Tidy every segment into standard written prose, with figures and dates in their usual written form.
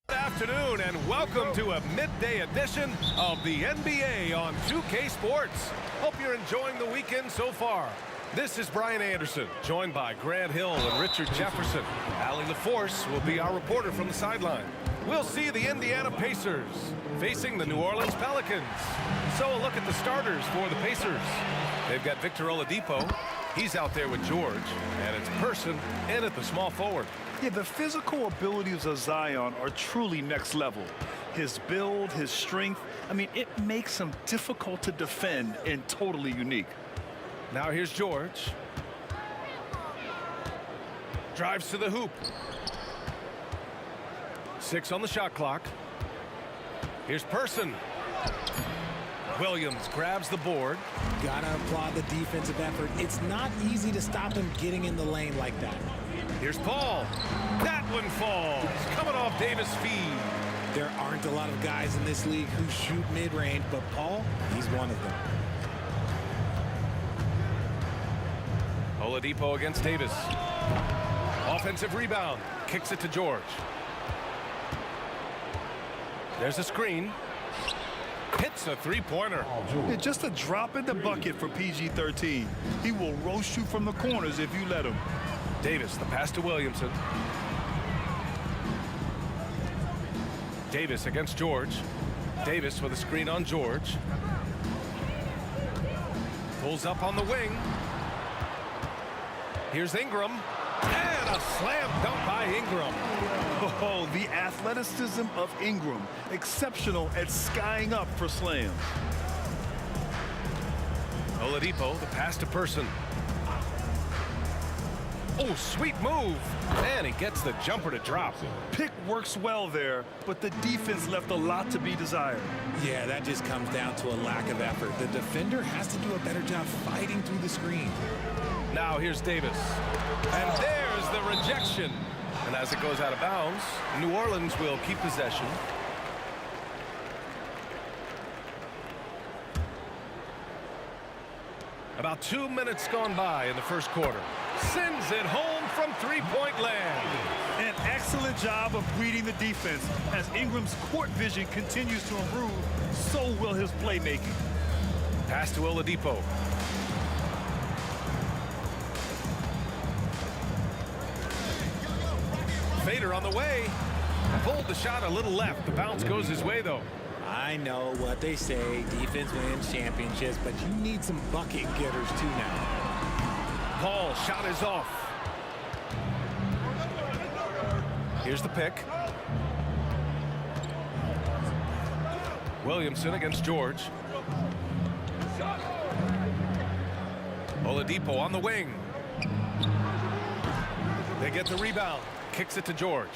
Good afternoon and welcome to a midday edition of the NBA on 2K Sports. Hope you're enjoying the weekend so far. This is Brian Anderson, joined by Grant Hill and Richard Jefferson. Allie LaForce will be our reporter from the sideline. We'll see the Indiana Pacers facing the New Orleans Pelicans. So a look at the starters for the Pacers. They've got Victor Oladipo. He's out there with George, and it's Person in at the small forward. Yeah, the physical abilities of Zion are truly next level. His build, his strength, I mean, it makes him difficult to defend and totally unique. Now here's George. Drives to the hoop. 6 on the shot clock. Here's Person. Williams grabs the board. Gotta applaud the defensive effort. It's not easy to stop him getting in the lane like that. Here's Paul. That one falls. Coming off Davis' feed. There aren't a lot of guys in this league who shoot mid-range, but Paul, he's one of them. Oladipo against Davis. Offensive rebound. Kicks it to George. There's a screen. Hits a three-pointer. Yeah, just a drop in the bucket for PG-13. He will roast you from the corners if you let him. Davis, the pass to Williamson. Davis against George. Davis with a screen on George. Pulls up on the wing. Here's Ingram. And a slam dunk by Ingram. Oh, the athleticism of Ingram. Exceptional at skying up for slams. Oladipo, the pass to Person. Oh, sweet move. And he gets the jumper to drop. Pick works well there, but the defense left a lot to be desired. Yeah, that just comes down to a lack of effort. The defender has to do a better job fighting through the screen. Now here's Davis. And there's the rejection. And as it goes out of bounds, New Orleans will keep possession. About 2 minutes gone by in the first quarter. Sends it home from three-point land. An excellent job of reading the defense. As Ingram's court vision continues to improve, so will his playmaking. Pass to Oladipo. Fader on the way. Pulled the shot a little left. The bounce goes his way, though. I know what they say, defense wins championships, but you need some bucket getters too now. Paul, shot is off. Here's the pick. Williamson against George. Oladipo on the wing. They get the rebound. Kicks it to George.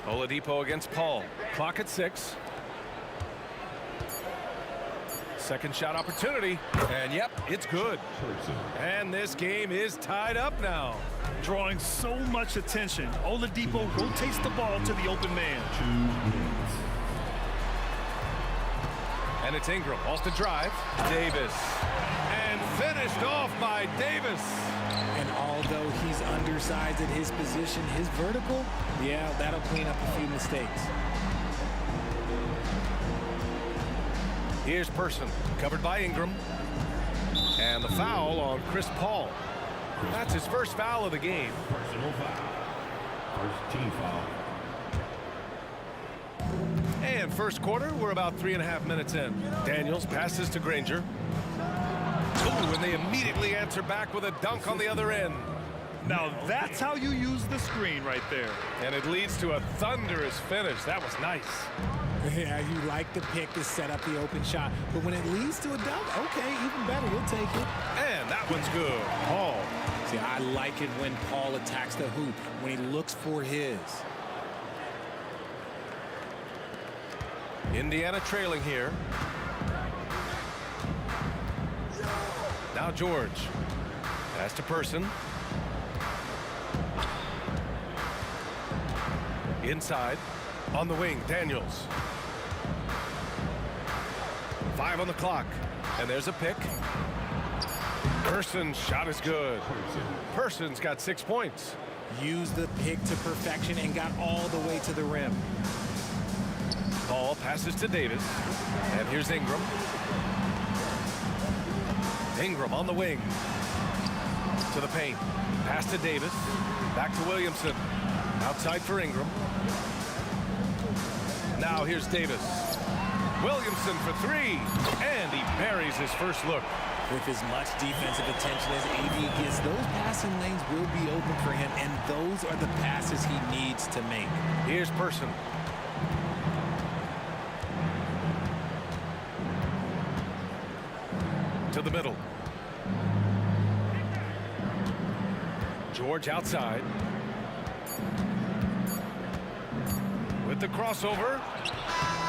Oladipo against Paul. Clock at 6. Second shot opportunity. And yep, it's good. And this game is tied up now. Drawing so much attention, Oladipo rotates the ball to the open man. And it's Ingram off the drive. Davis. And finished off by Davis. And although he's undersized at his position, his vertical, yeah, that'll clean up a few mistakes. Here's Person, covered by Ingram. And the foul on Chris Paul. That's his first foul of the game. Personal foul. First team foul. And first quarter, we're about 3.5 minutes in. Daniels passes to Granger. Ooh, and they immediately answer back with a dunk on the other end. Now that's how you use the screen right there. And it leads to a thunderous finish. That was nice. Yeah, you like the pick to set up the open shot, but when it leads to a dunk, okay, even better, you'll take it. And that one's good. Paul. See, I like it when Paul attacks the hoop, when he looks for his. Indiana trailing here. Now George. Pass to Person. Inside. On the wing, Daniels. 5 on the clock. And there's a pick. Person's shot is good. Person's got 6 points. Used the pick to perfection and got all the way to the rim. Ball passes to Davis. And here's Ingram. Ingram on the wing. To the paint. Pass to Davis. Back to Williamson. Outside for Ingram. Now here's Davis. Williamson for 3. And he buries his first look. With as much defensive attention as AD gets, those passing lanes will be open for him, and those are the passes he needs to make. Here's Person. To the middle. George outside. With the crossover.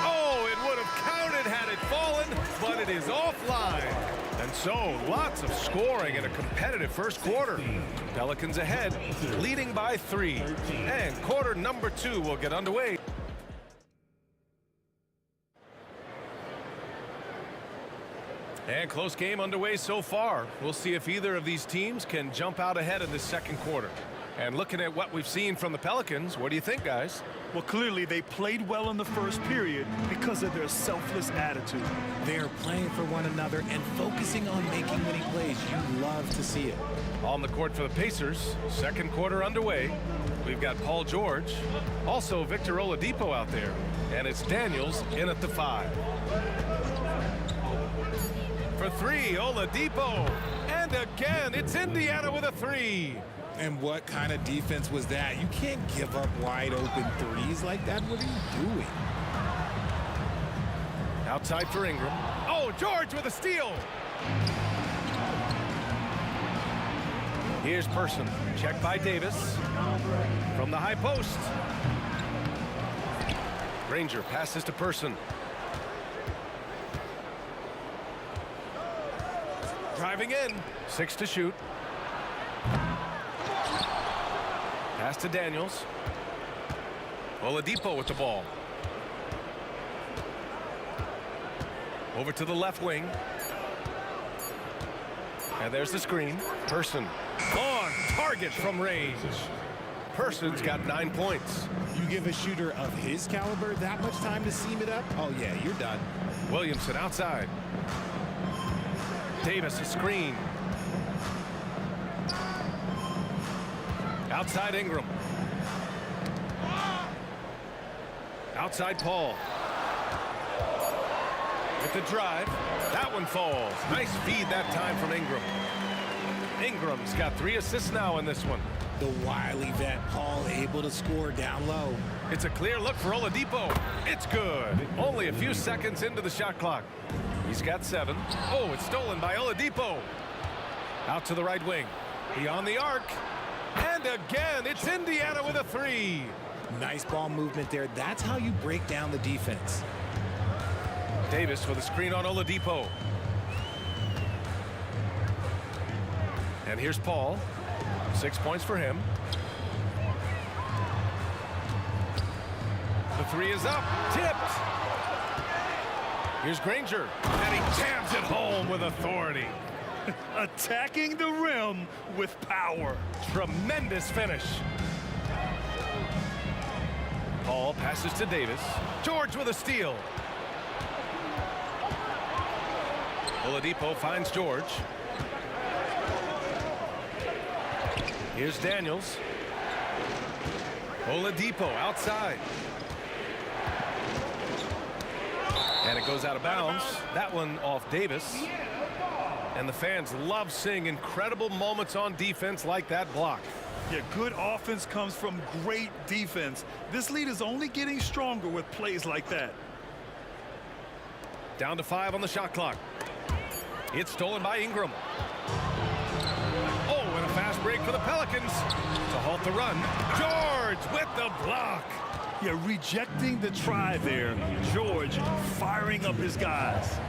Oh, it would have counted had it fallen, but it is offline. And so, lots of scoring in a competitive first quarter. Pelicans ahead, leading by 3. And quarter number 2 will get underway. And close game underway so far. We'll see if either of these teams can jump out ahead in this second quarter. And looking at what we've seen from the Pelicans, what do you think, guys? Well, clearly they played well in the first period because of their selfless attitude. They're playing for one another and focusing on making winning plays. You love to see it. On the court for the Pacers, second quarter underway. We've got Paul George, also Victor Oladipo out there, and it's Daniels in at the 5. For 3, Oladipo, and again, it's Indiana with a 3. And what kind of defense was that? You can't give up wide open threes like that. What are you doing? Outside for Ingram. Oh, George with a steal. Here's Person. Checked by Davis. From the high post. Granger passes to Person. Driving in. 6 to shoot. Pass to Daniels. Oladipo with the ball. Over to the left wing. And there's the screen. Person on target from range. Person's got 9 points. You give a shooter of his caliber that much time to seam it up? Oh, yeah, you're done. Williamson outside. Davis a screen. Outside Ingram. Outside Paul. With the drive. That one falls. Nice feed that time from Ingram. Ingram's got 3 assists now in this one. The wily vet Paul able to score down low. It's a clear look for Oladipo. It's good. Only a few seconds into the shot clock. He's got 7. Oh, it's stolen by Oladipo. Out to the right wing. Beyond the arc. And again, it's Indiana with a 3. Nice ball movement there. That's how you break down the defense. Davis with a screen on Oladipo. And here's Paul. 6 points for him. The 3 is up. Tipped. Here's Granger. And he jams it home with authority. Attacking the rim with power. Tremendous finish. Paul passes to Davis. George with a steal. Oladipo finds George. Here's Daniels. Oladipo outside. And it goes out of bounds. That one off Davis. And the fans love seeing incredible moments on defense like that block. Yeah, good offense comes from great defense. This lead is only getting stronger with plays like that. Down to 5 on the shot clock. It's stolen by Ingram. Oh, and a fast break for the Pelicans to halt the run. George with the block. Yeah, rejecting the try there. George firing up his guys.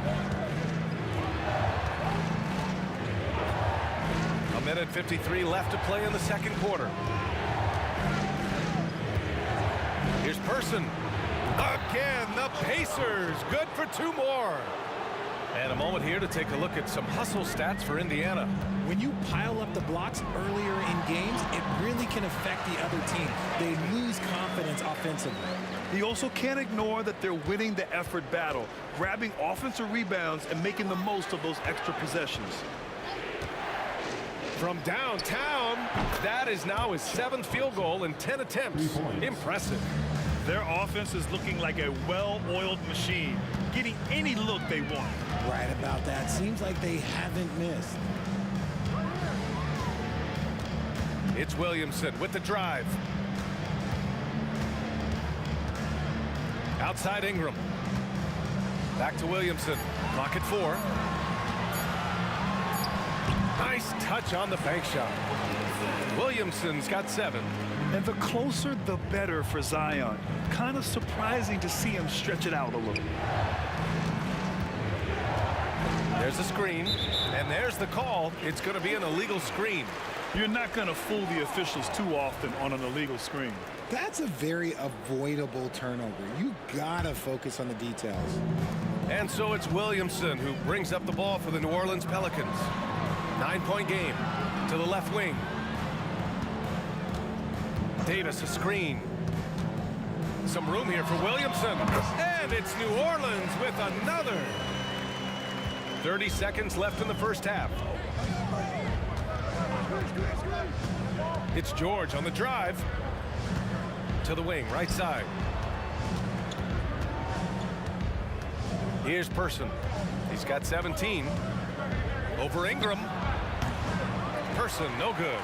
A minute 53 left to play in the second quarter. Here's Person. Again, the Pacers. Good for 2 more. And a moment here to take a look at some hustle stats for Indiana. When you pile up the blocks earlier in games, it really can affect the other team. They lose confidence offensively. He also can't ignore that they're winning the effort battle, grabbing offensive rebounds and making the most of those extra possessions. From downtown, that is now his 7th field goal in 10 attempts. Impressive. Their offense is looking like a well-oiled machine, getting any look they want. Right about that. Seems like they haven't missed. It's Williamson with the drive. Outside Ingram. Back to Williamson. Clock at 4. Nice touch on the bank shot. Williamson's got 7. And the closer, the better for Zion. Kind of surprising to see him stretch it out a little. There's a screen, and there's the call. It's going to be an illegal screen. You're not going to fool the officials too often on an illegal screen. That's a very avoidable turnover. You gotta focus on the details. And so it's Williamson who brings up the ball for the New Orleans Pelicans. 9-point game to the left wing. Davis a screen. Some room here for Williamson. And it's New Orleans with another. 30 seconds left in the first half. It's George on the drive. To the wing, right side. Here's Person. He's got 17. Over Ingram. Person, no good.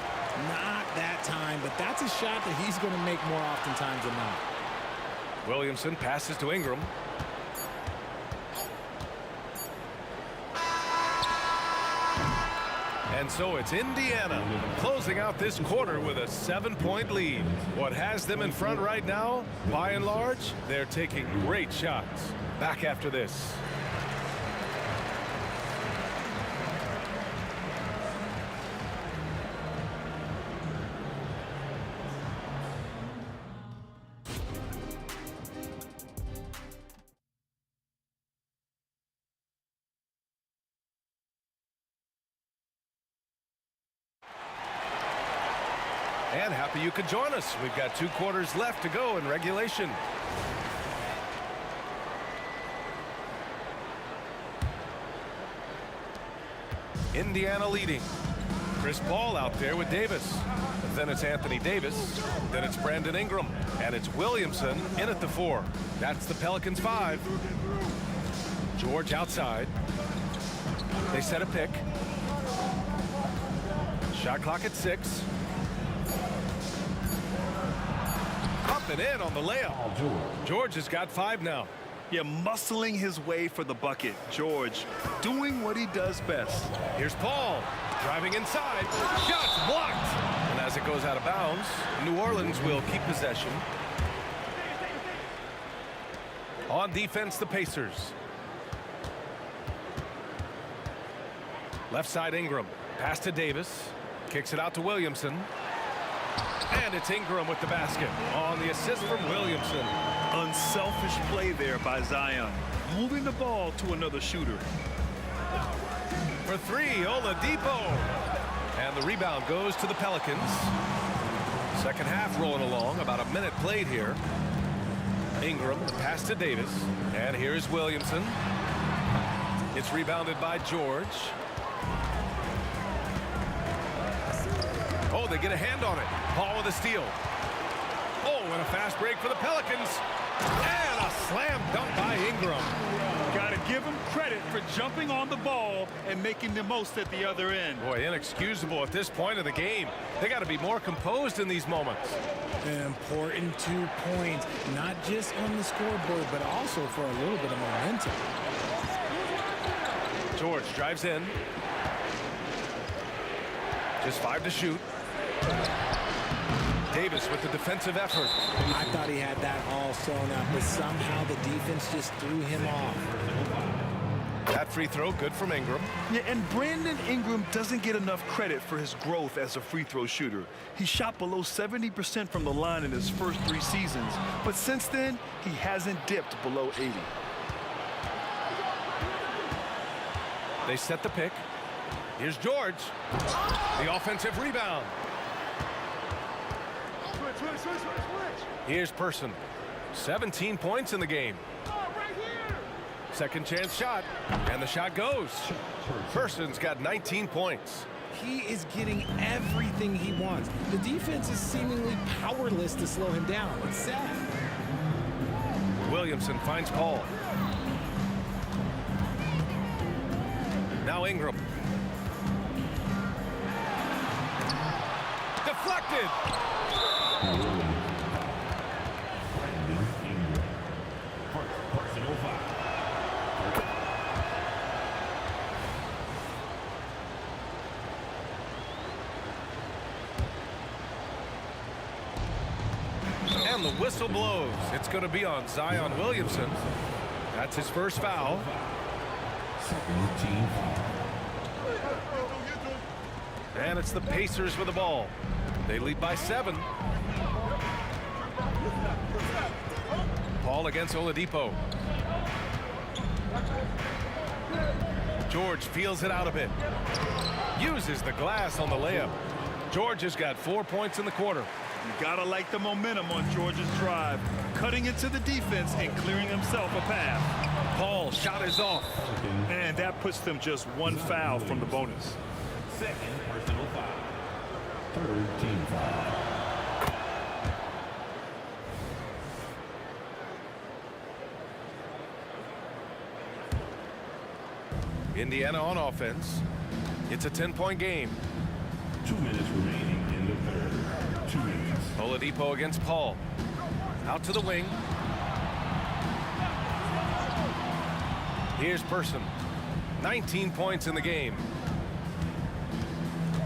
Not that time, but that's a shot that he's going to make more oftentimes than not. Williamson passes to Ingram. And so it's Indiana closing out this quarter with a 7-point lead. What has them in front right now, by and large, they're taking great shots. Back after this. And happy you could join us. We've got 2 quarters left to go in regulation. Indiana leading. Chris Paul out there with Davis. Then it's Anthony Davis. Then it's Brandon Ingram. And it's Williamson in at the 4. That's the Pelicans 5. George outside. They set a pick. Shot clock at 6. Up and in on the layup. George has got 5 now. Yeah, muscling his way for the bucket. George doing what he does best. Here's Paul driving inside. Shots blocked. And as it goes out of bounds, New Orleans will keep possession. On defense, the Pacers. Left side Ingram. Pass to Davis. Kicks it out to Williamson. And it's Ingram with the basket on the assist from Williamson. Unselfish play there by Zion. Moving the ball to another shooter. For 3, Oladipo. And the rebound goes to the Pelicans. Second half rolling along. About a minute played here. Ingram, the pass to Davis. And here's Williamson. It's rebounded by George. Oh, they get a hand on it. Paul with a steal. Oh, and a fast break for the Pelicans. And a slam dunk by Ingram. Got to give him credit for jumping on the ball and making the most at the other end. Boy, inexcusable at this point of the game. They got to be more composed in these moments. An important 2 points, not just on the scoreboard, but also for a little bit of momentum. George drives in. Just 5 to shoot. Davis with the defensive effort. I thought he had that all sewn up, but somehow the defense just threw him off. That free throw good from Ingram. Yeah, and Brandon Ingram doesn't get enough credit for his growth as a free throw shooter. He shot below 70% from the line in his first 3 seasons, but since then, he hasn't dipped below 80. They set the pick. Here's George. The offensive rebound. Here's Person. 17 points in the game. Second chance shot, and the shot goes. Person's got 19 points. He is getting everything he wants. The defense is seemingly powerless to slow him down. It's sad. Williamson finds Paul. Now Ingram. Deflected. Personal foul. And the whistle blows. It's going to be on Zion Williamson. That's his first foul. Second team foul. And it's the Pacers with the ball. They lead by 7. Paul against Oladipo. George feels it out a bit. Uses the glass on the layup. George has got 4 points in the quarter. You gotta like the momentum on George's drive, cutting into the defense and clearing himself a path. Paul's shot is off. And that puts them just one foul from the bonus. Second personal foul. Third team foul. Indiana on offense. It's a 10-point game. 2 minutes remaining in the third. 2 minutes. Oladipo against Paul. Out to the wing. Here's Person. 19 points in the game.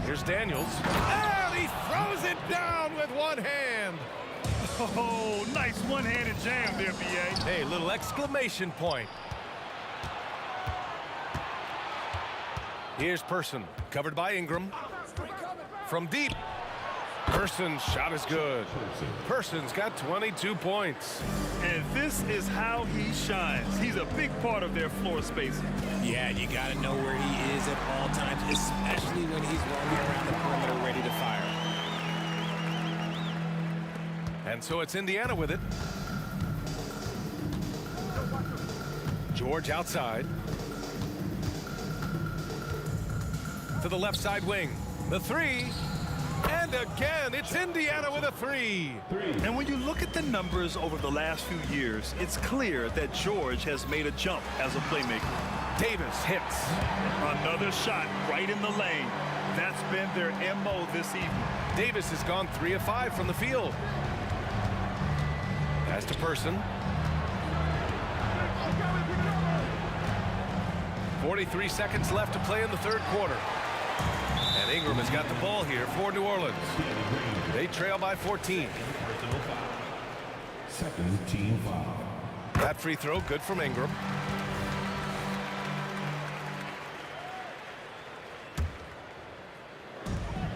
Here's Daniels. And he throws it down with one hand. Oh, nice one-handed jam there, B.A. Hey, little exclamation point. Here's Person, covered by Ingram. From deep. Person's shot is good. Person's got 22 points. And this is how he shines. He's a big part of their floor spacing. Yeah, you got to know where he is at all times, especially when he's roaming around the perimeter ready to fire. And so it's Indiana with it. George outside. To the left side wing. The three. And again, it's Indiana with a three. And when you look at the numbers over the last few years, it's clear that George has made a jump as a playmaker. Davis hits. Another shot right in the lane. That's been their MO this evening. Davis has gone 3 of 5 from the field. Pass to Person. 43 seconds left to play in the third quarter. And Ingram has got the ball here for New Orleans. They trail by 14. Second team foul. That free throw good from Ingram.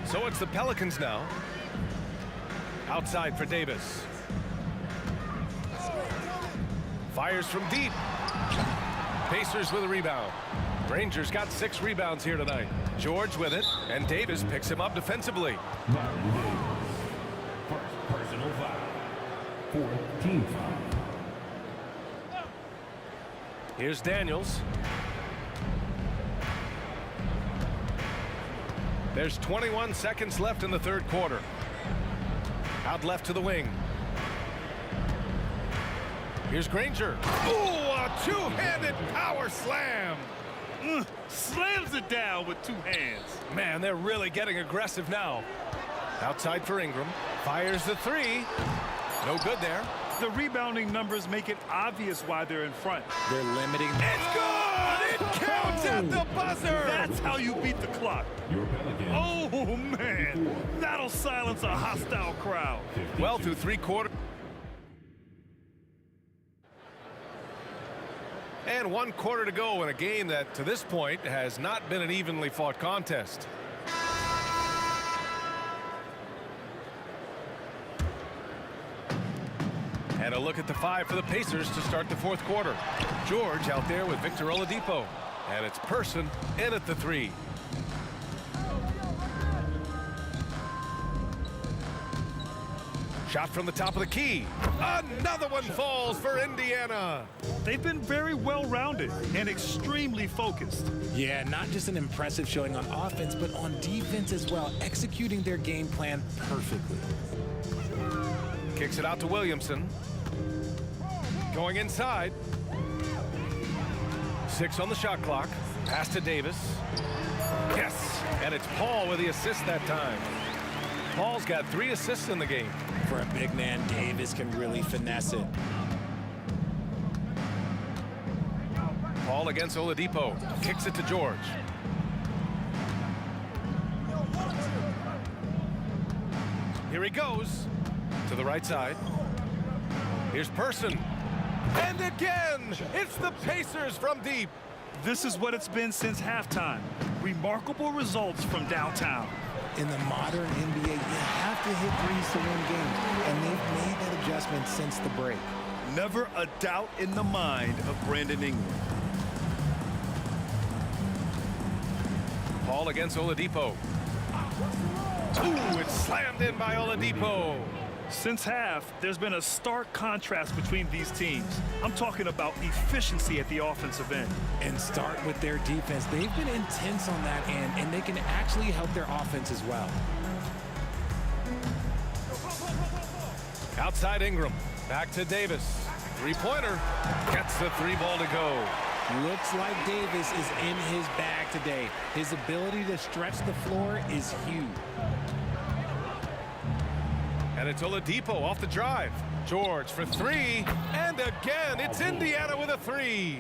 So it's the Pelicans now. Outside for Davis. Fires from deep. Pacers with a rebound. Rangers got 6 rebounds here tonight. George with it, and Davis picks him up defensively. First personal foul. Fourth team foul. Here's Daniels. There's 21 seconds left in the third quarter. Out left to the wing. Here's Granger. Ooh, a two-handed power slam. Slams it down with 2 hands. Man, they're really getting aggressive now. Outside for Ingram. Fires the three. No good there. The rebounding numbers make it obvious why they're in front. They're limiting. It's good! It counts at the buzzer! That's how you beat the clock. Your Pelicans. Oh, man. That'll silence a hostile crowd. Well, through 3 quarters. And 1 quarter to go in a game that, to this point, has not been an evenly fought contest. And a look at the 5 for the Pacers to start the 4th quarter. George out there with Victor Oladipo. And it's Person in at the 3. Shot from the top of the key. Another one falls for Indiana. They've been very well-rounded and extremely focused. Yeah, not just an impressive showing on offense, but on defense as well, executing their game plan perfectly. Kicks it out to Williamson. Going inside. 6 on the shot clock. Pass to Davis. Yes, and it's Paul with the assist that time. Paul's got 3 assists in the game. For a big man, Davis can really finesse it. Paul against Oladipo. Kicks it to George. Here he goes. To the right side. Here's Person. And again, it's the Pacers from deep. This is what it's been since halftime. Remarkable results from downtown. In the modern NBA, you have to hit threes to win games, and they've made that adjustment since the break. Never a doubt in the mind of Brandon Ingram. Paul against Oladipo. Ooh, it's slammed in by Oladipo. Since half, there's been a stark contrast between these teams. I'm talking about efficiency at the offensive end. And start with their defense. They've been intense on that end, and they can actually help their offense as well. Outside Ingram. Back to Davis. 3-pointer. Gets the 3-ball to go. Looks like Davis is in his bag today. His ability to stretch the floor is huge. And it's Oladipo off the drive. George for 3. And again, it's Indiana with a 3.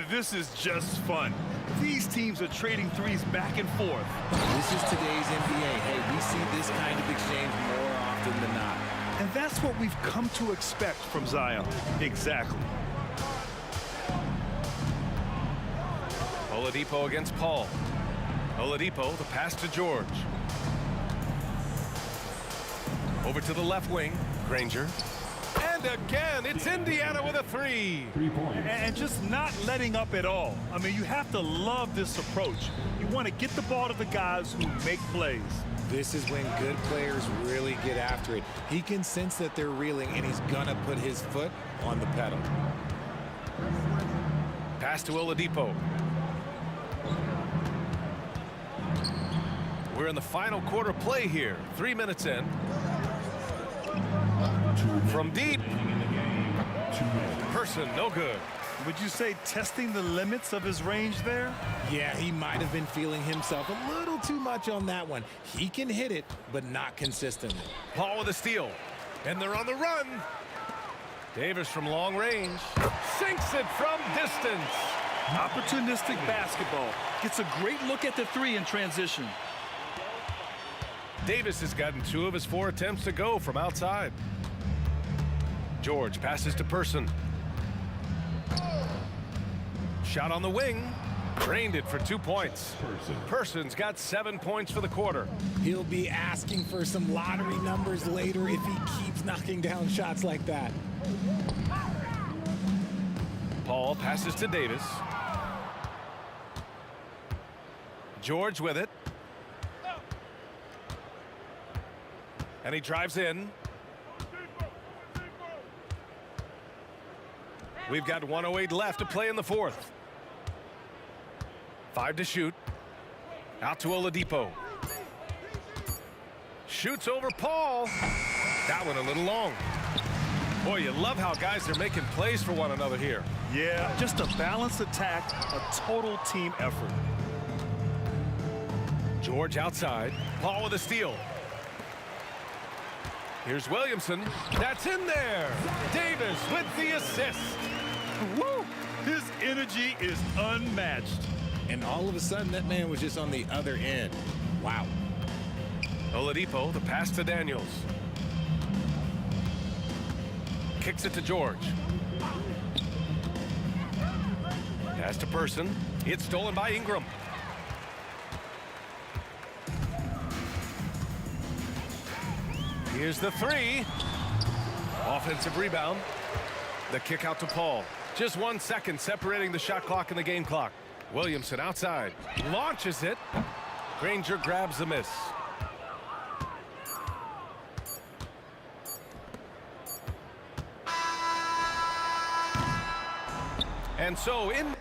This is just fun. These teams are trading threes back and forth. This is today's NBA. Hey, we see this kind of exchange more often than not. And that's what we've come to expect from Zion. Exactly. Oladipo against Paul. Oladipo, the pass to George. Over to the left wing, Granger. And again, it's Indiana with a 3. 3 points. And just not letting up at all. I mean, you have to love this approach. You want to get the ball to the guys who make plays. This is when good players really get after it. He can sense that they're reeling, and he's going to put his foot on the pedal. Pass to Oladipo. We're in the final quarter play here. 3 minutes in. From deep. Person, no good. Would you say testing the limits of his range there? Yeah, he might have been feeling himself a little too much on that one. He can hit it, but not consistently. Paul with a steal. And they're on the run. Davis from long range. Sinks it from distance. Opportunistic basketball. Gets a great look at the 3 in transition. Davis has gotten 2 of his 4 attempts to go from outside. George passes to Person. Shot on the wing. Drained it for 2 points. Person's got 7 points for the quarter. He'll be asking for some lottery numbers later if he keeps knocking down shots like that. Paul passes to Davis. George with it. And he drives in. We've got 1:08 left to play in the 4th. 5 to shoot. Out to Oladipo. Shoots over Paul. That one a little long. Boy, you love how guys are making plays for one another here. Yeah, just a balanced attack, a total team effort. George outside. Paul with a steal. Here's Williamson. That's in there. Davis with the assist. Woo! His energy is unmatched. And all of a sudden, that man was just on the other end. Wow. Oladipo, the pass to Daniels. Kicks it to George. Pass to Person. It's stolen by Ingram. Here's the 3. Offensive rebound. The kick out to Paul. Just 1 second separating the shot clock and the game clock. Williamson outside. Launches it. Granger grabs the miss. And so in...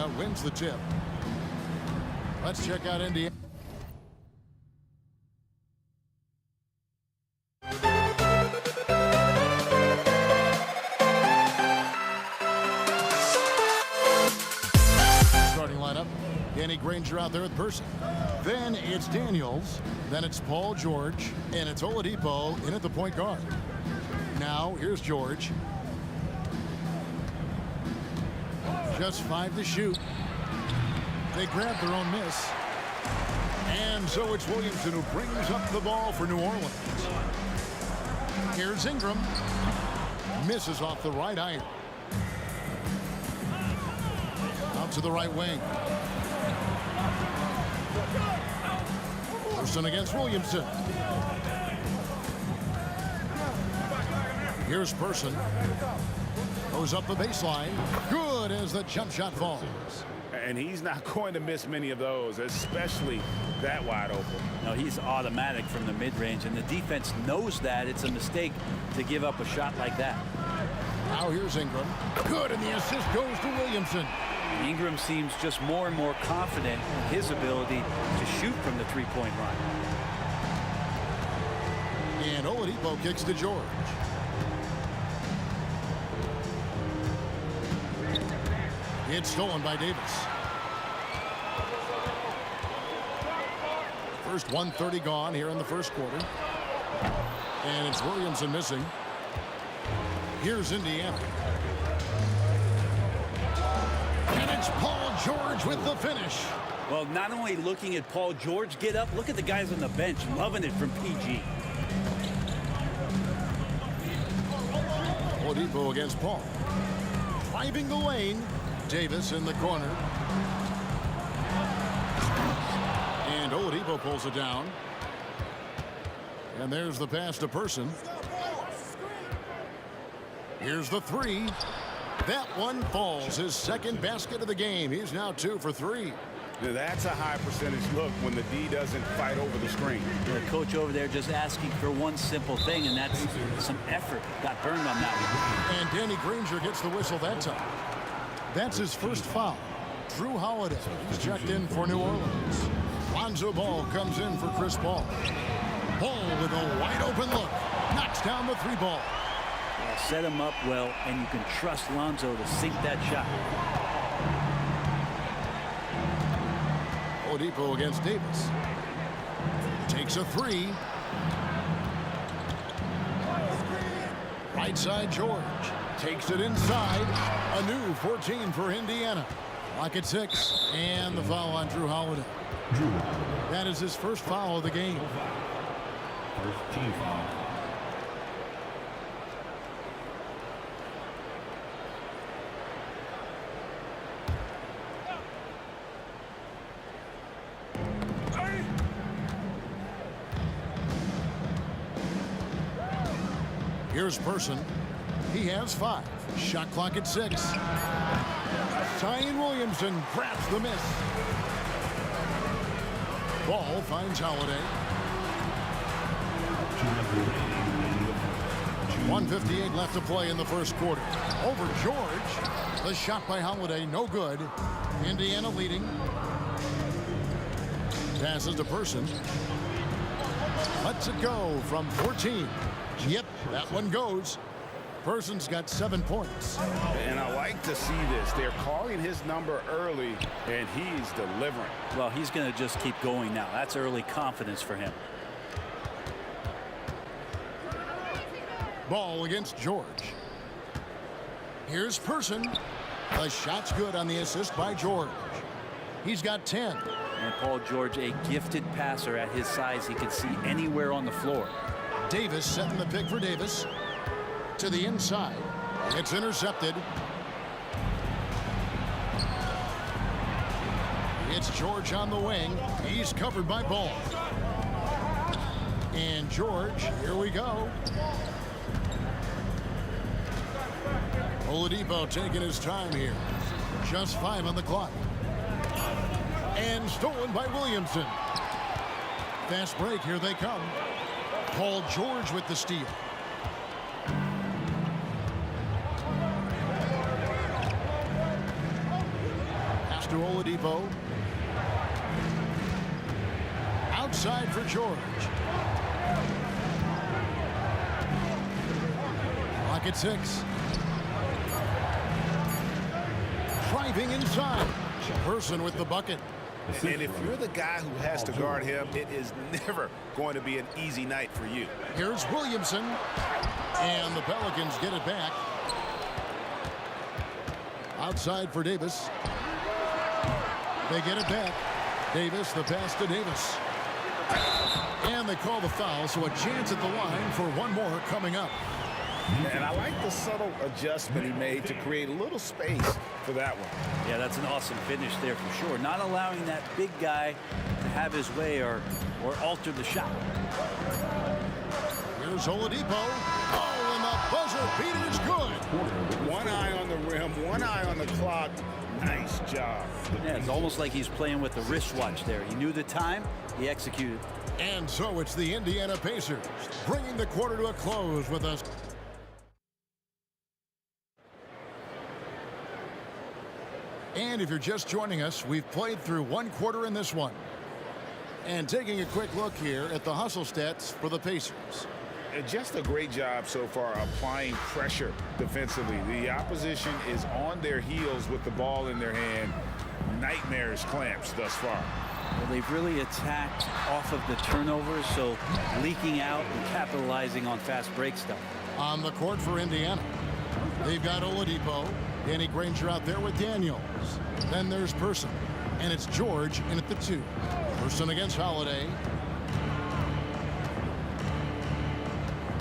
Indiana wins the tip. Let's check out Indiana. Starting lineup. Danny Granger out there with Person. Then it's Daniels. Then it's Paul George. And it's Oladipo in at the point guard. Now here's George. Just 5 to shoot. They grab their own miss. And so it's Williamson who brings up the ball for New Orleans. Here's Ingram. Misses off the right iron. Out to the right wing. Person against Williamson. Here's Person. Goes up the baseline. Good as the jump shot falls. And he's not going to miss many of those, especially that wide open. No, he's automatic from the mid-range, and the defense knows that it's a mistake to give up a shot like that. Now here's Ingram. Good, and the assist goes to Williamson. Ingram seems just more and more confident in his ability to shoot from the three-point line. And Oladipo kicks to George. It's stolen by Davis. First 1:30 gone here in the first quarter. And it's Williamson missing. Here's Indiana. And it's Paul George with the finish. Well, not only looking at Paul George get up, look at the guys on the bench loving it from PG. Oladipo against Paul. Driving the lane. Davis in the corner. And Oladipo pulls it down. And there's the pass to Person. Here's the three. That one falls. His second basket of the game. He's now 2 for 3. That's a high percentage look when the D doesn't fight over the screen. The coach over there just asking for one simple thing, and that's some effort. Got burned on that one. And Danny Granger gets the whistle that time. That's his first foul. Drew Holiday is checked in for New Orleans. Lonzo Ball comes in for Chris Paul. Ball with a wide open look. Knocks down the 3 ball. Set him up well, and you can trust Lonzo to sink that shot. Oladipo against Davis. Takes a 3. Right side George. Takes it inside. A new 14 for Indiana. Lock at 6. And the foul on Drew Holiday. That is his first foul of the game. First team foul. Here's Person. He has 5. Shot clock at 6. Zion Williamson grabs the miss. Ball finds Holiday. 1:58 left to play in the first quarter. Over George. The shot by Holiday, no good. Indiana leading. Passes to Person. Lets it go from 14. Yep, that one goes. Person's got 7 points. And I like to see this. They're calling his number early, and he's delivering. Well, he's going to just keep going now. That's early confidence for him. Ball against George. Here's Person. The shot's good on the assist by George. He's got 10. And Paul George, a gifted passer at his size. He can see anywhere on the floor. Davis setting the pick for Davis. To the inside. It's intercepted. It's George on the wing. He's covered by Ball. And George, here we go. Oladipo taking his time here. Just 5 on the clock. And stolen by Williamson. Fast break, here they come. Paul George with the steal. Oladipo. Outside for George. Clock at 6. Driving inside. Person with the bucket. And if you're the guy who has to guard him, it is never going to be an easy night for you. Here's Williamson. And the Pelicans get it back. Outside for Davis. They get it back. Davis, the pass to Davis. And they call the foul, so a chance at the line for one more coming up. And I like the subtle adjustment he made to create a little space for that one. Yeah, that's an awesome finish there for sure. Not allowing that big guy to have his way or alter the shot. Here's Oladipo. Oh, and the buzzer beater's good. One eye on the rim, one eye on the clock. Nice job. Yeah, it's almost like he's playing with the wristwatch there. He knew the time, he executed. And so it's the Indiana Pacers bringing the quarter to a close with us. And if you're just joining us, we've played through one quarter in this one. And taking a quick look here at the hustle stats for the Pacers. Just a great job so far applying pressure defensively. The opposition is on their heels with the ball in their hand. Nightmares clamps thus far. Well, they've really attacked off of the turnovers, so leaking out and capitalizing on fast break stuff. On the court for Indiana, they've got Oladipo. Danny Granger out there with Daniels. Then there's Person. And it's George in at the 2. Person against Holiday.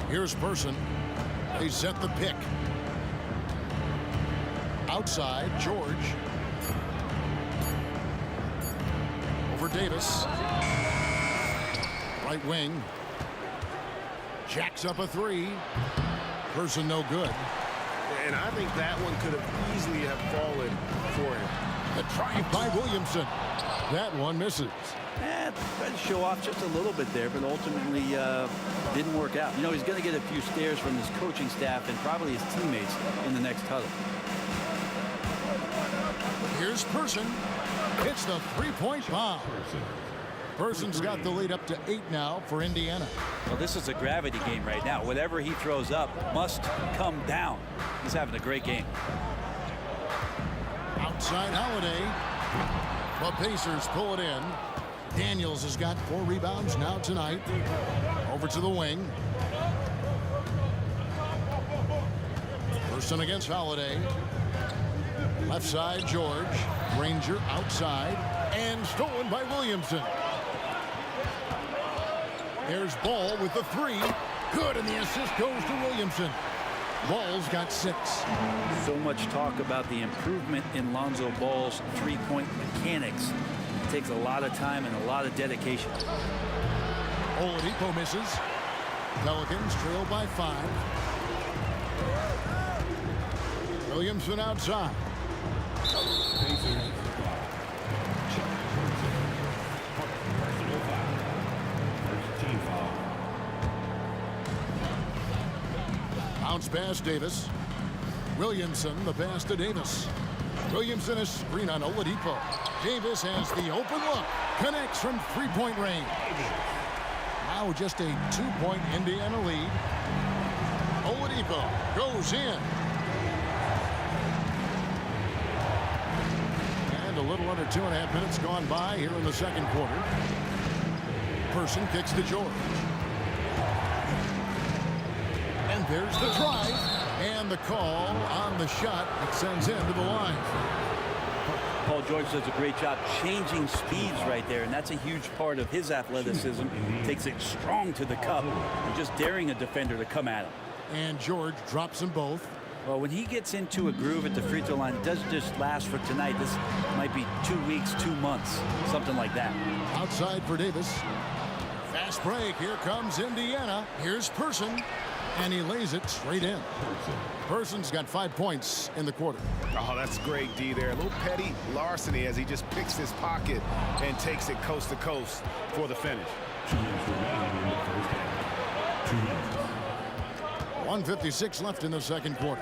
Here's Person. They set the pick. Outside, George. Over Davis. Right wing. Jacks up a 3. Person no good. And I think that one could have easily have fallen for him. The drive by Williamson. That one misses. Tried to show off just a little bit there, but ultimately didn't work out. You know, he's going to get a few stares from his coaching staff and probably his teammates in the next huddle. Here's Person. Hits the three-point bomb. Person's got the lead up to 8 now for Indiana. Well, this is a gravity game right now. Whatever he throws up must come down. He's having a great game. Outside Holiday. The Pacers pull it in. Daniels has got 4 rebounds now tonight. Over to the wing. Person against Holiday. Left side, George. Granger outside. And stolen by Williamson. There's Ball with the 3. Good, and the assist goes to Williamson. Ball's got 6. So much talk about the improvement in Lonzo Ball's three-point mechanics. It takes a lot of time and a lot of dedication. Oladipo misses. Pelicans trail by 5. Williamson outside. Bounce pass Davis. Williamson, the pass to Davis. Williamson is screen on Oladipo. Davis has the open look. Connects from three-point range. Now just a 2-point Indiana lead. Oladipo goes in. And a little under 2.5 minutes gone by here in the second quarter. Person kicks to George. And there's the drive. And the call on the shot that sends him to the line. Paul George does a great job changing speeds right there, and that's a huge part of his athleticism. Takes it strong to the cup and just daring a defender to come at him. And George drops them both. Well, when he gets into a groove at the free throw line, it doesn't just last for tonight. This might be 2 weeks, 2 months, something like that. Outside for Davis. Fast break. Here comes Indiana. Here's Person. And he lays it straight in. Person's got 5 points in the quarter. Oh, that's great, D there. A little petty larceny as he just picks his pocket and takes it coast to coast for the finish. 1:56 left in the second quarter.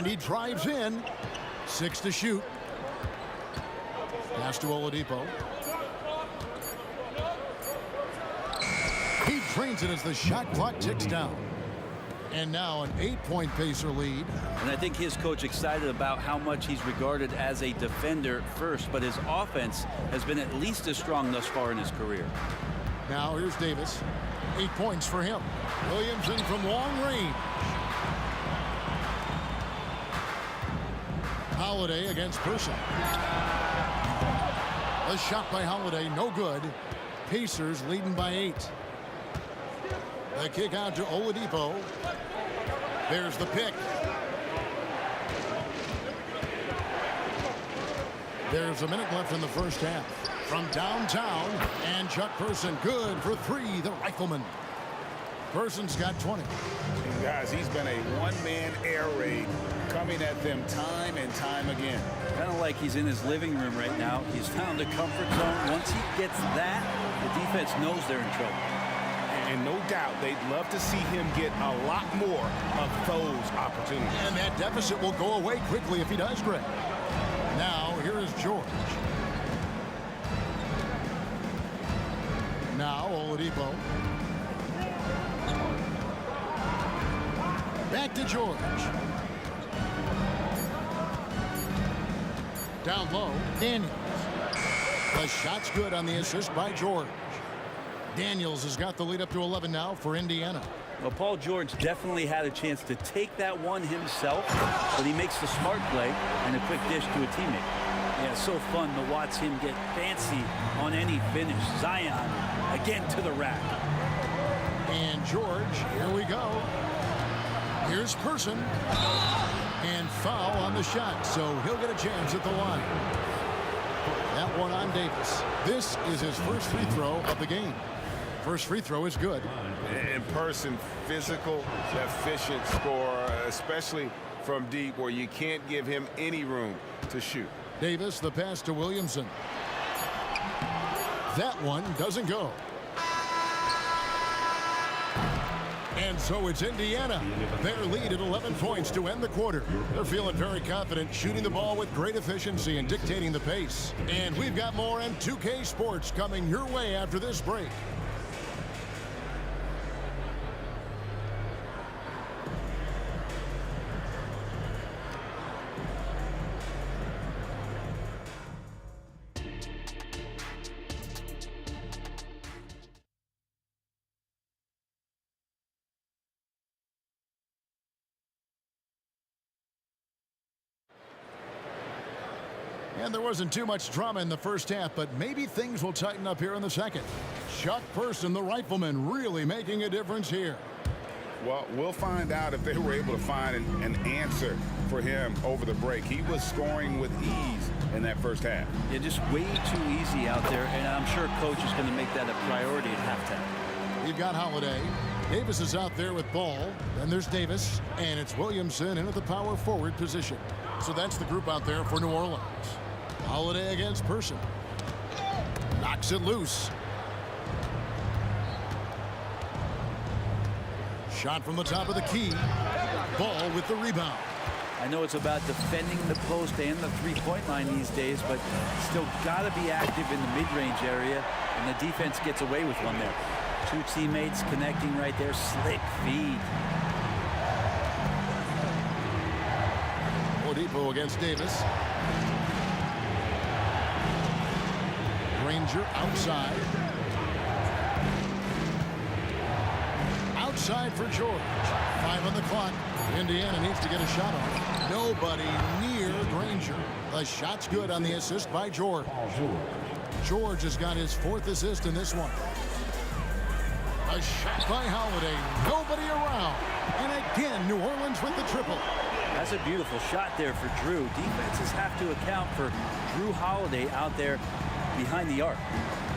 And he drives in. 6 to shoot. Pass to Oladipo. He drains it as the shot clock ticks down. And now an 8-point Pacer lead. And I think his coach excited about how much he's regarded as a defender first, but his offense has been at least as strong thus far in his career. Now here's Davis. 8 points for him. Williamson from long range. Holiday against Person. The shot by Holiday, no good. Pacers leading by 8. The kick out to Oladipo. There's the pick. There's a minute left in the first half. From downtown, and Chuck Person good for 3, the rifleman. Person's got 20. Guys, he's been a one-man air raid coming at them time and time again. Kind of like he's in his living room right now. He's found a comfort zone. Once he gets that, the defense knows they're in trouble. And no doubt they'd love to see him get a lot more of those opportunities. And that deficit will go away quickly if he does, Greg. Now, here is George. Now, Oladipo. Back to George. Down low, Daniels. The shot's good on the assist by George. Daniels has got the lead up to 11 now for Indiana. Well, Paul George definitely had a chance to take that one himself, but he makes the smart play and a quick dish to a teammate. Yeah, it's so fun to watch him get fancy on any finish. Zion again to the rack. And George, here we go. Here's Person. And foul on the shot, so he'll get a chance at the line. That one on Davis. This is his first free throw of the game. First free throw is good. In Person, physical, efficient scorer, especially from deep where you can't give him any room to shoot. Davis, the pass to Williamson. That one doesn't go. And so it's Indiana. Their lead at 11 points to end the quarter. They're feeling very confident, shooting the ball with great efficiency and dictating the pace. And we've got more on 2K Sports coming your way after this break. And there wasn't too much drama in the first half, but maybe things will tighten up here in the second. Chuck Person, the rifleman, really making a difference here. Well, we'll find out if they were able to find an answer for him over the break. He was scoring with ease in that first half. Yeah, just way too easy out there, and I'm sure coach is going to make that a priority at halftime. You've got Holiday. Davis is out there with ball. Then there's Davis, and it's Williamson in at the power forward position. So that's the group out there for New Orleans. Holiday against Person. Knocks it loose. Shot from the top of the key. Ball with the rebound. I know it's about defending the post and the three-point line these days, but still got to be active in the mid-range area, and the defense gets away with one there. Two teammates connecting right there. Slick feed. Oladipo against Davis. Granger outside. Outside for George. 5 on the clock. Indiana needs to get a shot on. Nobody near Granger. The shot's good on the assist by George. George has got his 4th assist in this one. A shot by Holiday. Nobody around. And again, New Orleans with the triple. That's a beautiful shot there for Drew. Defenses have to account for Drew Holiday out there behind the arc.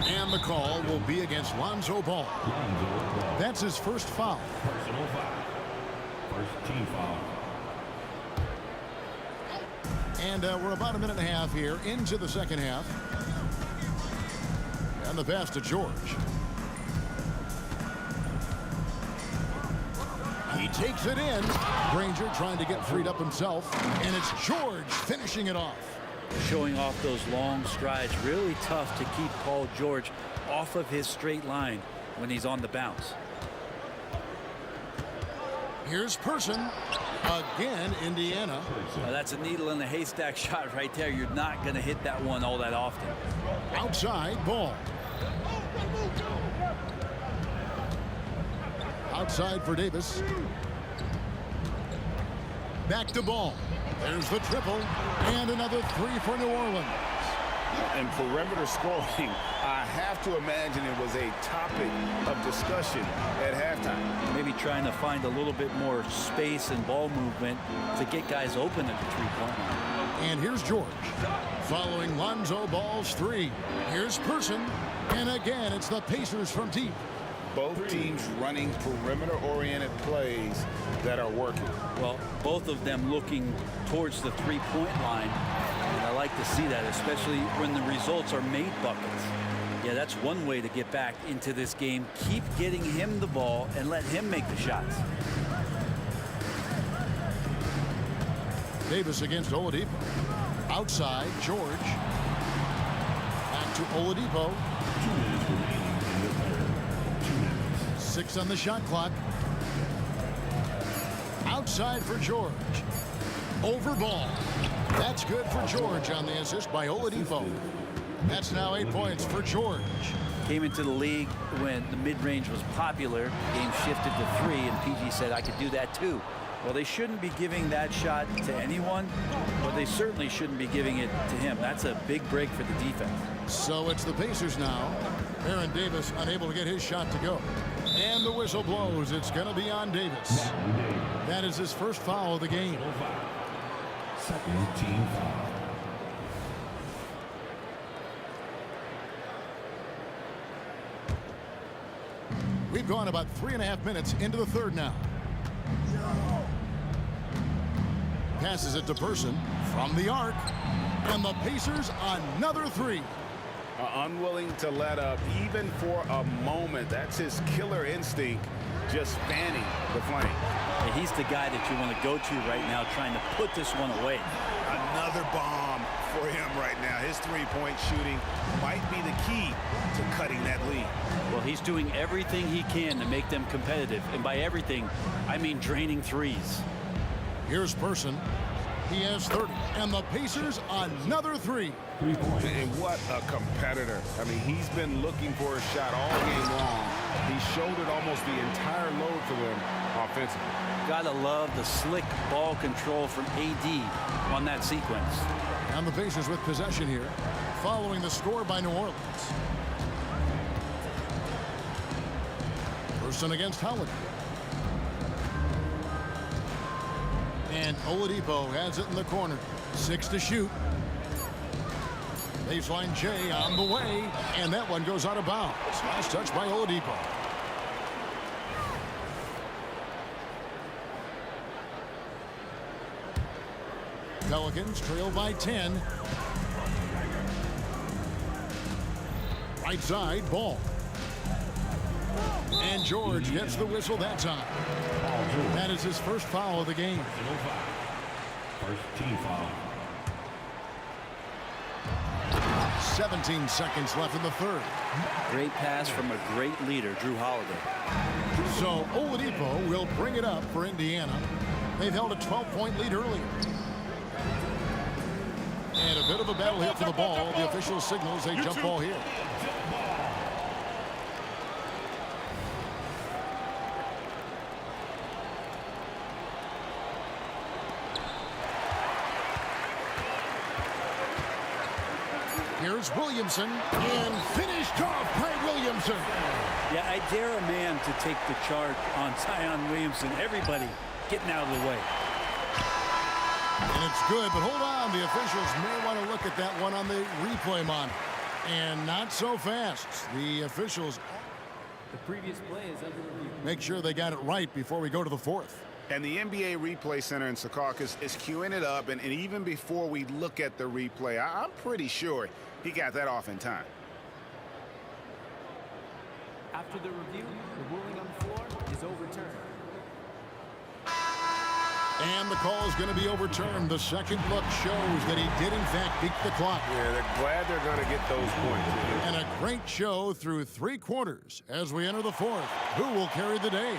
And the call will be against Lonzo Ball. That's his first foul. Personal foul. First team foul. And we're about a minute and a half here into the second half. And the pass to George. He takes it in. Granger trying to get freed up himself. And it's George finishing it off. Showing off those long strides. Really tough to keep Paul George off of his straight line when he's on the bounce. Here's Person. Again, Indiana. That's a needle in the haystack shot right there. You're not going to hit that one all that often. Outside ball. Outside for Davis. Back to ball. There's the triple. And another three for New Orleans. And perimeter scoring, I have to imagine it was a topic of discussion at halftime. Maybe trying to find a little bit more space and ball movement to get guys open at the three-point line. And here's George. Following Lonzo Ball's three. Here's Person. And again, it's the Pacers from deep. Both teams running perimeter-oriented plays that are working. Well, both of them looking towards the three-point line. And I like to see that, especially when the results are made buckets. Yeah, that's one way to get back into this game. Keep getting him the ball and let him make the shots. Davis against Oladipo. Outside, George. Back to Oladipo. 2 minutes remaining in the third. 2 minutes. 6 on the shot clock. Outside for George. Over ball. That's good for George on the assist by Oladipo. That's now 8 points for George. Came into the league when the mid-range was popular. Game shifted to 3, and PG said, I could do that too. Well, they shouldn't be giving that shot to anyone, but they certainly shouldn't be giving it to him. That's a big break for the defense. So it's the Pacers now. Aaron Davis unable to get his shot to go. And the whistle blows. It's going to be on Davis. That is his first foul of the game. Second team foul. We've gone about 3.5 minutes into the third now. Passes it to Person from the arc. And the Pacers another three. Unwilling to let up even for a moment. That's his killer instinct, just fanning the flame. And he's the guy that you want to go to right now, trying to put this one away. Another bomb for him right now. His three-point shooting might be the key to cutting that lead. Well, he's doing everything he can to make them competitive. And by everything, I mean draining threes. Here's Person. He has 30. And the Pacers another three. 3 points. And what a competitor. I mean, he's been looking for a shot all game long. He shouldered almost the entire load for them offensively. Gotta love the slick ball control from AD on that sequence. And the Pacers with possession here, following the score by New Orleans. Person against Holiday. And Oladipo has it in the corner. 6 to shoot. Baseline J on the way. And that one goes out of bounds. Last touch by Oladipo. Pelicans trail by 10. Right side, Ball. And George gets the whistle that time. That is his first foul of the game. First team foul. 17 seconds left in the third. Great pass from a great leader, Drew Holiday. So Oladipo will bring it up for Indiana. They've held a 12-point lead earlier. And a bit of a battle here for the ball. The official signals a jump ball here. Here's Williamson, and finished off by Williamson. Yeah, I dare a man to take the charge on Zion Williamson. Everybody getting out of the way. And it's good, but hold on. The officials may want to look at that one on the replay monitor. And not so fast. The officials The previous play is under review. make sure they got it right before we go to the fourth. And the NBA Replay Center in Secaucus is queuing it up. And even before we look at the replay, I'm pretty sure he got that off in time. After the review, the ruling on the floor is overturned. And the call is going to be overturned. The second look shows that he did, in fact, beat the clock. Yeah, they're glad they're going to get those points. And a great show through 3 quarters as we enter the 4th. Who will carry the day?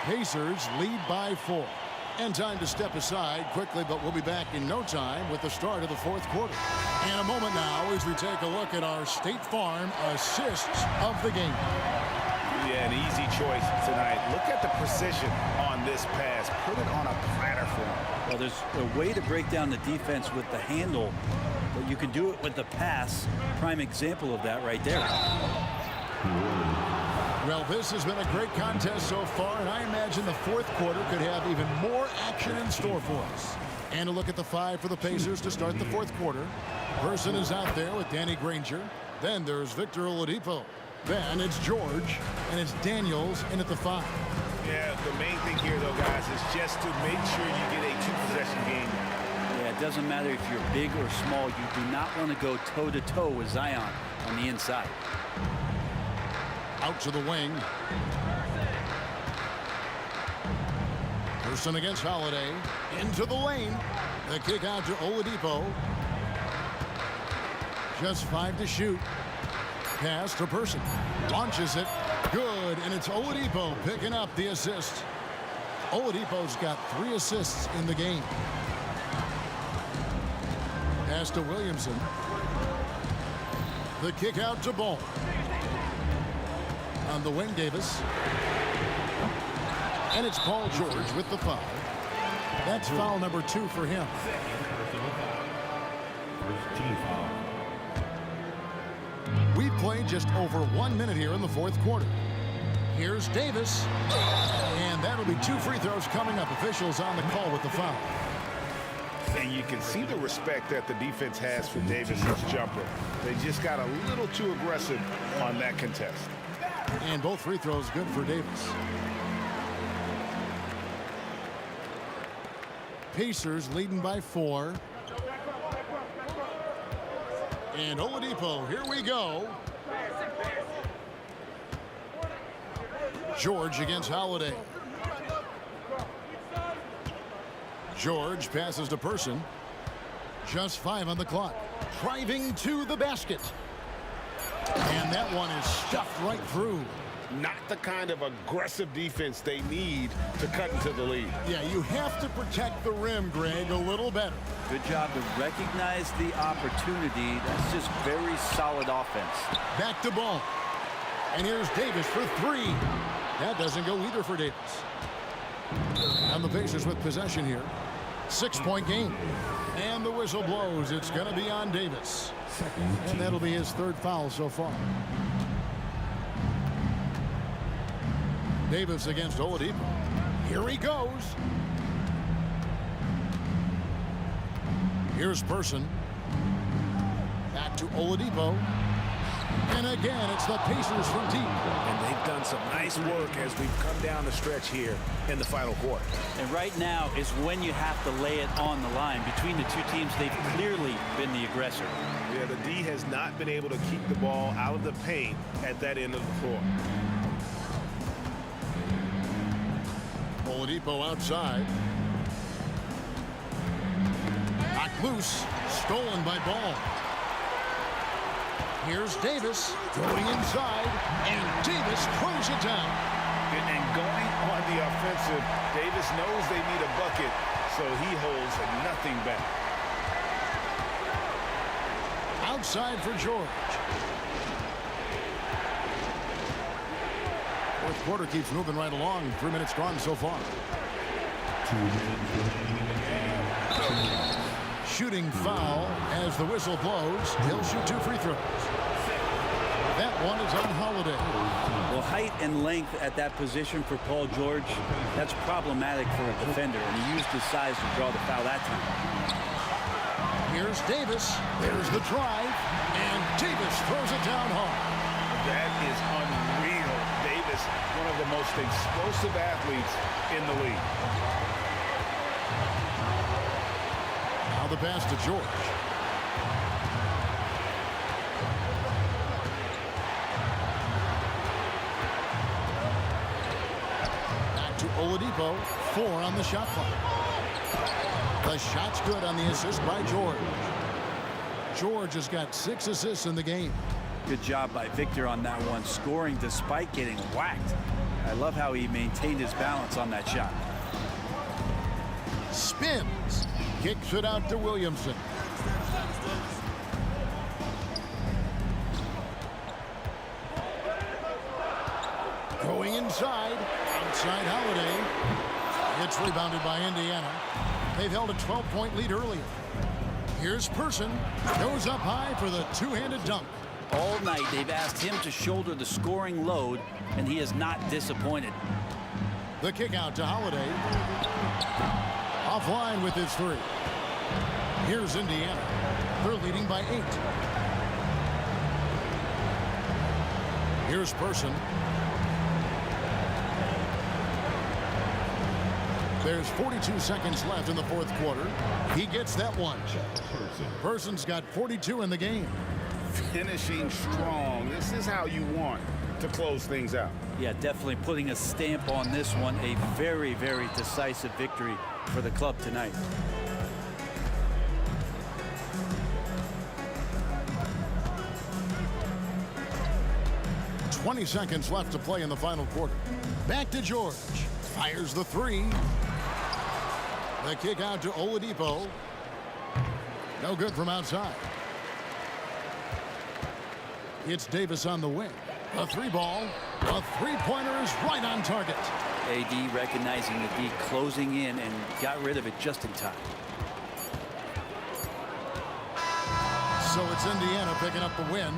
Pacers lead by 4. And time to step aside quickly, but we'll be back in no time with the start of the 4th quarter. And a moment now as we take a look at our State Farm assists of the game. Yeah, an easy choice tonight. Look at the precision on this pass. Put it on a platter for him. Well, there's a way to break down the defense with the handle, but you can do it with the pass. Prime example of that right there. Well, this has been a great contest so far, and I imagine the 4th quarter could have even more action in store for us. And a look at the 5 for the Pacers to start the 4th quarter. Person is out there with Danny Granger. Then there's Victor Oladipo. Then it's George, and it's Daniels in at the 5. Yeah, the main thing here, though, guys, is just to make sure you get a 2-possession game. Yeah, it doesn't matter if you're big or small. You do not want to go toe-to-toe with Zion on the inside. Out to the wing. Person against Holiday. Into the lane. The kick out to Oladipo. Just 5 to shoot. Pass to Person. Launches it. Good. And it's Oladipo picking up the assist. Oladipo's got 3 assists in the game. Pass to Williamson. The kick out to Ball. On the wing, Davis. And it's Paul George with the foul. That's foul number 2 for him. First team foul. We've played just over 1 minute here in the 4th quarter. Here's Davis. And that'll be 2 free throws coming up. Officials on the call with the foul. And you can see the respect that the defense has for Davis's jumper. They just got a little too aggressive on that contest. And both free throws good for Davis. Pacers leading by 4. And Oladipo, here we go. George against Holiday. George passes to Person. Just 5 on the clock. Driving to the basket. And that one is stuffed right through. Not the kind of aggressive defense they need to cut into the lead. Yeah, you have to protect the rim, Greg, a little better. Good job to recognize the opportunity. That's just very solid offense. Back to Ball. And here's Davis for 3. That doesn't go either for Davis. And the Pacers with possession here. 6-point game. And the whistle blows. It's going to be on Davis. And that'll be his 3rd foul so far. Davis against Oladipo. Here he goes. Here's Person. Back to Oladipo. And again, it's the Pacers from deep. And they've done some nice work as we've come down the stretch here in the final quarter. And right now is when you have to lay it on the line. Between the 2 teams, they've clearly been the aggressor. Yeah, the D has not been able to keep the ball out of the paint at that end of the floor. Oladipo outside. Knocked loose. Stolen by Ball. Here's Davis going inside, and Davis throws it down. And going on the offensive, Davis knows they need a bucket, so he holds nothing back. Outside for George. 4th quarter keeps moving right along. 3 minutes gone so far. 2 minutes. Shooting foul as the whistle blows. He'll shoot 2 free throws. That one is on Holiday. Well, height and length at that position for Paul George, that's problematic for a defender, and he used his size to draw the foul that time. Here's Davis. There's the drive, and Davis throws it down hard. That is unreal. Davis, one of the most explosive athletes in the league. Now the pass to George. Back to Oladipo. 4 on the shot clock. The shot's good on the assist by George. George has got 6 assists in the game. Good job by Victor on that one, scoring despite getting whacked. I love how he maintained his balance on that shot. Spins. Kicks it out to Williamson. Going inside. Outside Holiday. It's rebounded by Indiana. They've held a 12-point lead earlier. Here's Person. Goes up high for the two-handed dunk. All night they've asked him to shoulder the scoring load, and he has not disappointed. The kick out to Holiday. Offline with his 3. Here's Indiana. They're leading by 8. Here's Person. There's 42 seconds left in the fourth quarter. He gets that one. Person's got 42 in the game. Finishing strong. This is how you want to close things out. Yeah, definitely putting a stamp on this one. A very, very decisive victory for the club tonight. "20 seconds left to play in the final quarter. Back to George. Fires the 3. The kick out to Oladipo. No good from outside. It's Davis on the wing. A 3-ball. A 3-pointer is right on target. AD recognizing the D, closing in, and got rid of it just in time. So it's Indiana picking up the win.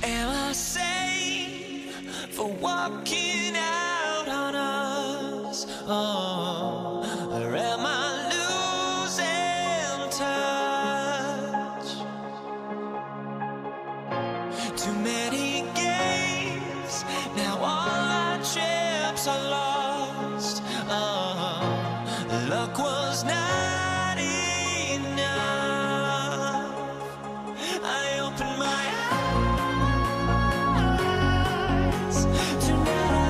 Am I safe for walking out on us? Oh, or am I losing touch? Too many games, now all our chips are lost. Oh, luck was not enough. I opened my eyes tonight.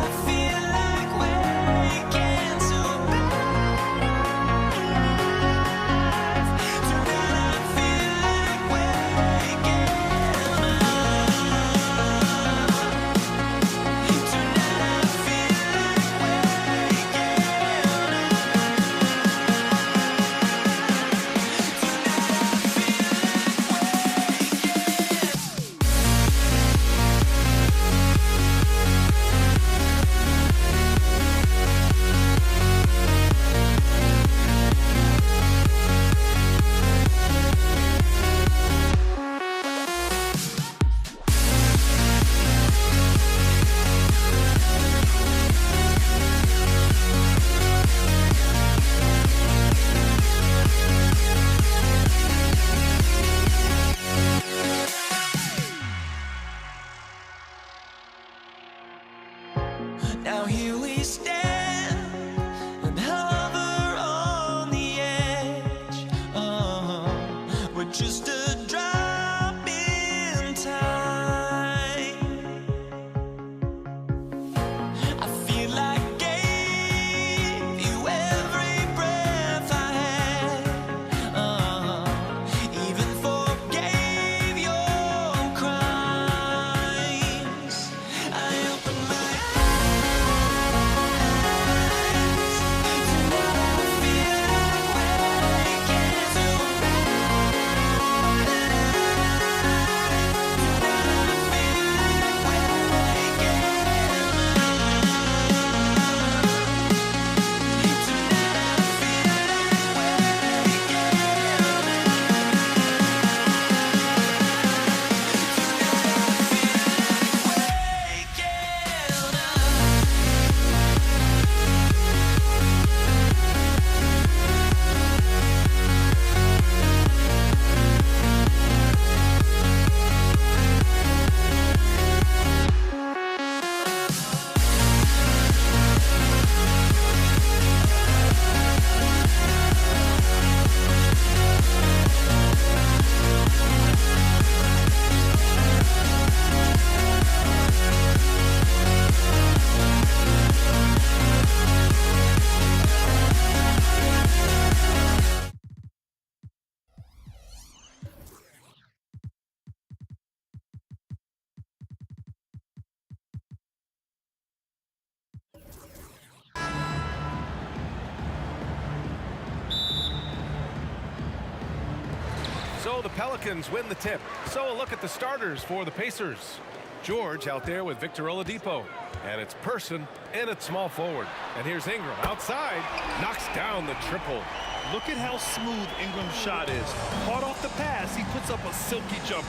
So the Pelicans win the tip. So a look at the starters for the Pacers. George out there with Victor Oladipo. And it's Person in at small forward. And here's Ingram outside. Knocks down the triple. Look at how smooth Ingram's shot is. Hard off the pass, he puts up a silky jumper.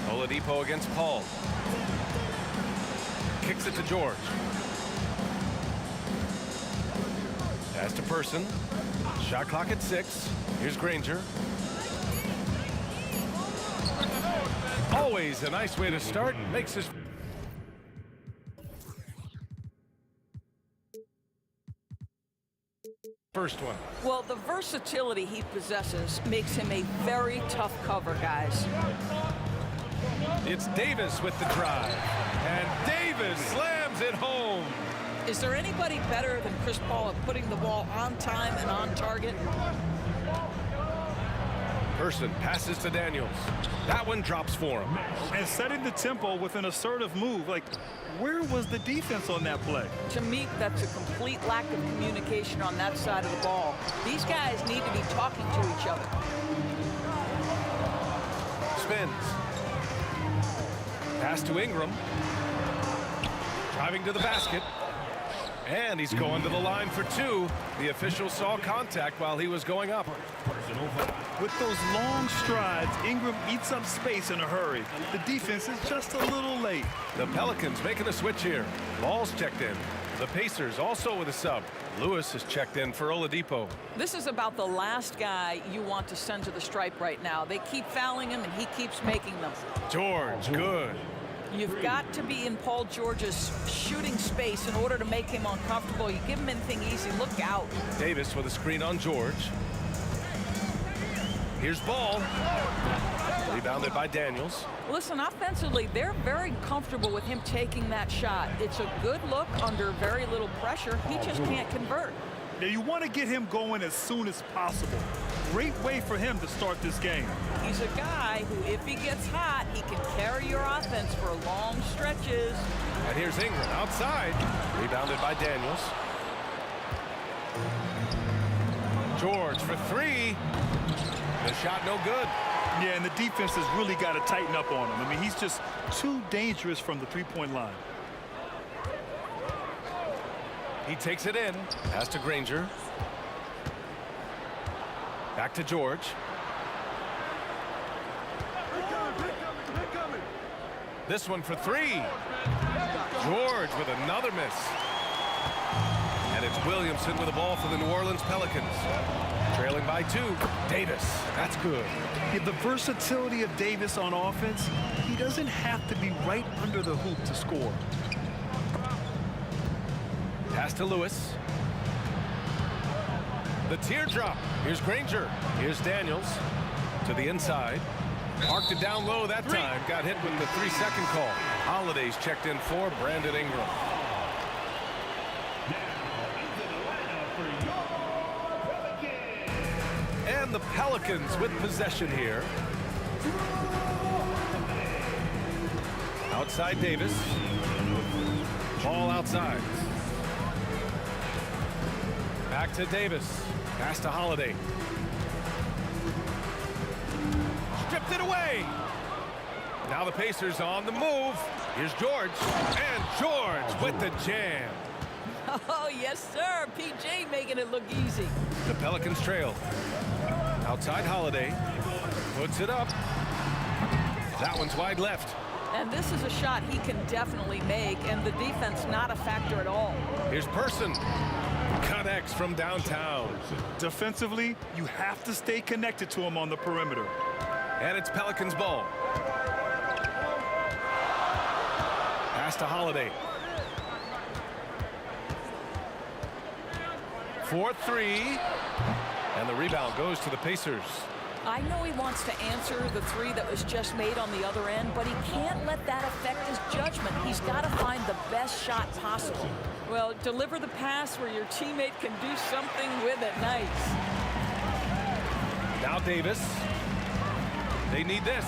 Oladipo against Paul. Kicks it to George. Pass to Person. Shot clock at 6. Here's Granger. Always a nice way to start. Makes his first one. Well, the versatility he possesses makes him a very tough cover, guys. It's Davis with the drive. And Davis slams it home. Is there anybody better than Chris Paul at putting the ball on time and on target? Person passes to Daniels. That one drops for him. And setting the tempo with an assertive move. Like, where was the defense on that play? To me, that's a complete lack of communication on that side of the ball. These guys need to be talking to each other. Spins. Pass to Ingram. Driving to the basket. And he's going to the line for 2. The official saw contact while he was going up. With those long strides, Ingram eats up space in a hurry. The defense is just a little late. The Pelicans making a switch here. Ball's checked in. The Pacers also with a sub. Lewis is checked in for Oladipo. This is about the last guy you want to send to the stripe right now. They keep fouling him, and he keeps making them. George, good. You've got to be in Paul George's shooting space in order to make him uncomfortable. You give him anything easy, look out. Davis with a screen on George. Here's Ball. Rebounded by Daniels. Listen, offensively, they're very comfortable with him taking that shot. It's a good look under very little pressure. He just can't convert. Now, you want to get him going as soon as possible. Great way for him to start this game. He's a guy who, if he gets hot, he can carry your offense for long stretches. And here's Ingram outside. Rebounded by Daniels. George for 3. The shot no good. Yeah, and the defense has really got to tighten up on him. I mean, he's just too dangerous from the three-point line. He takes it in. Pass to Granger. Back to George. This one for 3. George with another miss. And it's Williamson with the ball for the New Orleans Pelicans. Trailing by 2. Davis. That's good. Yeah, the versatility of Davis on offense, he doesn't have to be right under the hoop to score. Pass to Lewis. The teardrop. Here's Granger. Here's Daniels to the inside. Marked it down low that time. Got hit with the 3-second call. Holiday's checked in for Brandon Ingram. And the Pelicans with possession here. Outside Davis. Ball outside. Back to Davis. Pass to Holiday. Stripped it away. Now the Pacers on the move. Here's George. And George with the jam. Oh, yes, sir. PJ making it look easy. The Pelicans trail. Outside Holiday. Puts it up. That one's wide left. And this is a shot he can definitely make, and the defense not a factor at all. Here's Person. Connects from downtown. Defensively, you have to stay connected to him on the perimeter. And it's Pelicans ball. Pass to Holiday. 4-3. And the rebound goes to the Pacers. I know he wants to answer the 3 that was just made on the other end, but he can't let that affect his judgment. He's got to find the best shot possible. Well, deliver the pass where your teammate can do something with it. Nice. Now Davis. They need this.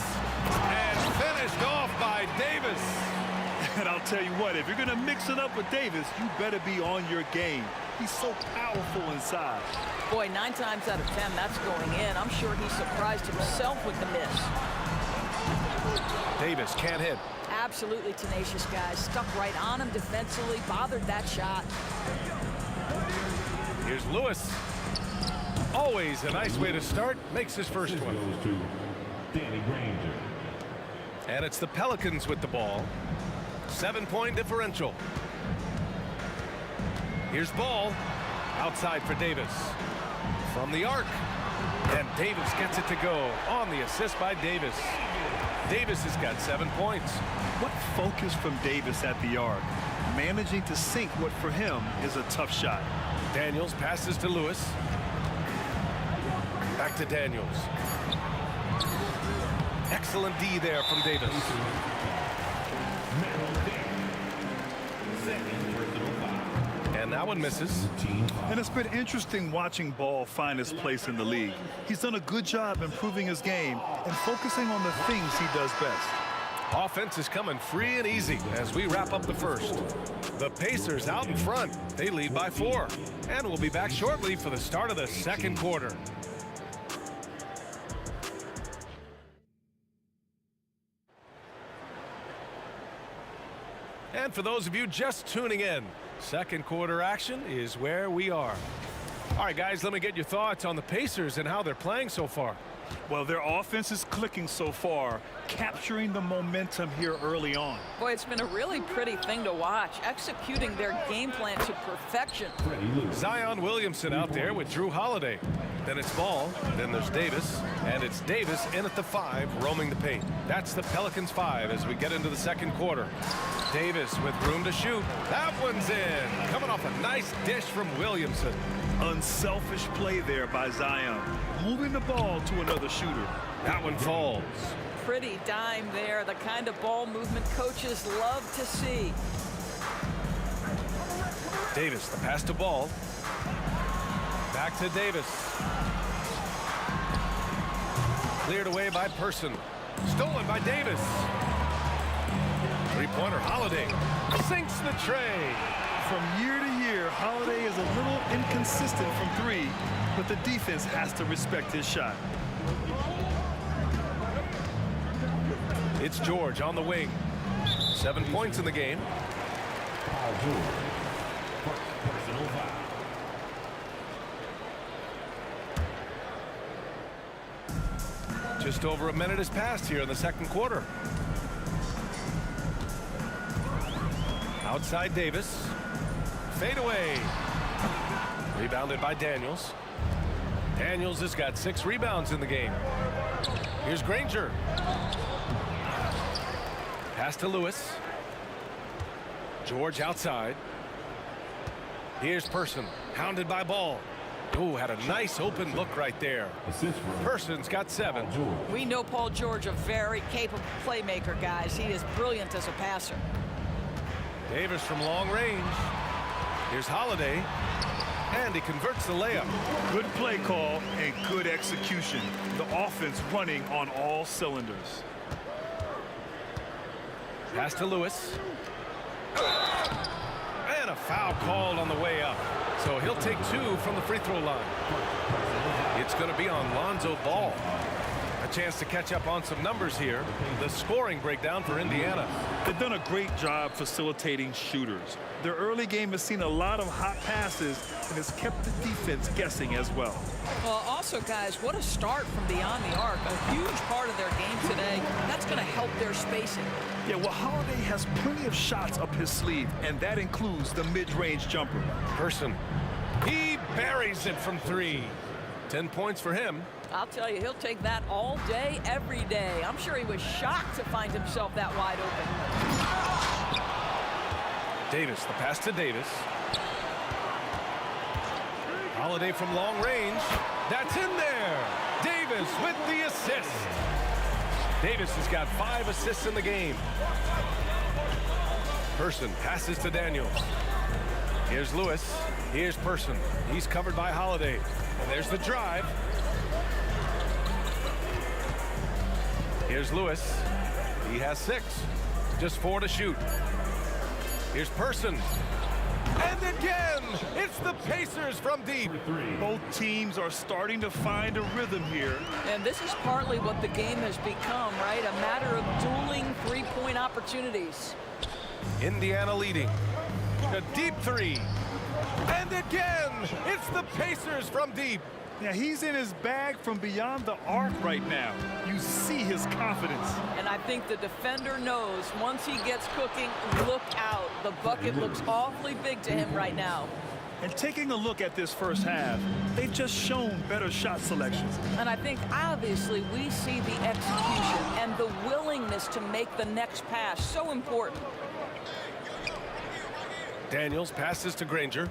And finished off by Davis. And I'll tell you what, if you're going to mix it up with Davis, you better be on your game. He's so powerful inside. Boy, 9 times out of 10, that's going in. I'm sure he surprised himself with the miss. Davis can't hit. Absolutely tenacious, guys. Stuck right on him defensively, bothered that shot. Here's Lewis. Always a nice way to start. Makes his first one. Goes to Danny Granger. And it's the Pelicans with the ball. 7-point differential. Here's Ball. Outside for Davis. From the arc. And Davis gets it to go on the assist by Davis. Davis has got 7 points. What focus from Davis at the arc. Managing to sink what for him is a tough shot. Daniels passes to Lewis. Back to Daniels. Excellent D there from Davis. And that one misses. And it's been interesting watching Ball find his place in the league. He's done a good job improving his game and focusing on the things he does best. Offense is coming free and easy as we wrap up the first. The Pacers out in front. They lead by 4. And we'll be back shortly for the start of the second quarter. And for those of you just tuning in, second quarter action is where we are. All right, guys, let me get your thoughts on the Pacers and how they're playing so far. Well, their offense is clicking so far, capturing the momentum here early on. Boy, it's been a really pretty thing to watch, executing their game plan to perfection. Zion Williamson out there with Drew Holiday. Then it's Ball, then there's Davis, and it's Davis in at the 5, roaming the paint. That's the Pelicans 5 as we get into the second quarter. Davis with room to shoot. That one's in. Coming off a nice dish from Williamson. Unselfish play there by Zion, moving the ball to another shooter. That one falls. Pretty dime there, the kind of ball movement coaches love to see. Davis, the pass to Ball. Back to Davis. Cleared away by Person. Stolen by Davis. Three-pointer Holiday sinks the tray. From year to year, Holiday is a little inconsistent from 3, but the defense has to respect his shot. It's George on the wing. 7 points in the game. Personal foul. Just over a minute has passed here in the second quarter. Outside Davis. Fade away. Rebounded by Daniels. Daniels has got 6 rebounds in the game. Here's Granger. Pass to Lewis. George outside. Here's Person. Hounded by Ball. Oh, had a nice open look right there. Person's got 7. We know Paul George, a very capable playmaker, guys. He is brilliant as a passer. Davis from long range. Here's Holiday. And he converts the layup. Good play call and good execution. The offense running on all cylinders. Pass to Lewis. And a foul called on the way up. So he'll take 2 from the free throw line. It's going to be on Lonzo Ball. A chance to catch up on some numbers here. The scoring breakdown for Indiana. They've done a great job facilitating shooters. Their early game has seen a lot of hot passes and has kept the defense guessing as well. Well, also, guys, what a start from beyond the arc. A huge part of their game today. That's going to help their spacing. Yeah, well, Holiday has plenty of shots up his sleeve, and that includes the mid-range jumper. Person. He buries it from 3. 10 points for him. I'll tell you, he'll take that all day, every day. I'm sure he was shocked to find himself that wide open. Davis, the pass to Davis. Holiday from long range. That's in there. Davis with the assist. Davis has got 5 assists in the game. Person passes to Daniels. Here's Lewis. Here's Person. He's covered by Holiday. And there's the drive. Here's Lewis. He has 6. Just 4 to shoot. Here's Person. And again, it's the Pacers from deep. Both teams are starting to find a rhythm here. And this is partly what the game has become, right? A matter of dueling three-point opportunities. Indiana leading. A deep three. And again, it's the Pacers from deep. Yeah, he's in his bag from beyond the arc right now. You see his confidence. And I think the defender knows once he gets cooking, look out. The bucket looks awfully big to him right now. And taking a look at this first half, they've just shown better shot selection. And I think obviously we see the execution and the willingness to make the next pass so important. Daniels passes to Granger.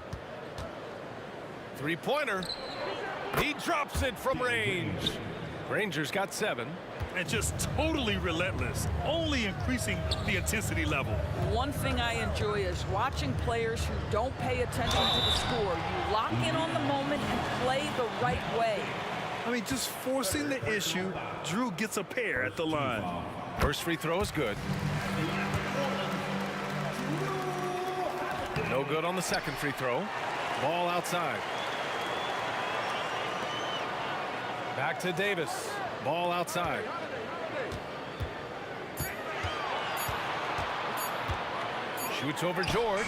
Three-pointer. He drops it from range. Granger's got 7. And just totally relentless, only increasing the intensity level. One thing I enjoy is watching players who don't pay attention to the score. You lock in on the moment and play the right way. I mean, just forcing the issue. Drew gets a pair at the line. First free throw is good. No good on the second free throw. Ball outside. Back to Davis. Ball outside. Shoots over George.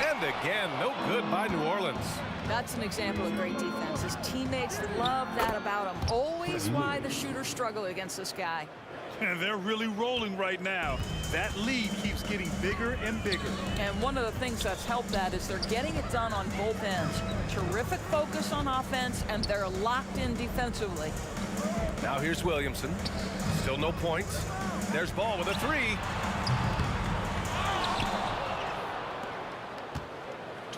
And again, no good by New Orleans. That's an example of great defense. His teammates love that about him. Always why the shooters struggle against this guy. And they're really rolling right now. That lead keeps getting bigger and bigger. And one of the things that's helped that is they're getting it done on both ends. Terrific focus on offense, and they're locked in defensively. Now here's Williamson. Still no points. There's Ball with a 3.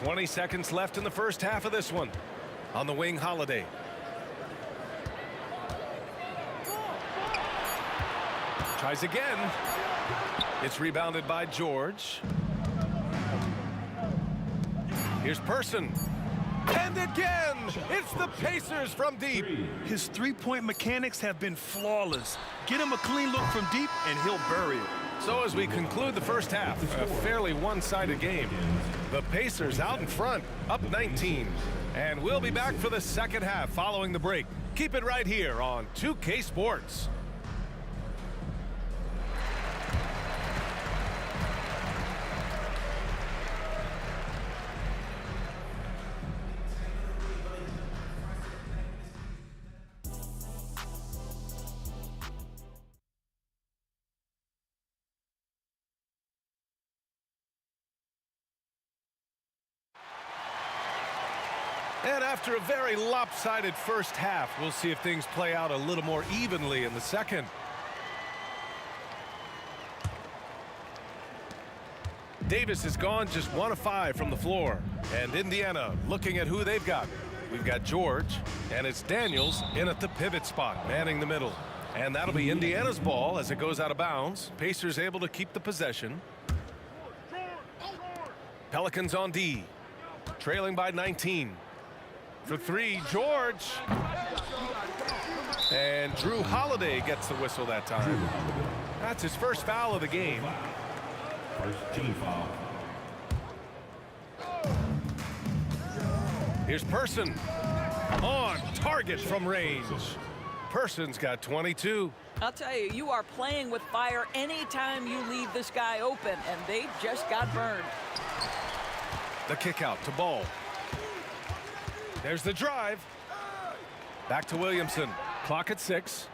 20 seconds left in the first half of this one. On the wing, Holiday. Tries again. It's rebounded by George. Here's Person. And again, it's the Pacers from deep. His three-point mechanics have been flawless. Get him a clean look from deep, and he'll bury it. So as we conclude the first half, a fairly one-sided game. The Pacers out in front, up 19. And we'll be back for the second half following the break. Keep it right here on 2K Sports. And after a very lopsided first half, we'll see if things play out a little more evenly in the second. Davis has gone just 1 of 5 from the floor. And Indiana looking at who they've got. We've got George, and it's Daniels in at the pivot spot, manning the middle. And that'll be Indiana's ball as it goes out of bounds. Pacers able to keep the possession. Pelicans on D, trailing by 19. For 3, George. And Drew Holiday gets the whistle that time. That's his first foul of the game. First team foul. Here's Person. On target from range. Person's got 22. I'll tell you, you are playing with fire anytime you leave this guy open, and they just got burned. The kick out to Ball. There's the drive. Back to Williamson. Clock at 6.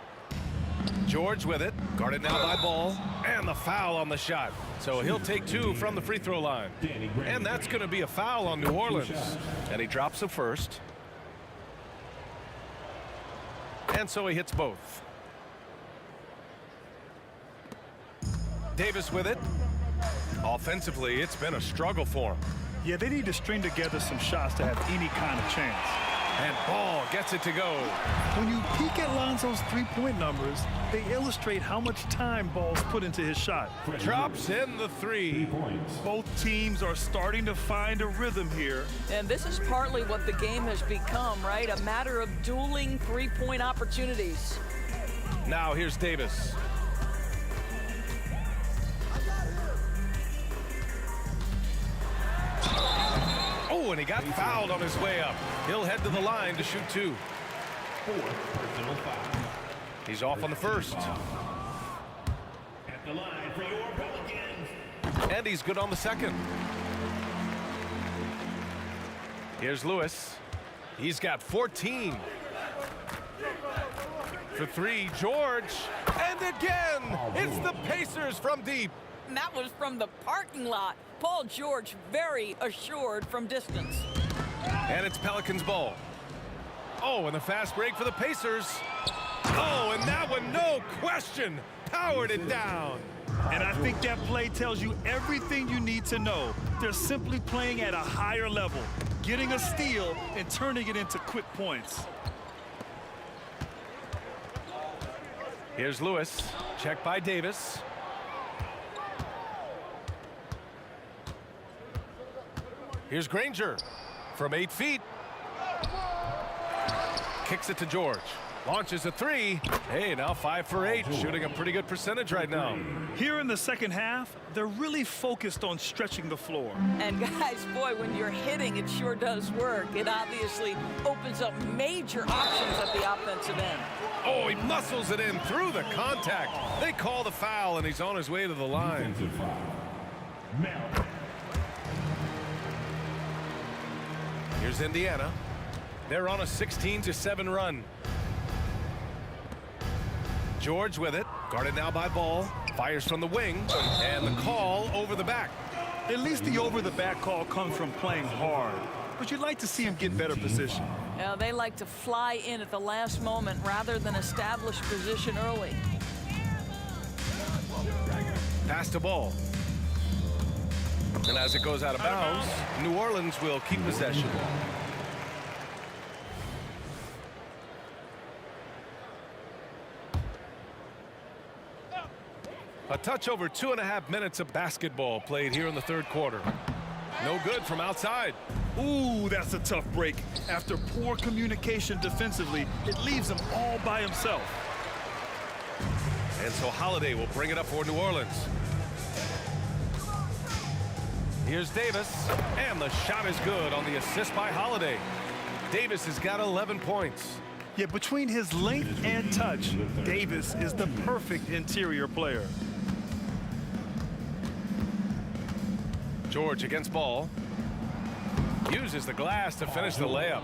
George with it. Guarded now by Ball. And the foul on the shot. So he'll take 2 from the free throw line. And that's going to be a foul on New Orleans. And he drops the first. And so he hits both. Davis with it. Offensively, it's been a struggle for him. Yeah, they need to string together some shots to have any kind of chance. And Ball gets it to go. When you peek at Lonzo's three-point numbers, they illustrate how much time Ball's put into his shot. Drops in the 3. Both teams are starting to find a rhythm here. And this is partly what the game has become, right? A matter of dueling three-point opportunities. Now here's Davis. Oh, and he got fouled on his way up. He'll head to the line to shoot 2. 4 personal foul. He's off on the first. At the line for your Pelicans. And he's good on the second. Here's Lewis. He's got 14. For 3, George. And again, it's the Pacers from deep. And that was from the parking lot. Paul George very assured from distance. And it's Pelicans ball. Oh, and the fast break for the Pacers. Oh, and that one, no question, powered it down. And I think that play tells you everything you need to know. They're simply playing at a higher level, getting a steal and turning it into quick points. Here's Lewis, checked by Davis. Here's Granger from 8 feet. Kicks it to George. Launches a 3. Hey, now 5 for 8, shooting a pretty good percentage right now. Here in the second half, they're really focused on stretching the floor. And guys, boy, when you're hitting, it sure does work. It obviously opens up major options at the offensive end. Oh, he muscles it in through the contact. They call the foul, and he's on his way to the line. Defensive foul. Mel. Here's Indiana. They're on a 16-7 run. George with it, guarded now by Ball. Fires from the wing, and the call over the back. At least the over-the-back call comes from playing hard, but you'd like to see him get better position. Now, they like to fly in at the last moment rather than establish position early. Pass to Ball. And as it goes out of bounds, New Orleans will keep possession. A touch over 2.5 minutes of basketball played here in the third quarter. No good from outside. Ooh, that's a tough break. After poor communication defensively, it leaves him all by himself. And so Holiday will bring it up for New Orleans. Here's Davis, and the shot is good on the assist by Holiday. Davis has got 11 points. Yet between his length and touch, Davis is the perfect interior player. George against Ball. Uses the glass to finish the layup.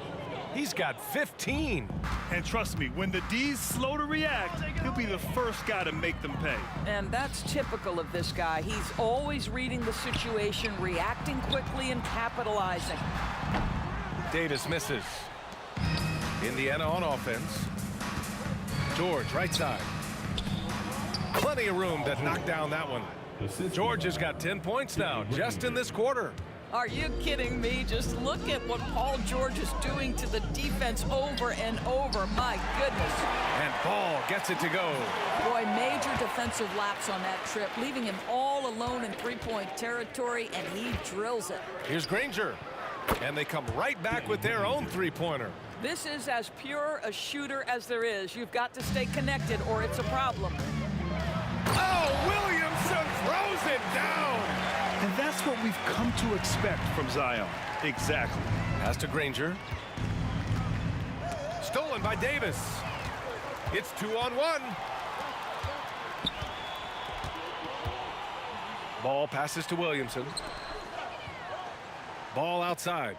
He's got 15. And trust me, when the D's slow to react, he'll be the first guy to make them pay. And that's typical of this guy. He's always reading the situation, reacting quickly, and capitalizing. Davis misses. Indiana on offense. George, right side. Plenty of room to knock down that one. George has got 10 points now, just in this quarter. Are you kidding me? Just look at what Paul George is doing to the defense over and over. My goodness. And Ball gets it to go. Boy, major defensive lapse on that trip, leaving him all alone in three-point territory, and he drills it. Here's Granger. And they come right back with their own three-pointer. This is as pure a shooter as there is. You've got to stay connected or it's a problem. Oh, Williamson throws it down. And that's what we've come to expect from Zion. Exactly. Pass to Granger. Stolen by Davis. It's 2-on-1. Ball passes to Williamson. Ball outside.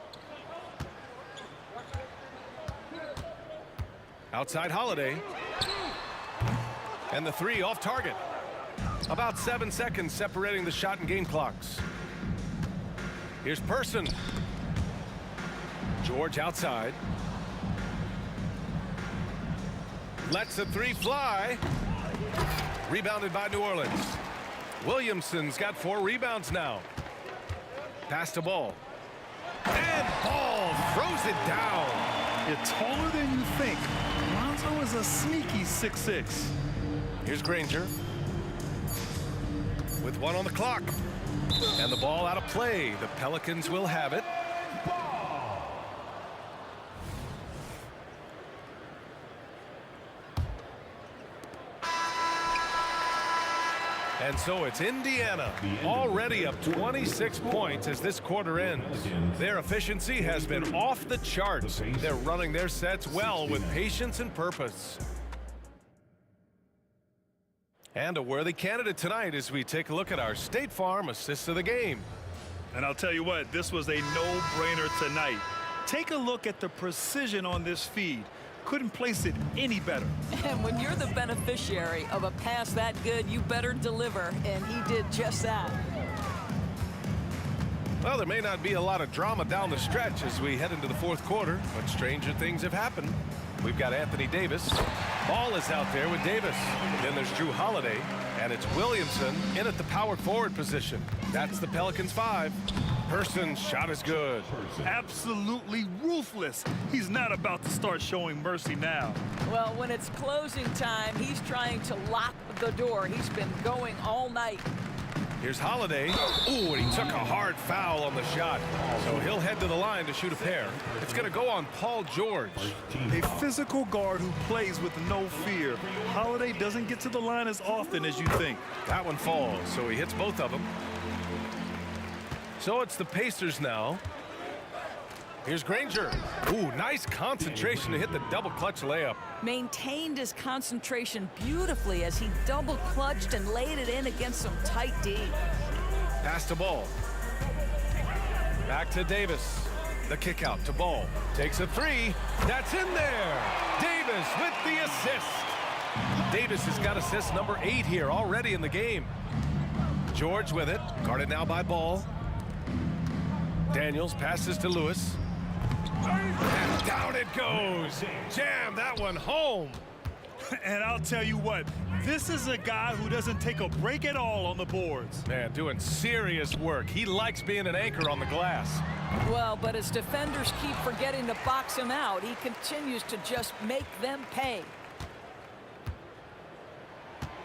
Outside Holiday. And the three off target. About 7 seconds separating the shot and game clocks. Here's Person. George outside. Lets the three fly. Rebounded by New Orleans. Williamson's got 4 rebounds now. Pass to Ball. And Ball throws it down. You're taller than you think. Lonzo is a sneaky 6'6". Here's Granger. With 1 on the clock. And the ball out of play. The Pelicans will have it. And so it's Indiana, already up 26 points as this quarter ends. Their efficiency has been off the charts. They're running their sets well with patience and purpose. And a worthy candidate tonight as we take a look at our State Farm assist of the game. And I'll tell you what, this was a no-brainer tonight. Take a look at the precision on this feed. Couldn't place it any better. And when you're the beneficiary of a pass that good, you better deliver, and he did just that. Well, there may not be a lot of drama down the stretch as we head into the fourth quarter, but stranger things have happened. We've got Anthony Davis. Ball is out there with Davis. Then there's Drew Holiday, and it's Williamson in at the power forward position. That's the Pelicans 5. Person's shot is good. Absolutely ruthless. He's not about to start showing mercy now. Well, when it's closing time, he's trying to lock the door. He's been going all night. Here's Holiday. Ooh, and he took a hard foul on the shot. So he'll head to the line to shoot a pair. It's going to go on Paul George. A physical guard who plays with no fear. Holiday doesn't get to the line as often as you think. That one falls, so he hits both of them. So it's the Pacers now. Here's Granger. Ooh, nice concentration to hit the double clutch layup. Maintained his concentration beautifully as he double clutched and laid it in against some tight D. Pass to Ball. Back to Davis. The kick out to Ball. Takes a three. That's in there. Davis with the assist. Davis has got assist number 8 here already in the game. George with it. Guarded now by Ball. Daniels passes to Lewis. And down it goes. Jam that one home. And I'll tell you what, this is a guy who doesn't take a break at all on the boards. Man, doing serious work. He likes being an anchor on the glass. Well, but as defenders keep forgetting to box him out, he continues to just make them pay.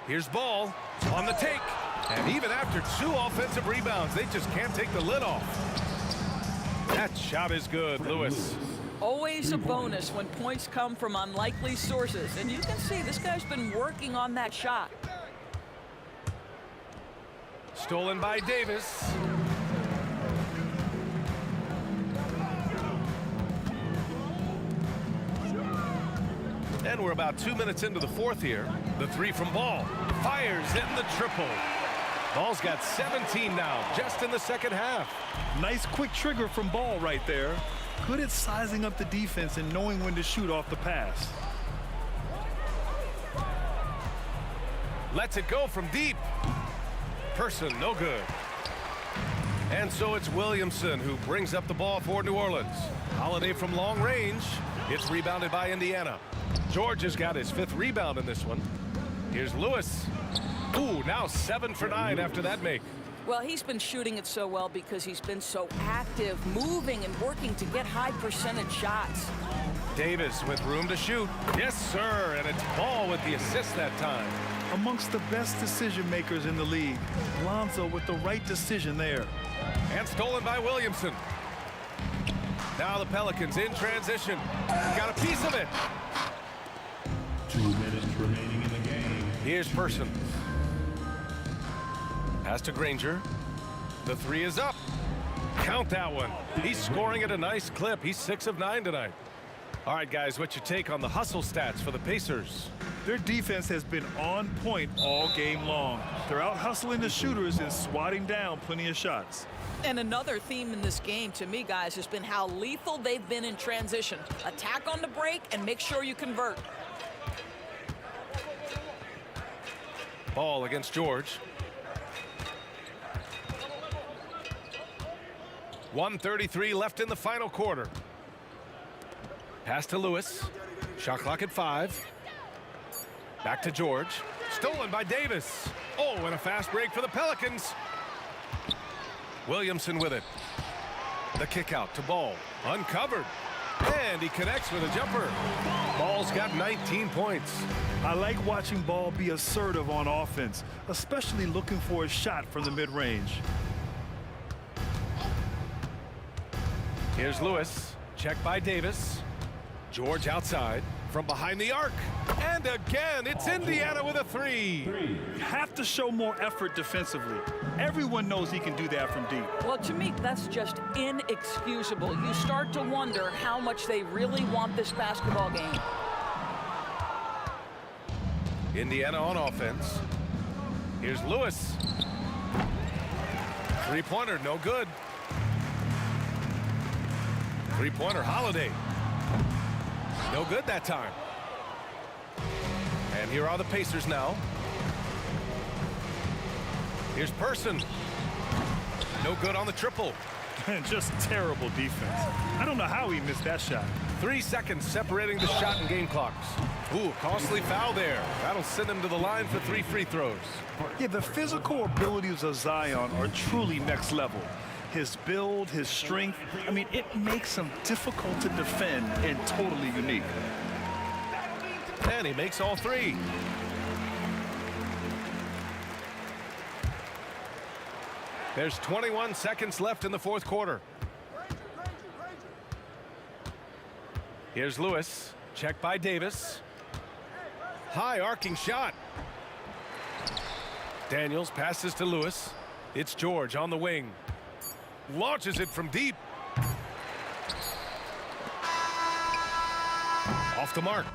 Here's Ball on the take. And even after 2 offensive rebounds, they just can't take the lid off. That shot is good, Lewis. Always a bonus when points come from unlikely sources. And you can see this guy's been working on that shot. Stolen by Davis. And we're about 2 minutes into the fourth here. The three from Ball. Fires in the triple. Ball's got 17 now, just in the second half. Nice quick trigger from Ball right there. Good at sizing up the defense and knowing when to shoot off the pass. Lets it go from deep. Person, no good. And so it's Williamson who brings up the ball for New Orleans. Holiday from long range. It's rebounded by Indiana. George has got his 5th rebound in this one. Here's Lewis. Ooh, now 7 for 9 after that make. Well, he's been shooting it so well because he's been so active, moving and working to get high percentage shots. Davis with room to shoot. Yes, sir, and it's Ball with the assist that time. Amongst the best decision makers in the league. Lonzo with the right decision there. And stolen by Williamson. Now the Pelicans in transition. Got a piece of it. 2 minutes remaining in the game. Here's Person. Pass to Granger. The 3 is up. Count that one. He's scoring at a nice clip. He's 6 of 9 tonight. All right, guys, what's your take on the hustle stats for the Pacers? Their defense has been on point all game long. They're out hustling the shooters and swatting down plenty of shots. And another theme in this game to me, guys, has been how lethal they've been in transition. Attack on the break and make sure you convert. Ball against George. 1:33 left in the final quarter. Pass to Lewis. Shot clock at 5. Back to George. Stolen by Davis. Oh, and a fast break for the Pelicans. Williamson with it. The kick out to Ball. Uncovered. And he connects with a jumper. Ball's got 19 points. I like watching Ball be assertive on offense, especially looking for a shot from the mid-range. Here's Lewis. Check by Davis. George outside from behind the arc. And again, it's Indiana with a three. Have to show more effort defensively. Everyone knows he can do that from deep. Well, to me, that's just inexcusable. You start to wonder how much they really want this basketball game. Indiana on offense. Here's Lewis. Three-pointer, no good. Three-pointer, Holiday. No good that time. And here are the Pacers now. Here's Person. No good on the triple. Just terrible defense. I don't know how he missed that shot. 3 seconds separating the shot and game clocks. Ooh, costly foul there. That'll send him to the line for 3 free throws. Yeah, the physical abilities of Zion are truly next level. His build, his strength, I mean, it makes him difficult to defend and totally unique. And he makes all 3. There's 21 seconds left in the fourth quarter. Here's Lewis. Checked by Davis. High arcing shot. Daniels passes to Lewis. It's George on the wing. Launches it from deep. Off the mark.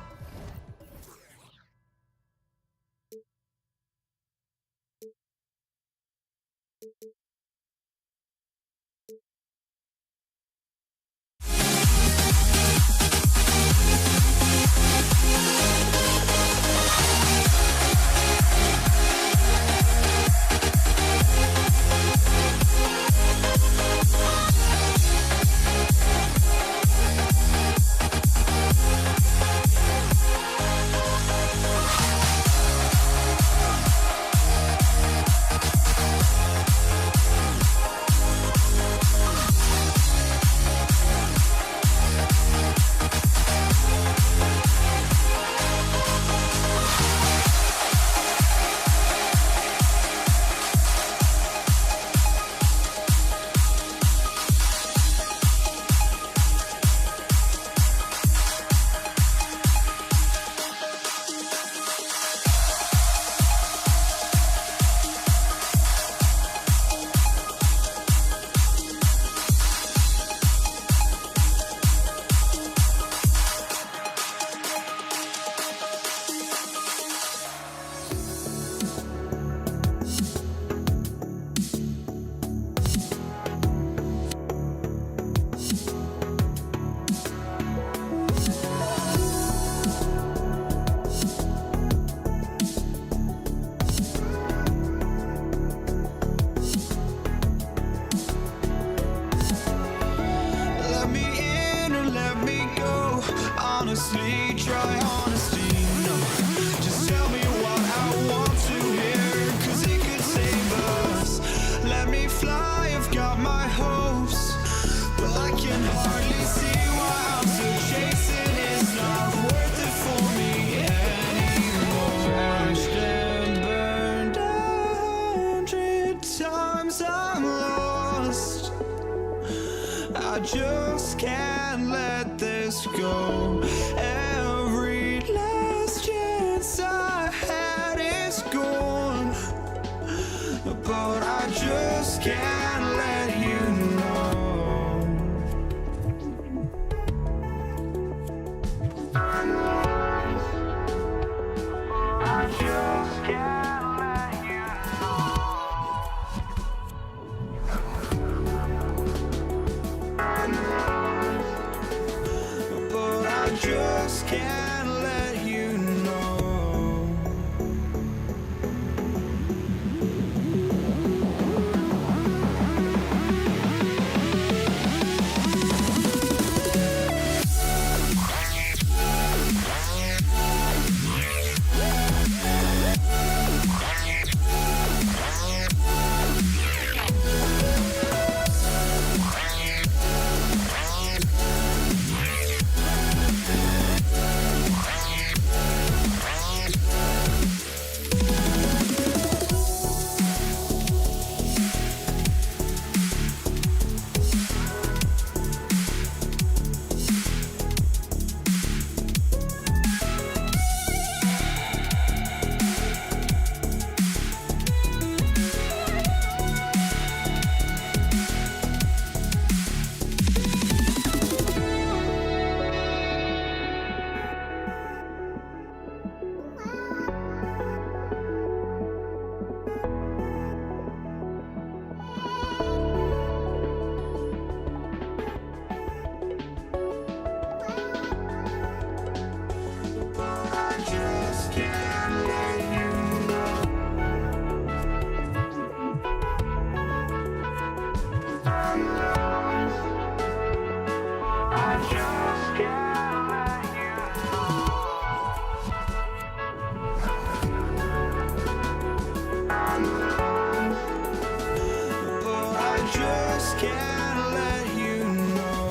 honestly, try honesty. No, just tell me what I want to hear, 'cause it could save us. Let me fly, I've got my hopes, but I can hardly see why I'm still chasing. It's not worth it for me anymore. Crashed and burned 100 times, I'm lost. I just can't let this go. Every last chance I had is gone, but I just can't let you know. I just can't let you know. But I just can't let you know. can't let you know.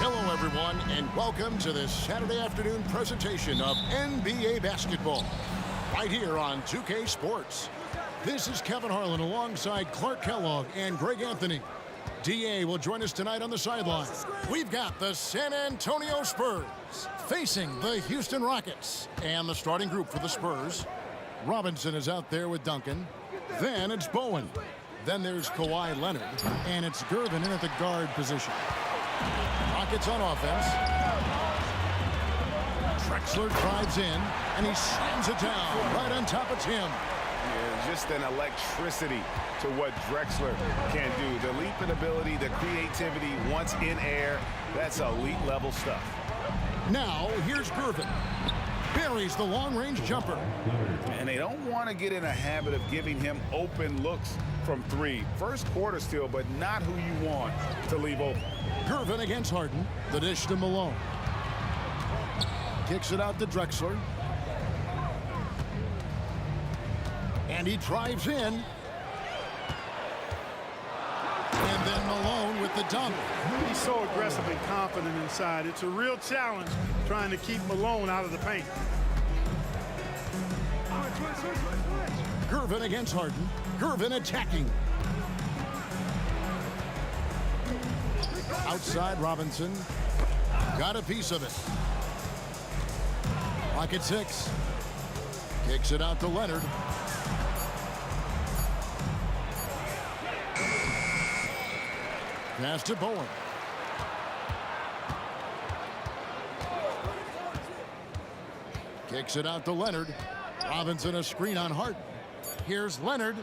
Hello, everyone, and welcome to this Saturday afternoon presentation of NBA basketball right here on 2K Sports. This is Kevin Harlan alongside Clark Kellogg and Greg Anthony. DA will join us tonight on the sideline. We've got the San Antonio Spurs facing the Houston Rockets. And the starting group for the Spurs, Robinson is out there with Duncan. Then it's Bowen. Then there's Kawhi Leonard. And it's Gervin in at the guard position. Rockets on offense. Drexler drives in, and he slams it down right on top of Tim. Yeah, just an electricity to what Drexler can do. The leap in ability, the creativity once in air, that's elite level stuff. Now, here's Gervin. Buries the long-range jumper. And they don't want to get in a habit of giving him open looks from three. First quarter still, but not who you want to leave open. Gervin against Harden. The dish to Malone. Kicks it out to Drexler. And he drives in. And then Malone with the dunk. He's so aggressive and confident inside. It's a real challenge trying to keep Malone out of the paint. Gervin against Harden. Gervin attacking. Outside Robinson. Got a piece of it. Rocket 6. Kicks it out to Leonard. Pass to Bowen. Kicks it out to Leonard. Robinson a screen on Harden. Here's Leonard.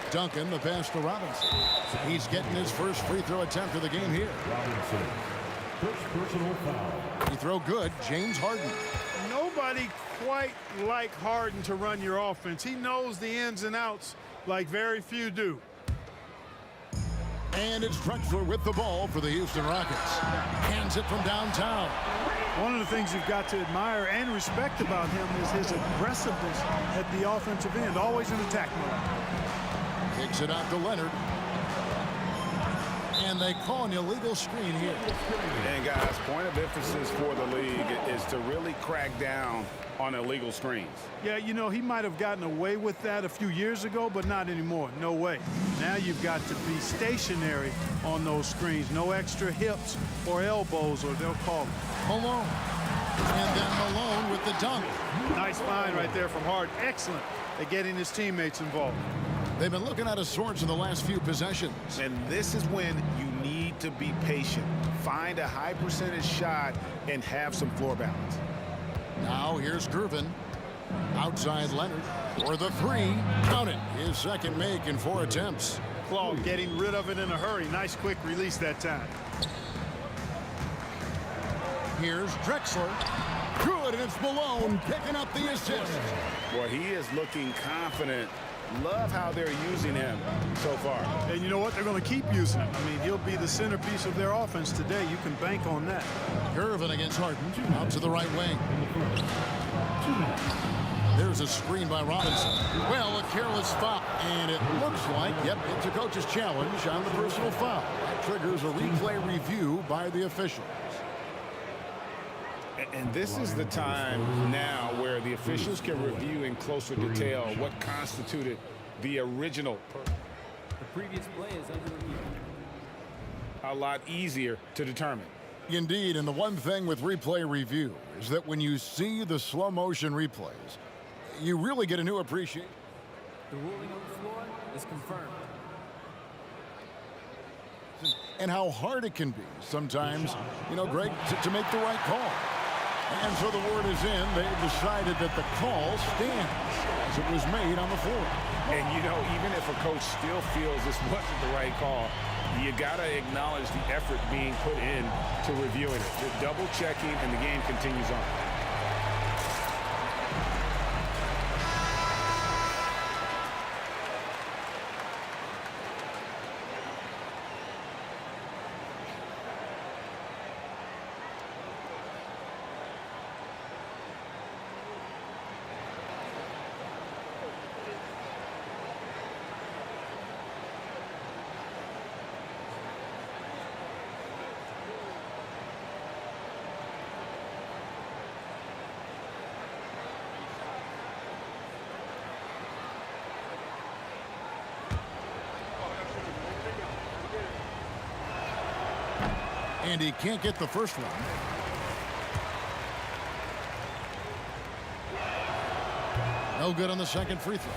Duncan, the pass to Robinson. He's getting his first free throw attempt of the game here. Robinson, first personal foul. Free throw good, James Harden. Nobody quite like Harden to run your offense. He knows the ins and outs like very few do. And it's Drexler with the ball for the Houston Rockets. Hands it from downtown. One of the things you've got to admire and respect about him is his aggressiveness at the offensive end, always in attack mode. Kicks it out to Leonard. And they call an illegal screen here. And guys, point of emphasis for the league is to really crack down on illegal screens. Yeah, you know, he might have gotten away with that a few years ago, but not anymore. No way. Now you've got to be stationary on those screens. No extra hips or elbows, or they'll call it. Malone. And then Malone with the dunk. Nice find right there from Harden. Excellent at getting his teammates involved. They've been looking out of sorts in the last few possessions. And this is when you need to be patient. Find a high percentage shot and have some floor balance. Now here's Gervin. Outside Leonard for the three. Count it. His second make in 4 attempts. Claw getting rid of it in a hurry. Nice quick release that time. Here's Drexler. Good, and it's Malone picking up the assist. Well, he is looking confident. Love how they're using him so far. And you know what? They're going to keep using him. I mean, he'll be the centerpiece of their offense today. You can bank on that. Gervin against Harden. Out to the right wing. There's a screen by Robinson. Well, a careless foul. And it looks like, yep, it's a coach's challenge on the personal foul. That triggers a replay review by the officials. And this is the time now where the officials can review in closer detail what constituted the original. The previous play is under review. A lot easier to determine. Indeed, and the one thing with replay review is that when you see the slow motion replays, you really get a new appreciation. The ruling on the floor is confirmed. And how hard it can be sometimes, Greg, to make the right call. And so the word is in. They've decided that the call stands as it was made on the floor. And, even if a coach still feels this wasn't the right call, you got to acknowledge the effort being put in to reviewing it. The double checking, and the game continues on. And he can't get the first one. No good on the second free throw.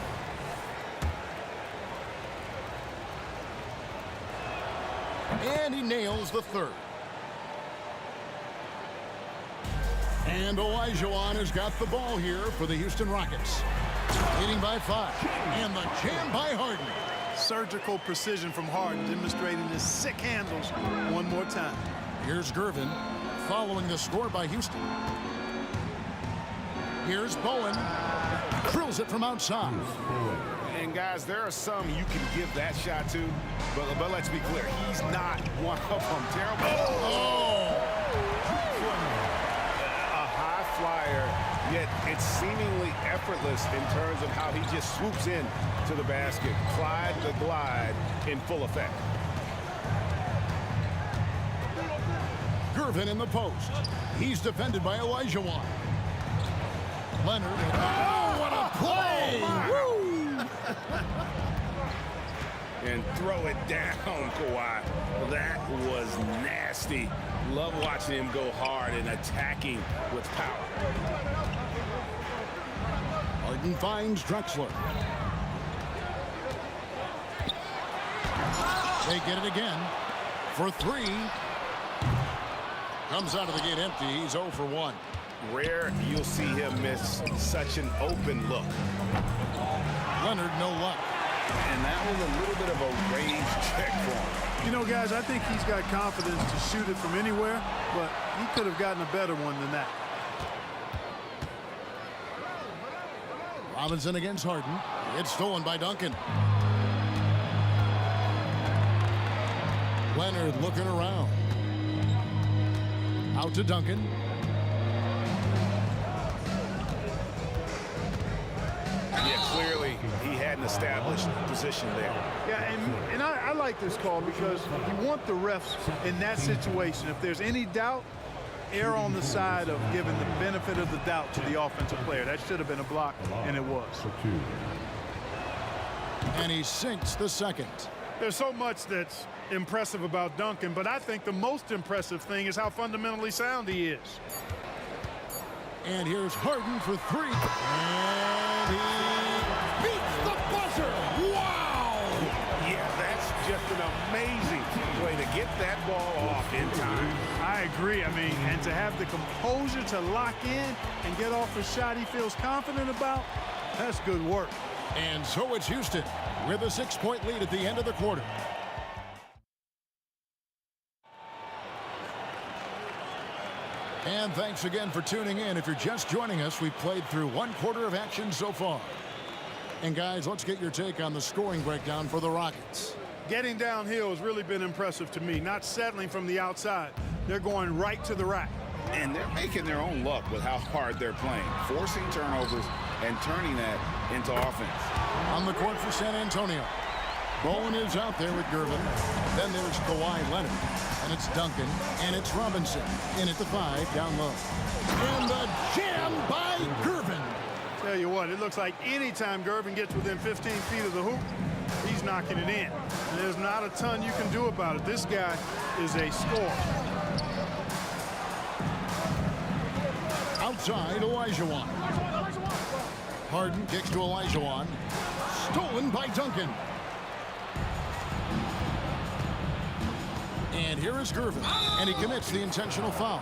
And he nails the third. And Olajuwon has got the ball here for the Houston Rockets. Leading by 5. And the jam by Harden. Surgical precision from Harden, demonstrating his sick handles one more time. Here's Gervin following the score by Houston. Here's Bowen. Drills it from outside. And guys, there are some you can give that shot to, but let's be clear, he's not one of them. Terrible. A high flyer, yet it's seemingly effortless in terms of how he just swoops in to the basket. Clyde the glide in full effect. Gervin in the post. He's defended by Olajuwon. Leonard. Oh, what a play! And throw it down, Kawhi. That was nasty. Love watching him go hard and attacking with power. Harden finds Drexler. They get it again for 3. Comes out of the gate empty. He's 0 for 1. Rare you'll see him miss such an open look. Leonard, no luck. And that was a little bit of a range check for him. Guys, I think he's got confidence to shoot it from anywhere, but he could have gotten a better one than that. Robinson against Harden. It's stolen by Duncan. Leonard looking around. Out to Duncan. Yeah, clearly he had an established position there. Yeah, and I like this call because you want the refs in that situation. If there's any doubt, err on the side of giving the benefit of the doubt to the offensive player. That should have been a block, and it was. And he sinks the second. There's so much that's impressive about Duncan, but I think the most impressive thing is how fundamentally sound he is. And here's Harden for 3. And he beats the buzzer. Wow! Yeah, that's just an amazing way to get that ball off in time. I agree. And to have the composure to lock in and get off a shot he feels confident about, that's good work. And so it's Houston with a 6-point lead at the end of the quarter. And thanks again for tuning in. If you're just joining us, we've played through 1 quarter of action so far. And guys, let's get your take on the scoring breakdown for the Rockets. Getting downhill has really been impressive to me, not settling from the outside. They're going right to the rack. And they're making their own luck with how hard they're playing, forcing turnovers and turning that into offense. On the court for San Antonio, Bowen is out there with Gervin. Then there's Kawhi Leonard. And it's Duncan. And it's Robinson. In at the 5, down low. And the jam by Gervin. Tell you what, it looks like anytime Gervin gets within 15 feet of the hoop, he's knocking it in. And there's not a ton you can do about it. This guy is a scorer. Outside, Olajuwon. Harden kicks to Olajuwon. Stolen by Duncan. And here is Gervin, and he commits the intentional foul.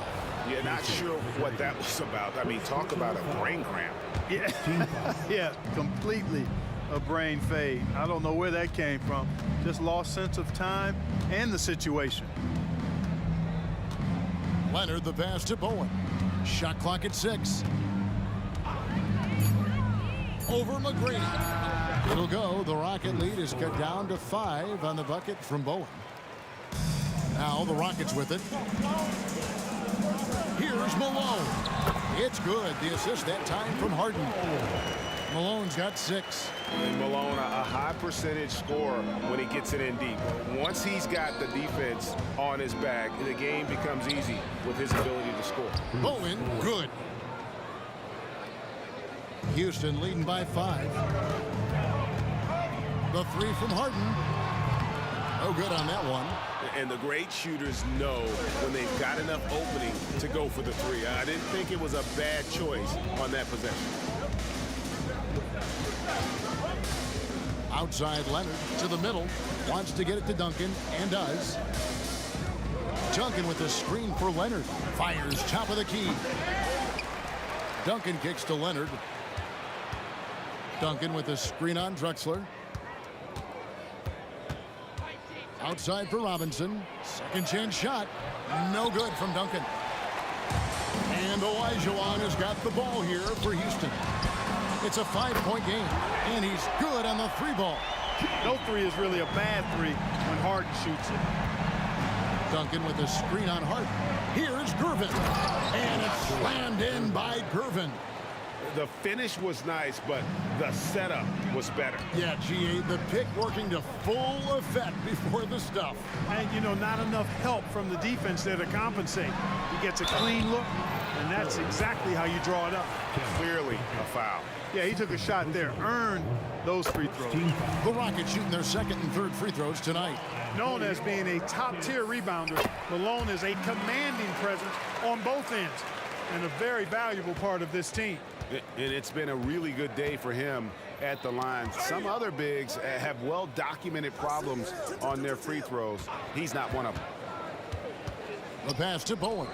Yeah, not sure what that was about. I mean, talk about a brain cramp. Yeah, yeah, completely a brain fade. I don't know where that came from. Just lost sense of time and the situation. Leonard, the pass to Bowen. Shot clock at 6. Over McGrady. It'll go. The Rocket lead is cut down to 5 on the bucket from Bowen. Now the Rockets with it. Here's Malone. It's good. The assist that time from Harden. Malone's got 6. And Malone, a high percentage scorer when he gets it in deep. Once he's got the defense on his back, the game becomes easy with his ability to score. Bowen, good. Houston leading by 5. The 3 from Harden. No good on that one. And the great shooters know when they've got enough opening to go for the 3. I didn't think it was a bad choice on that possession. Outside Leonard to the middle. Wants to get it to Duncan and does. Duncan with the screen for Leonard. Fires top of the key. Duncan kicks to Leonard. Duncan with the screen on Drexler. Outside for Robinson. Second chance shot. No good from Duncan. And Olajuwon has got the ball here for Houston. It's a 5-point game. And he's good on the 3 ball. No 3 is really a bad 3 when Harden shoots it. Duncan with the screen on Harden. Here's Gervin. And it's slammed in by Gervin. The finish was nice, but the setup was better. Yeah, GA, the pick working to full effect before the stuff. And, you know, not enough help from the defense there to compensate. He gets a clean look, and that's exactly how you draw it up. Clearly a foul. Yeah, he took a shot there, earned those free throws. The Rockets shooting their second and third free throws tonight. Known as being a top-tier rebounder, Malone is a commanding presence on both ends and a very valuable part of this team. And it's been a really good day for him at the line. Some other bigs have well-documented problems on their free throws. He's not one of them. The pass to Bowen.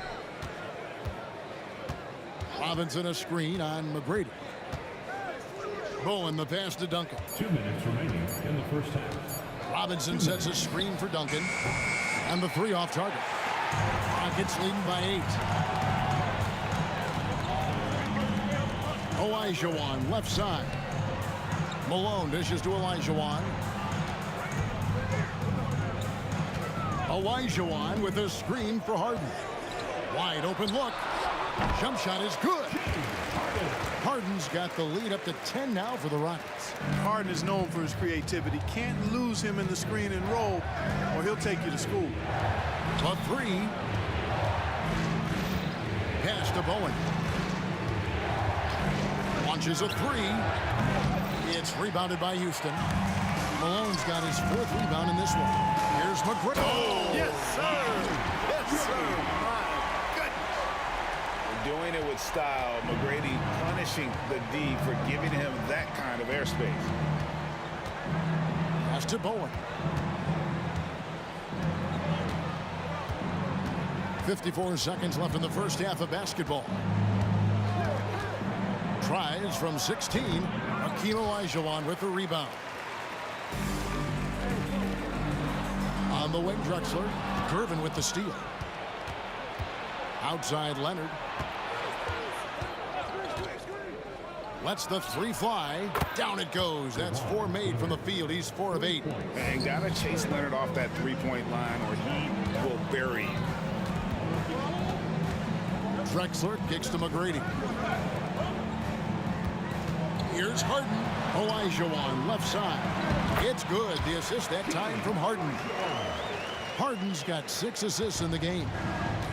Robinson a screen on McGrady. Bowen the pass to Duncan. 2 minutes remaining in the first half. Robinson sets a screen for Duncan. And the 3 off target. Rockets leading by 8. Olajuwon left side. Malone dishes to Olajuwon. Olajuwon with a screen for Harden. Wide open look. Jump shot is good. Harden's got the lead up to 10 now for the Rockets. Harden is known for his creativity. Can't lose him in the screen and roll, or he'll take you to school. A 3. Pass to Bowen. Launches a 3. It's rebounded by Houston. Malone's got his 4th rebound in this one. Here's McGrady. Oh, yes, sir. Yes, sir. My goodness. Doing it with style. McGrady punishing the D for giving him that kind of airspace. Pass to Bowen. 54 seconds left in the first half of basketball. Tries from 16. Hakeem Olajuwon with the rebound. On the wing, Drexler. Gervin with the steal. Outside Leonard. Lets the 3 fly. Down it goes. That's 4 made from the field. He's 4 of 8. And got to chase Leonard off that 3-point line or he will bury him. Drexler kicks to McGrady. Here's Harden. Olajuwon left side. It's good. The assist that time from Harden. Harden's got 6 assists in the game.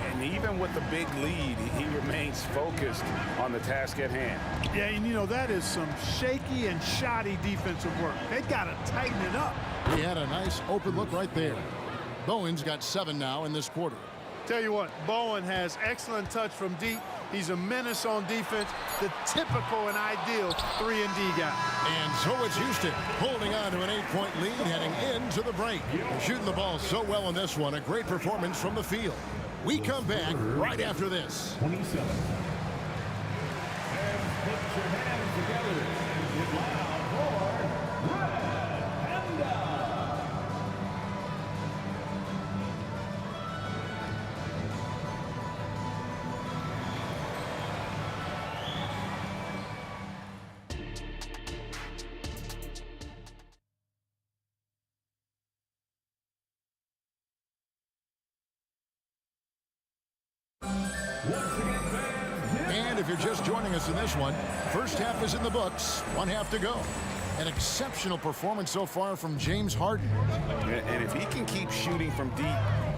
And And even with the big lead, he remains focused on the task at hand. Yeah, and you know, that is some shaky and shoddy defensive work. They got to tighten it up. He had a nice open look right there. Bowen's got 7 now in this quarter. Tell you what, Bowen has excellent touch from deep. He's a menace on defense, the typical and ideal 3-and-D guy. And so it's Houston holding on to an 8-point lead heading into the break. They're shooting the ball so well in this one. A great performance from the field. We come back right after this. 27. And put your hands together and get loud for Red Panda. And if you're just joining us in this one, first half is in the books, 1 half to go. An exceptional performance so far from James Harden. And if he can keep shooting from deep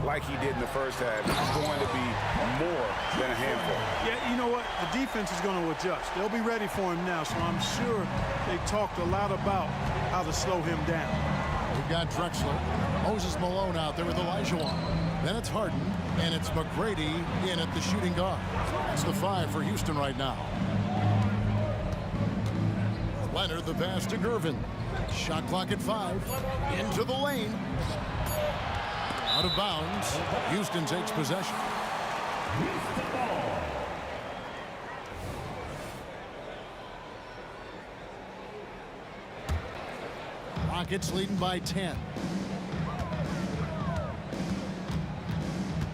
like he did in the first half, it's going to be more than a handful. Yeah, you know what? The defense is going to adjust. They'll be ready for him now, so I'm sure they talked a lot about how to slow him down. We've got Drexler, Moses Malone out there with Olajuwon. Then it's Harden, and it's McGrady in at the shooting guard. It's the 5 for Houston right now. Leonard the pass to Gervin. Shot clock at 5. Into the lane. Out of bounds. Houston takes possession. Rockets leading by 10.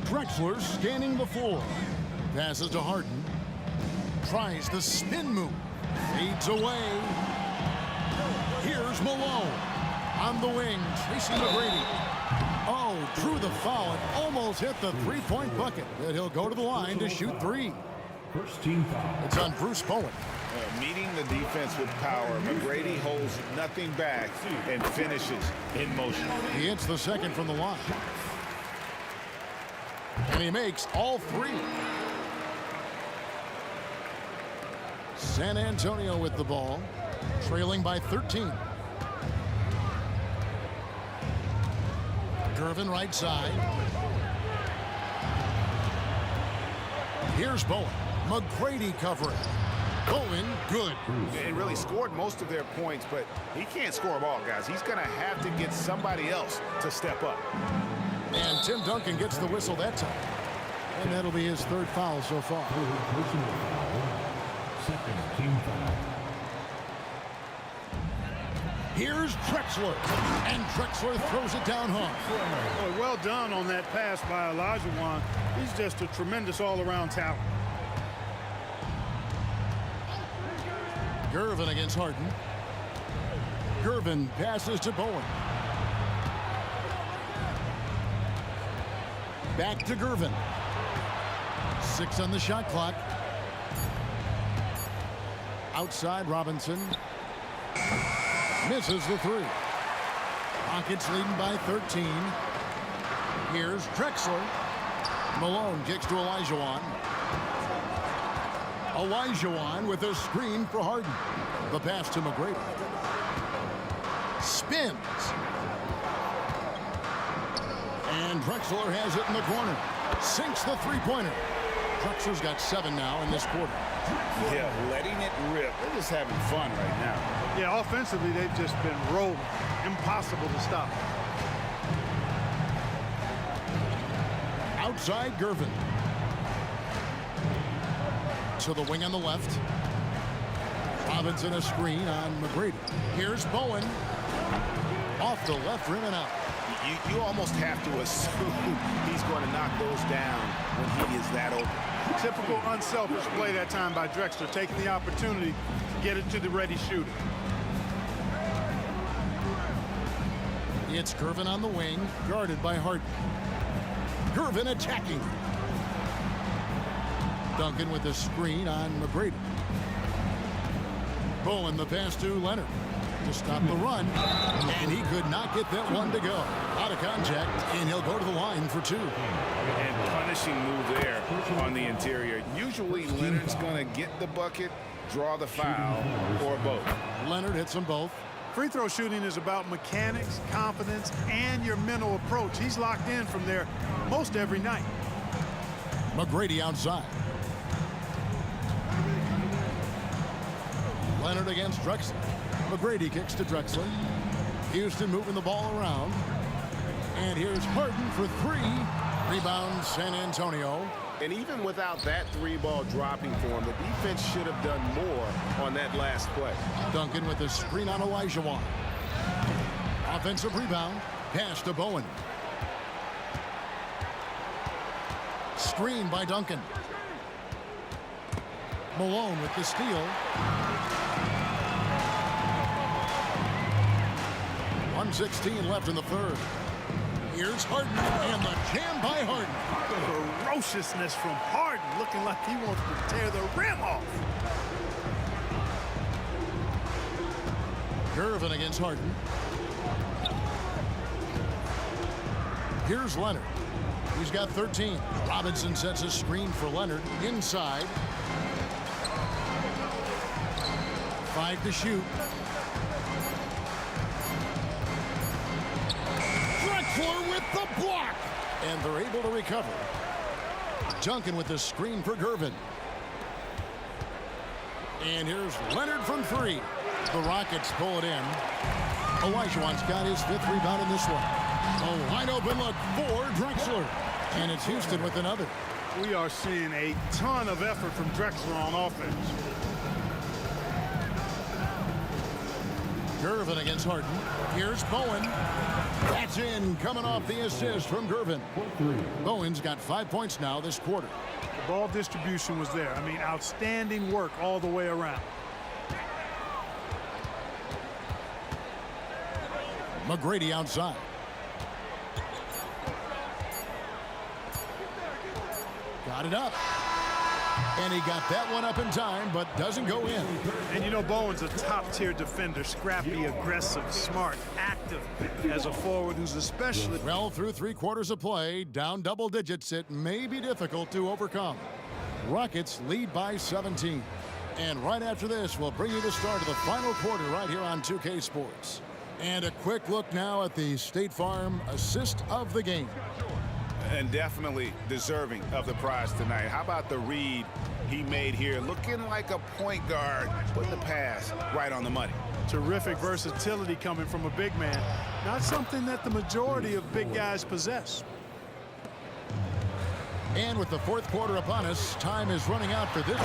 Drexler scanning the floor. Passes to Harden. Tries the spin move. Fades away. Here's Malone. On the wing, Tracy McGrady. Oh, drew the foul and almost hit the three-point bucket. But he'll go to the line to shoot 3. First team foul. It's on Bruce Bowen. Meeting the defense with power, McGrady holds nothing back and finishes in motion. He hits the second from the line. And he makes all 3. San Antonio with the ball, trailing by 13. Gervin right side. Here's Bowen. McGrady covering. Bowen, good. They really scored most of their points, but he can't score them all, guys. He's going to have to get somebody else to step up. And Tim Duncan gets the whistle that time. And that'll be his 3rd foul so far. Personal foul. Second team foul. Here's Drexler. And Drexler throws it down hard. Boy, well done on that pass by Olajuwon. He's just a tremendous all-around talent. Gervin against Harden. Gervin passes to Bowen. Back to Gervin. 6 on the shot clock. Outside Robinson. Misses the 3. Rockets leading by 13. Here's Drexler. Malone kicks to Olajuwon. Olajuwon with a screen for Harden. The pass to McGrady. Spins. And Drexler has it in the corner. Sinks the three-pointer. Drexler's got 7 now in this quarter. Yeah, letting it rip. They're just having fun right now. Yeah, offensively, they've just been rolling. Impossible to stop. Outside Gervin. To the wing on the left. Robinson a screen on McGrady. Here's Bowen. Off the left rim and out. You almost have to assume he's going to knock those down when he is that open. Typical unselfish play that time by Drexler, taking the opportunity to get it to the ready shooter. It's Gervin on the wing, guarded by Harden. Gervin attacking. Duncan with a screen on McGrady. Bowen the pass to Leonard to stop the run, and he could not get that one to go. Out of contact, and he'll go to the line for 2. And punishing move there on the interior. Usually Leonard's going to get the bucket, draw the foul, or both. Leonard hits them both. Free throw shooting is about mechanics, confidence, and your mental approach. He's locked in from there most every night. McGrady outside. Leonard against Drexler. McGrady kicks to Drexler. Houston moving the ball around. And here's Harden for 3. Rebound, San Antonio. And even without that 3-ball dropping for him, the defense should have done more on that last play. Duncan with the screen on Olajuwon. Offensive rebound. Pass to Bowen. Screen by Duncan. Malone with the steal. 1:16 left in the third. Here's Harden, and the jam by Harden. Ferociousness from Harden, looking like he wants to tear the rim off. Gervin against Harden. Here's Leonard. He's got 13. Robinson sets a screen for Leonard inside. 5 to shoot. Drexler with the block. And they're able to recover. Duncan with the screen for Gervin. And here's Leonard from 3. The Rockets pull it in. Olajuwon's got his 5th rebound in this one. A wide open look for Drexler. And it's Houston with another. We are seeing a ton of effort from Drexler on offense. Gervin against Harden. Here's Bowen. That's in, coming off the assist from Gervin. Bowen's got 5 points now this quarter. The ball distribution was there. I mean, outstanding work all the way around. McGrady outside. Got it up. And he got that one up in time, but doesn't go in. And you know, Bowen's a top-tier defender. Scrappy, aggressive, smart, active as a forward who's especially... Well, through 3 quarters of play, down double digits, it may be difficult to overcome. Rockets lead by 17. And right after this, we'll bring you the start of the final quarter right here on 2K Sports. And a quick look now at the State Farm assist of the game. And definitely deserving of the prize tonight. How about the read he made here? Looking like a point guard, putting the pass right on the money. Terrific versatility coming from a big man. Not something that the majority of big guys possess. And with the 4th quarter upon us, time is running out for this.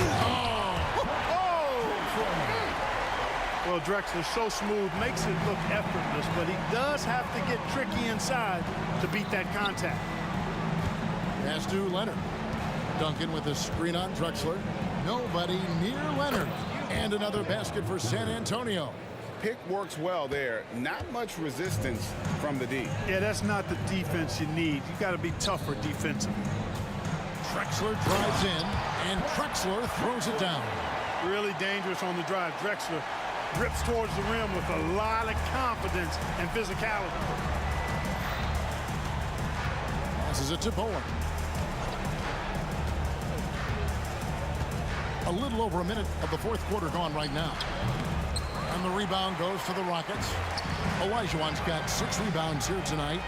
Well, Drexler so smooth, makes it look effortless, but he does have to get tricky inside to beat that contact. Pass to Leonard. Duncan with the screen on Drexler. Nobody near Leonard. And another basket for San Antonio. Pick works well there. Not much resistance from the D. Yeah, that's not the defense you need. You got to be tougher defensively. Drexler drives in, and Drexler throws it down. Really dangerous on the drive. Drexler rips towards the rim with a lot of confidence and physicality. Passes it to Bowen. A little over a minute of the 4th quarter gone right now. And the rebound goes to the Rockets. Olajuwon's got 6 rebounds here tonight.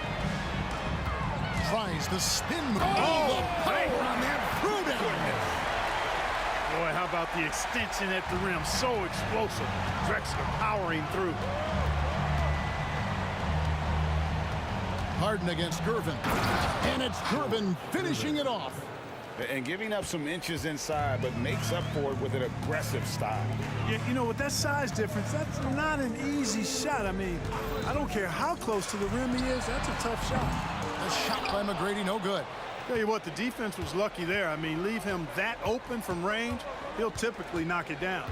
Tries the spin move. Oh, the power on that throwdown. Boy, how about the extension at the rim? So explosive. Drexler powering through. Harden against Gervin. And it's Gervin finishing it off. And giving up some inches inside, but makes up for it with an aggressive style. Yeah, you know, with that size difference, that's not an easy shot. I mean, I don't care how close to the rim he is, that's a tough shot. A shot by McGrady, no good. Tell you what, the defense was lucky there. I mean, leave him that open from range, he'll typically knock it down.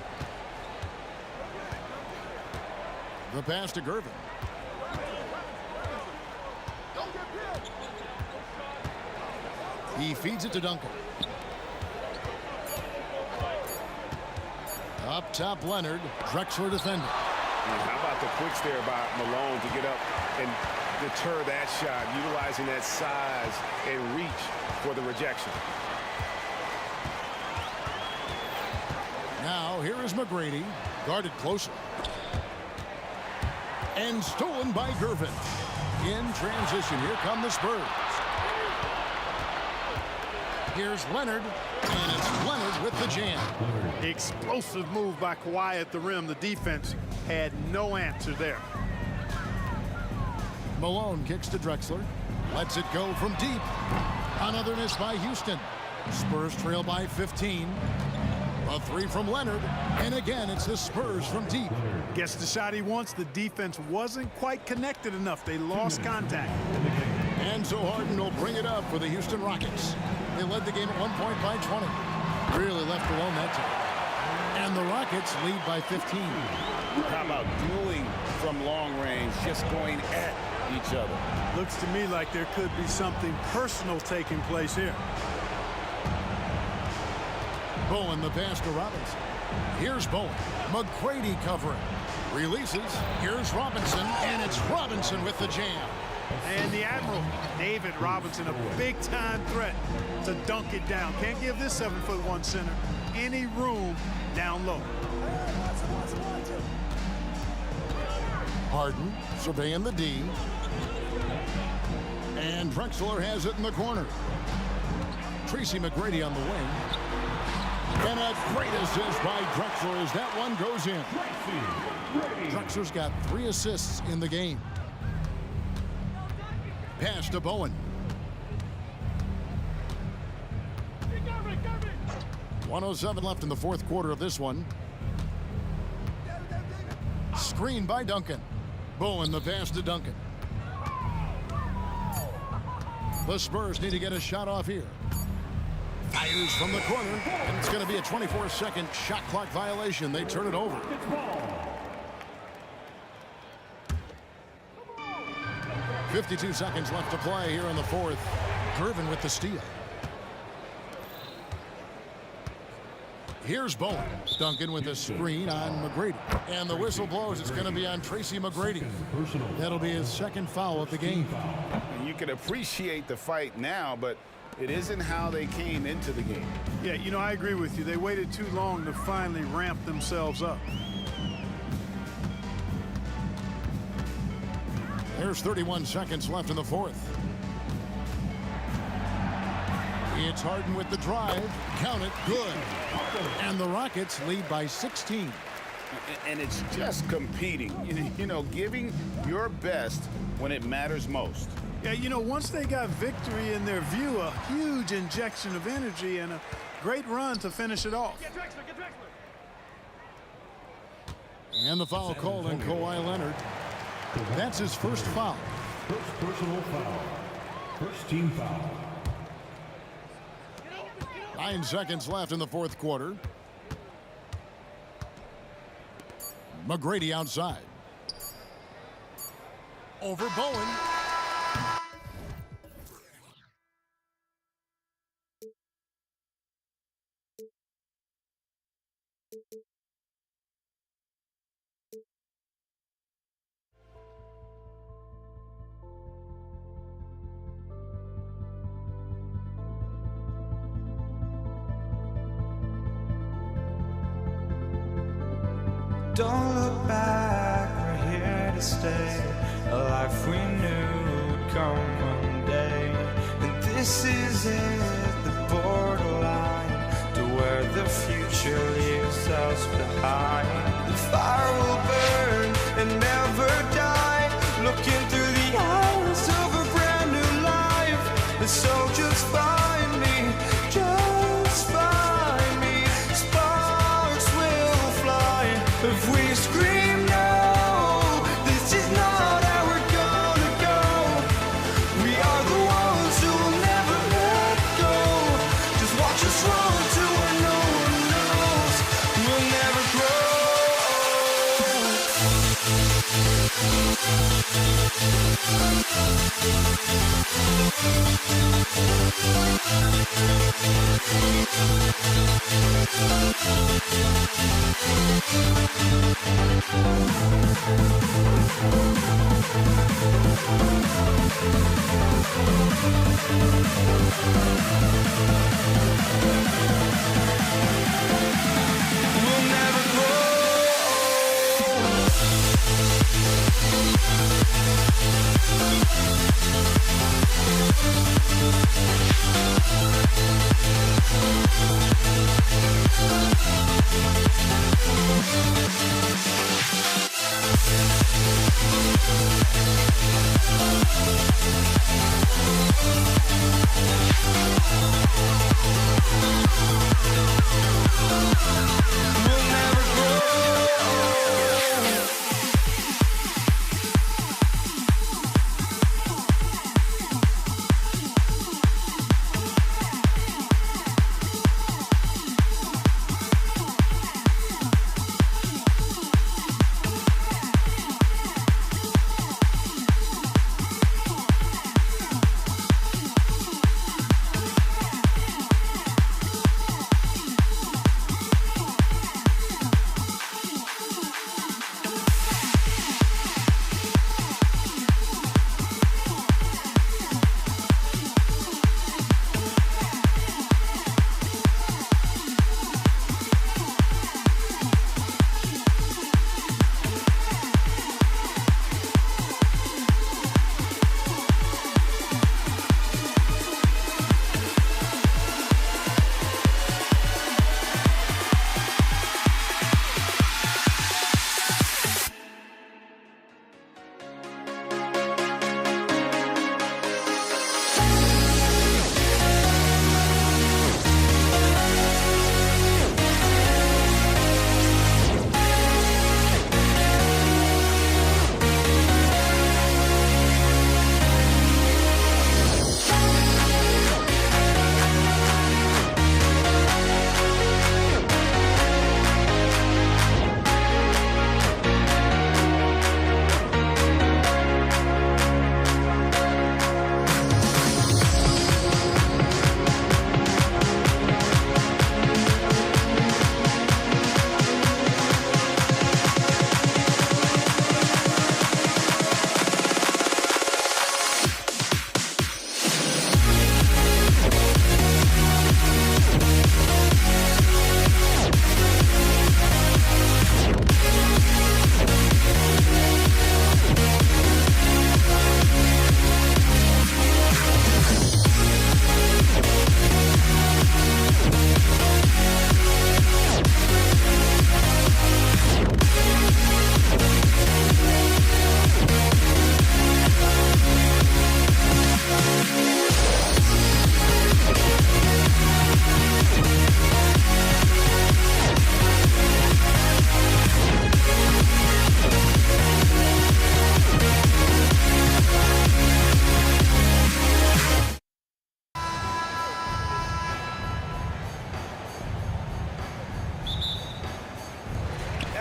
The pass to Gervin. He feeds it to Duncan. Up top, Leonard. Drexler defending. And how about the quicks there by Malone to get up and deter that shot, utilizing that size and reach for the rejection. Now here is McGrady, guarded closer. And stolen by Gervin. In transition, here come the Spurs. Here's Leonard, and it's Leonard with the jam. Explosive move by Kawhi at the rim. The defense had no answer there. Malone kicks to Drexler. Lets it go from deep. Another miss by Houston. Spurs trail by 15. A three from Leonard. And again, it's the Spurs from deep. Gets the shot he wants. The defense wasn't quite connected enough. They lost contact. And so Harden will bring it up for the Houston Rockets. They led the game at 1 point by 20. Really left alone that time. And the Rockets lead by 15. How about dueling from long range, just going at each other? Looks to me like there could be something personal taking place here. Bowen the pass to Robinson. Here's Bowen. McGrady covering. Releases. Here's Robinson. And it's Robinson with the jam. And the Admiral, David Robinson, a big-time threat to dunk it down. Can't give this 7'1" center any room down low. Harden surveying the D. And Drexler has it in the corner. Tracy McGrady on the wing. And a great assist by Drexler as that one goes in. Drexler's got 3 assists in the game. Pass to Bowen. 1:07 left in the fourth quarter of this one. Screen by Duncan. Bowen the pass to Duncan. The Spurs need to get a shot off here. Fires from the corner, and it's going to be a 24-second shot clock violation. They turn it over. 52 seconds left to play here in the fourth. Gervin with the steal. Here's Bowen. Duncan with a screen on McGrady. And the whistle blows. It's going to be on Tracy McGrady. That'll be his second foul of the game. And you can appreciate the fight now, but it isn't how they came into the game. Yeah, you know, I agree with you. They waited too long to finally ramp themselves up. There's 31 seconds left in the fourth. It's Harden with the drive. Count it. Good. And the Rockets lead by 16. And it's just competing. You know, giving your best when it matters most. Yeah, you know, once they got victory in their view, a huge injection of energy and a great run to finish it off. Get Drexler, get Drexler. And the foul called on Kawhi Leonard. That's his first foul. First personal foul. First team foul. 9 seconds left in the fourth quarter. McGrady outside. Over Bowen. Don't look back, we're here to stay. A life we knew would come one day. And this is it, the borderline to where the future leaves us behind. The fire will burn and never die. Looking through the eyes of a brand new life. And so just find me, just find me. Sparks will fly if we scream no. This is not how we're gonna go. We are the ones who will never let go. Just watch us run to where no one knows. We'll never grow. We'll never grow. We'll never grow.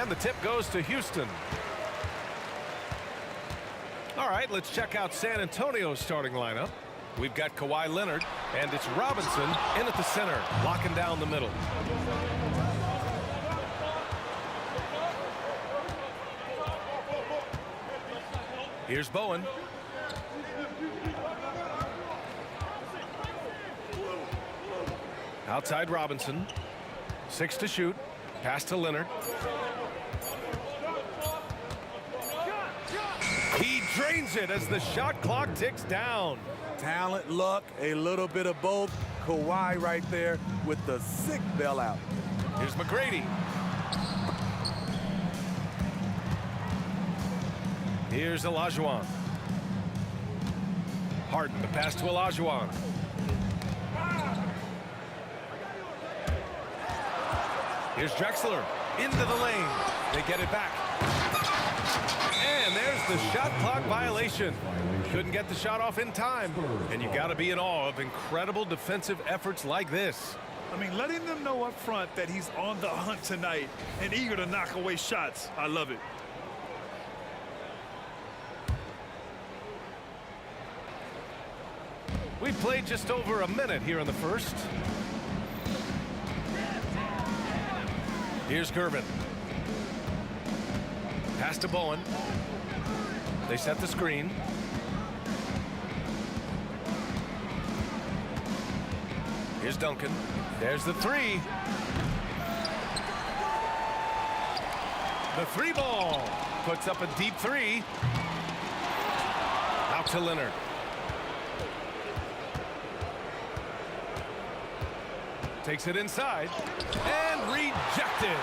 The tip goes to Houston. All right, let's check out San Antonio's starting lineup. We've got Kawhi Leonard, and it's Robinson in at the center, locking down the middle. Here's Bowen. Outside Robinson. 6 to shoot. Pass to Leonard. He drains it as the shot clock ticks down. Talent, luck, a little bit of both. Kawhi right there with the sick bailout. Here's McGrady. Here's Olajuwon. Harden, the pass to Olajuwon. Here's Drexler into the lane. They get it back. And there's the shot clock violation. Couldn't get the shot off in time. And you got to be in awe of incredible defensive efforts like this. I mean, letting them know up front that he's on the hunt tonight and eager to knock away shots. I love it. We played just over a minute here in the first. Here's Gervin. Pass to Bowen. They set the screen. Here's Duncan. There's the three. The three ball. Puts up a deep three. Out to Leonard. Takes it inside. And rejected.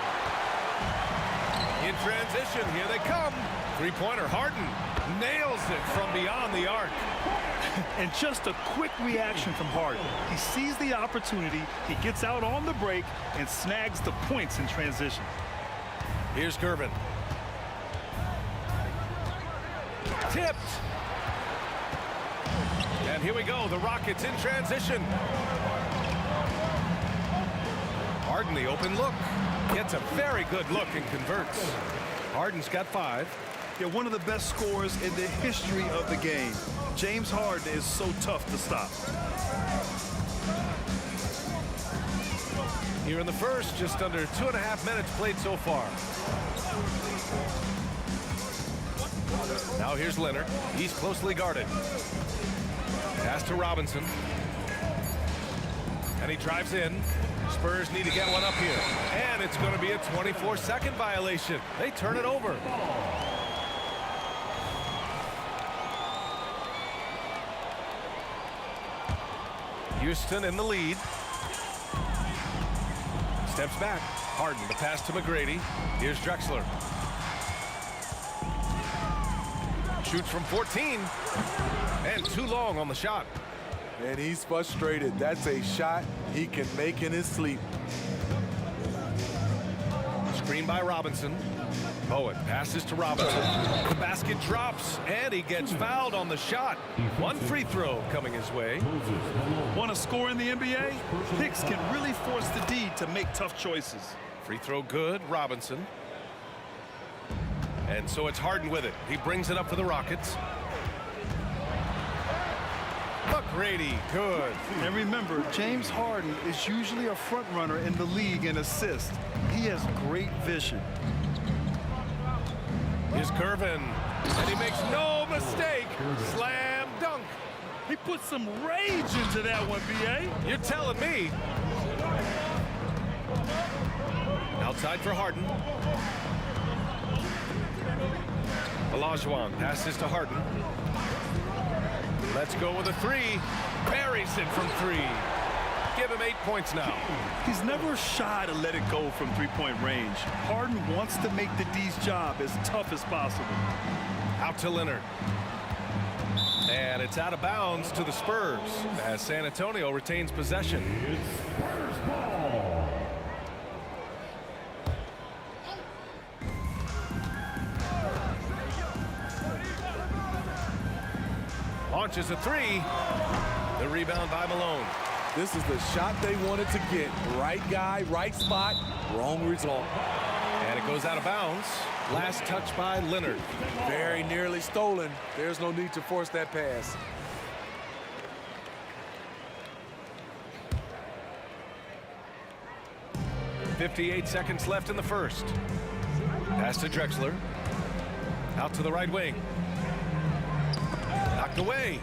In transition, here they come. Three-pointer, Harden nails it from beyond the arc. And just a quick reaction from Harden. He sees the opportunity, he gets out on the break, and snags the points in transition. Here's Gervin. Tipped. And here we go, the Rockets in transition. Harden, the open look. Gets a very good look and converts. Harden's got 5. Yeah, one of the best scorers in the history of the game. James Harden is so tough to stop. Here in the first, just under 2.5 minutes played so far. Now here's Leonard. He's closely guarded. Pass to Robinson. And he drives in. Spurs need to get one up here. And it's going to be a 24-second violation. They turn it over. Houston in the lead. Steps back. Harden, the pass to McGrady. Here's Drexler. Shoots from 14. And too long on the shot. And he's frustrated. That's a shot he can make in his sleep. Screen by Robinson. Bowen passes to Robinson. The basket drops, and he gets fouled on the shot. One free throw coming his way. Want to score in the NBA? Picks can really force the D to make tough choices. Free throw good, Robinson. And so it's Harden with it. He brings it up for the Rockets. McGrady, good. And remember, James Harden is usually a front runner in the league in assists. He has great vision. Here's Gervin, and he makes no mistake. Slam dunk. He put some rage into that one, B.A. You're telling me. Outside for Harden. Olajuwon passes to Harden. Let's go with a three. Buries it from 3. Give him 8 points now. He's never shy to let it go from three-point range. Harden wants to make the D's job as tough as possible. Out to Leonard. And it's out of bounds to the Spurs as San Antonio retains possession. Spurs ball. Launches a 3. The rebound by Malone. This is the shot they wanted to get. Right guy, right spot, wrong result. And it goes out of bounds. Last touch by Leonard. Very nearly stolen. There's no need to force that pass. .58 seconds left in the first. Pass to Drexler. Out to the right wing. Knocked away.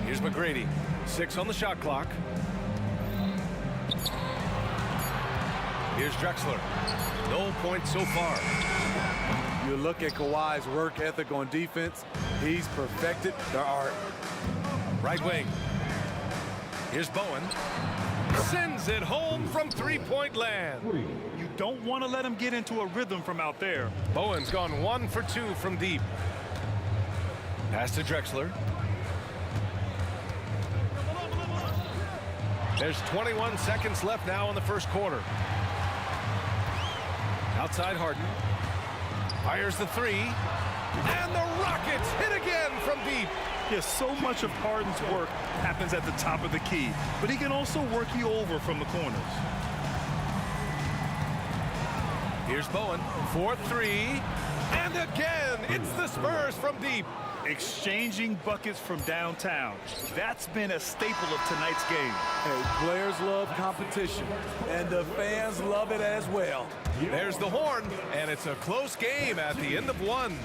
Here's McGrady. 6 on the shot clock. Here's Drexler. No points so far. You look at Kawhi's work ethic on defense. He's perfected the art. Right wing. Here's Bowen. Sends it home from three-point land. You don't want to let him get into a rhythm from out there. Bowen's gone 1 for 2 from deep. Pass to Drexler. There's 21 seconds left now in the first quarter. Outside Harden. Fires the 3. And the Rockets hit again from deep. Yes, so much of Harden's work happens at the top of the key, but he can also work you over from the corners. Here's Bowen for 3. And again, it's the Spurs from deep. Exchanging buckets from downtown. That's been a staple of tonight's game. Hey, players love competition, and the fans love it as well. There's the horn, and it's a close game at the end of one.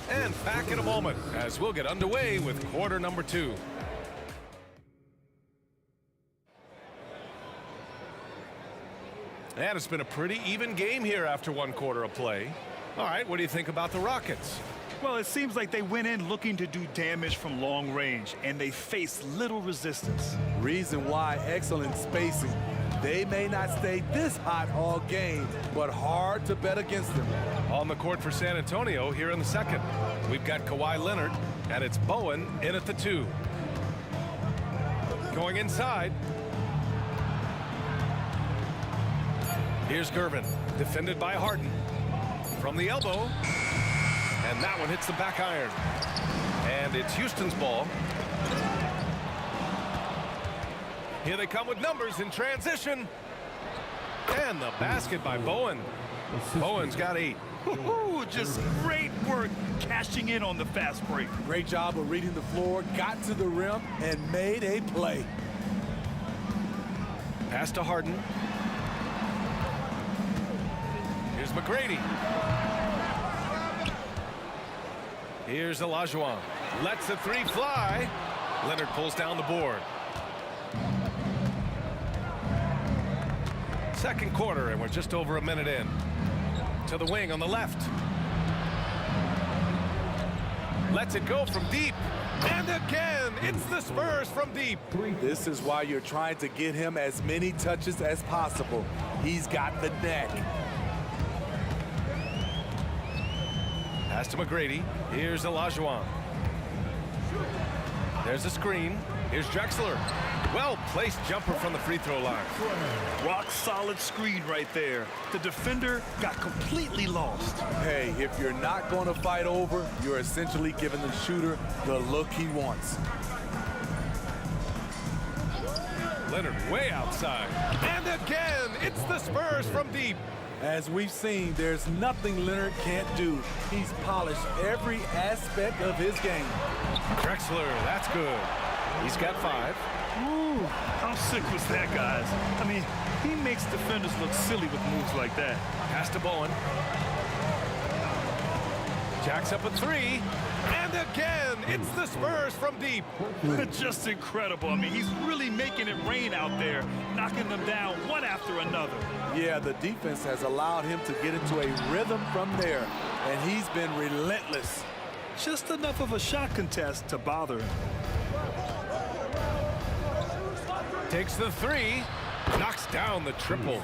And back in a moment as we'll get underway with quarter number 2. And it's been a pretty even game here after 1 quarter of play. All right, what do you think about the Rockets? Well, it seems like they went in looking to do damage from long range, and they faced little resistance. Reason why: excellent spacing. They may not stay this hot all game, but hard to bet against them. On the court for San Antonio here in the second. We've got Kawhi Leonard, and it's Bowen in at the 2. Going inside. Here's Gervin, defended by Harden. From the elbow, and that one hits the back iron. And it's Houston's ball. Here they come with numbers in transition. And the basket by Bowen. Bowen's got 8. Just great work cashing in on the fast break. Great job of reading the floor, got to the rim, and made a play. Pass to Harden. Here's McGrady. Here's Olajuwon. Lets the 3 fly. Leonard pulls down the board. Second quarter, and we're just over a minute in. To the wing on the left. Lets it go from deep. And again, it's the Spurs from deep. This is why you're trying to get him as many touches as possible. He's got the neck. Pass to McGrady. Here's Olajuwon. There's a screen. Here's Drexler. Well-placed jumper from the free throw line. Rock solid screen right there. The defender got completely lost. Hey, if you're not going to fight over, you're essentially giving the shooter the look he wants. Leonard way outside. And again, it's the Spurs from deep. As we've seen, there's nothing Leonard can't do. He's polished every aspect of his game. Drexler, that's good. He's got 5. Ooh, how sick was that, guys? I mean, he makes defenders look silly with moves like that. Pass to Bowen. Jacks up a 3. And again, it's the Spurs from deep. Just incredible. I mean, he's really making it rain out there, knocking them down one after another. Yeah, the defense has allowed him to get into a rhythm from there, and he's been relentless. Just enough of a shot contest to bother him. Takes the 3. Knocks down the triple.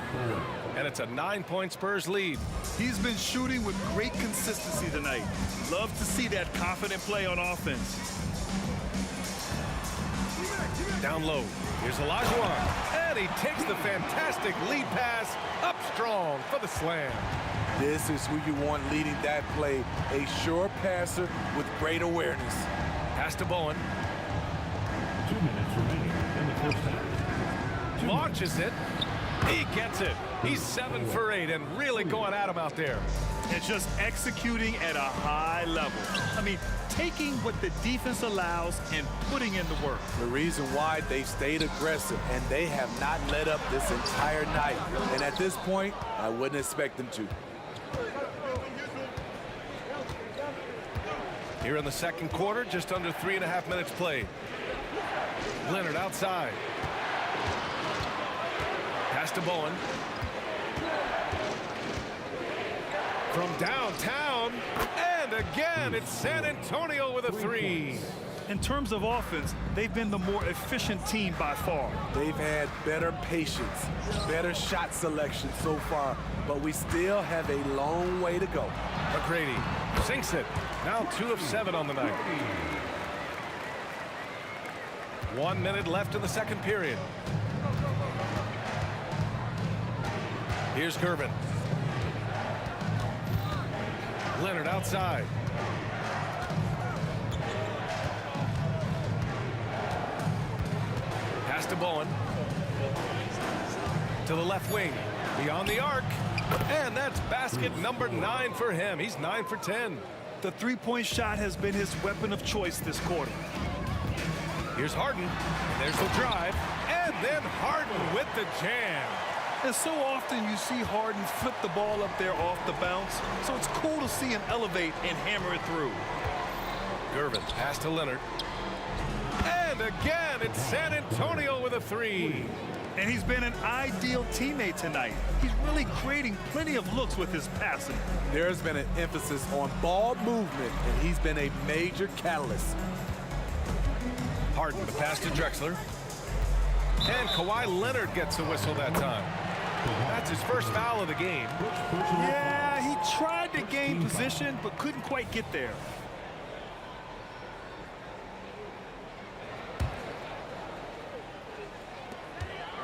And it's a 9-point Spurs lead. He's been shooting with great consistency tonight. Love to see that confident play on offense. Down low. Here's Olajuwon. And he takes the fantastic lead pass up strong for the slam. This is who you want leading that play. A sure passer with great awareness. Pass to Bowen. 2 minutes remaining in the first half. Launches it. He gets it. He's 7 for 8 and really going at him out there. And just executing at a high level. I mean, taking what the defense allows and putting in the work. The reason why they stayed aggressive, and they have not let up this entire night. And at this point, I wouldn't expect them to. Here in the second quarter, just under 3.5 minutes played. Leonard outside. Pass to Bowen. From downtown, and again, it's San Antonio with a 3. In terms of offense, they've been the more efficient team by far. They've had better patience, better shot selection so far, but we still have a long way to go. McGrady sinks it. Now 2 of 7 on the night. 1 minute left in the second period. Here's Gervin. Leonard outside. Pass to Bowen. To the left wing. Beyond the arc. And that's basket number 9 for him. He's 9 for 10. The three-point shot has been his weapon of choice this quarter. Here's Harden. There's the drive. And then Harden with the jam. And so often you see Harden flip the ball up there off the bounce, so it's cool to see him elevate and hammer it through. Gervin, pass to Leonard. And again, it's San Antonio with a three. And he's been an ideal teammate tonight. He's really creating plenty of looks with his passing. There's been an emphasis on ball movement, and he's been a major catalyst. Harden, the pass to Drexler. And Kawhi Leonard gets a whistle that time. That's his first foul of the game. Yeah, he tried to gain position, but couldn't quite get there.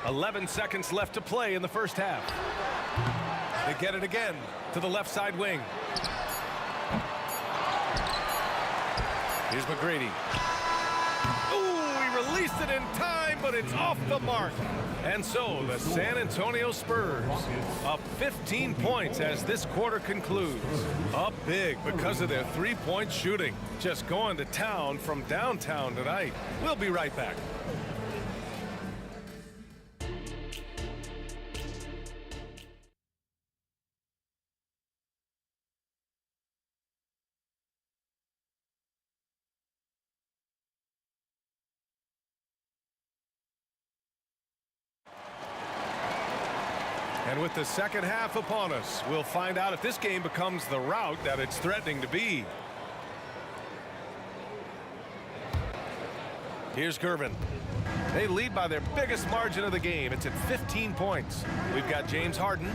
.11 seconds left to play in the first half. They get it again to the left side wing. Here's McGrady. Ooh, he released it in time, but it's off the mark. And so the San Antonio Spurs up 15 points as this quarter concludes. Up big because of their three-point shooting. Just going to town from downtown tonight. We'll be right back. And with the second half upon us, we'll find out if this game becomes the rout that it's threatening to be. Here's Gervin. They lead by their biggest margin of the game. It's at 15 points. We've got James Harden,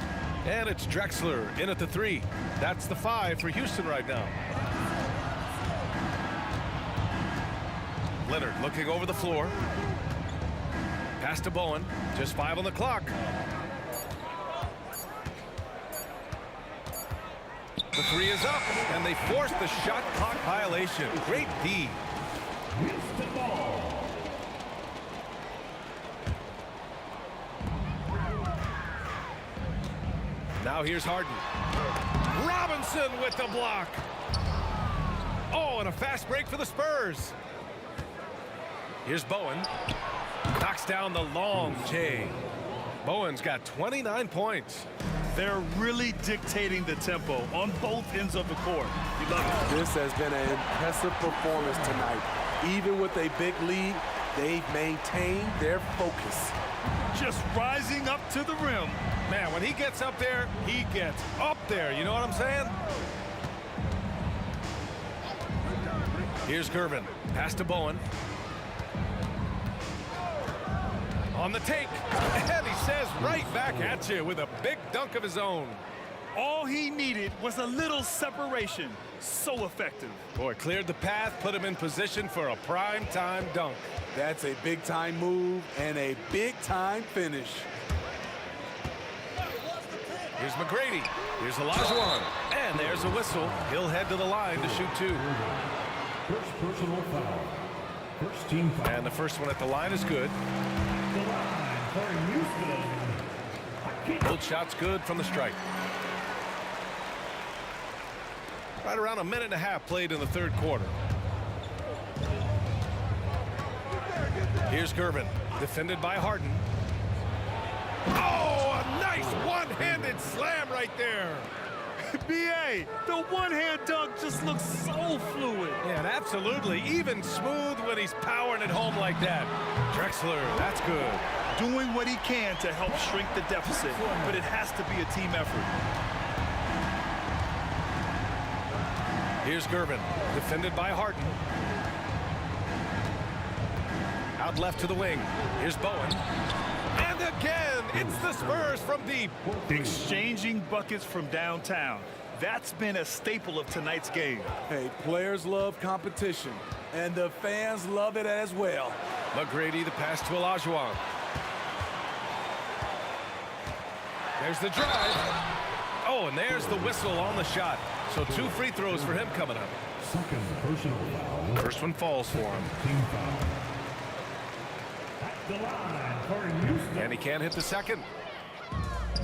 and it's Drexler in at the three. That's the 5 for Houston right now. Leonard looking over the floor. Pass to Bowen. Just 5 on the clock. The three is up, and they force the shot clock violation. Great D. Now here's Harden. Robinson with the block. Oh, and a fast break for the Spurs. Here's Bowen. Knocks down the long J. Bowen's got 29 points. They're really dictating the tempo on both ends of the court. You love it. This has been an impressive performance tonight. Even with a big lead, they've maintained their focus. Just rising up to the rim. Man, when he gets up there, he gets up there. You know what I'm saying? Here's Gervin. Pass to Bowen. On the take, and he says right back at you with a big dunk of his own. All he needed was a little separation. So effective. Boy, cleared the path, put him in position for a prime-time dunk. That's a big-time move and a big-time finish. Here's McGrady. Here's Olajuwon. And there's a whistle. He'll head to the line to shoot 2. First personal foul. First team foul. And the first one at the line is good. The line for Houston. Both shots good from the stripe. Right around a minute and a half played in the third quarter. Here's Gervin, defended by Harden. Oh, a nice one-handed slam right there. B.A., the one-hand dunk just looks so fluid. Yeah, and absolutely. Even smooth when he's powering it home like that. Drexler, that's good. Doing what he can to help shrink the deficit, but it has to be a team effort. Here's Gervin, defended by Harden. Out left to the wing. Here's Bowen. And again, it's the Spurs from deep. Exchanging buckets from downtown. That's been a staple of tonight's game. Hey, players love competition, and the fans love it as well. McGrady, the pass to Olajuwon. There's the drive. Oh, and there's the whistle on the shot. So 2 free throws for him coming up. Second personal foul. First one falls for him. Team foul. At the line for Houston. And he can't hit the second.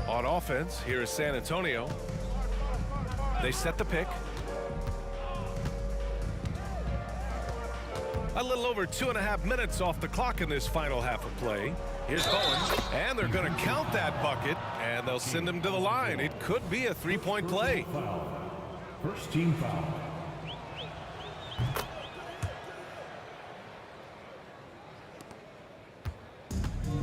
On offense, here is San Antonio. They set the pick. A little over 2.5 minutes off the clock in this final half of play. Here's Bowen, and they're going to count that bucket, and they'll send him to the line. It could be a three-point play. First team foul.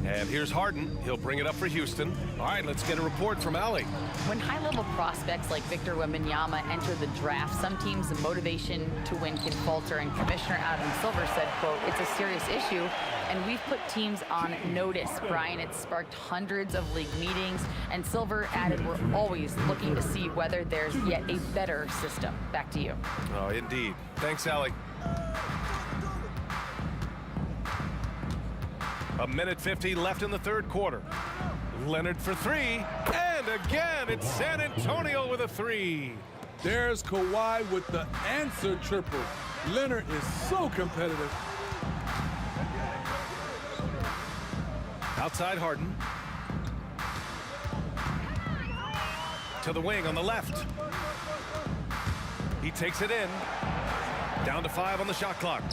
And here's Harden. He'll bring it up for Houston. All right, let's get a report from Allie. When high-level prospects like Victor Wembanyama enter the draft, some teams' motivation to win can falter, and Commissioner Adam Silver said, quote, "It's a serious issue, and we've put teams on notice." Brian, it's sparked hundreds of league meetings, and Silver added, "We're always looking to see whether there's yet a better system." Back to you. Oh, indeed. Thanks, Allie. A minute 50 left in the third quarter. Leonard for three, and again, it's San Antonio with a three. There's Kawhi with the answer triple. Leonard is so competitive. Outside Harden. To the wing on the left. He takes it in. Down to 5 on the shot clock.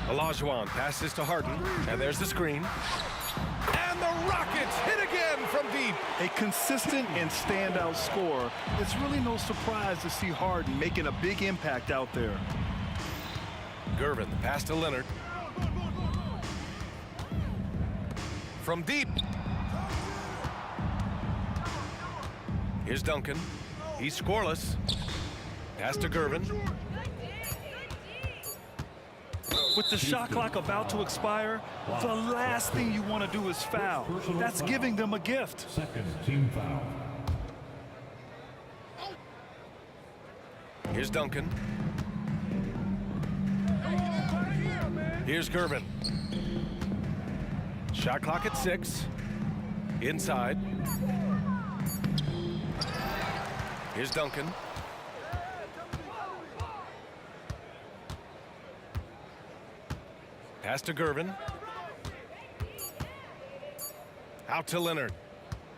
Olajuwon passes to Harden, and there's the screen. And the Rockets hit again from deep. A consistent and standout scorer. It's really no surprise to see Harden making a big impact out there. Gervin, the pass to Leonard. From deep. Here's Duncan. He's scoreless. Pass to Gervin. With the shot clock about to expire, the last thing you want to do is foul. That's giving them a gift. Second team foul. Here's Duncan. Here's Gervin. Shot clock at 6. Inside. Here's Duncan. Pass to Gervin. Out to Leonard.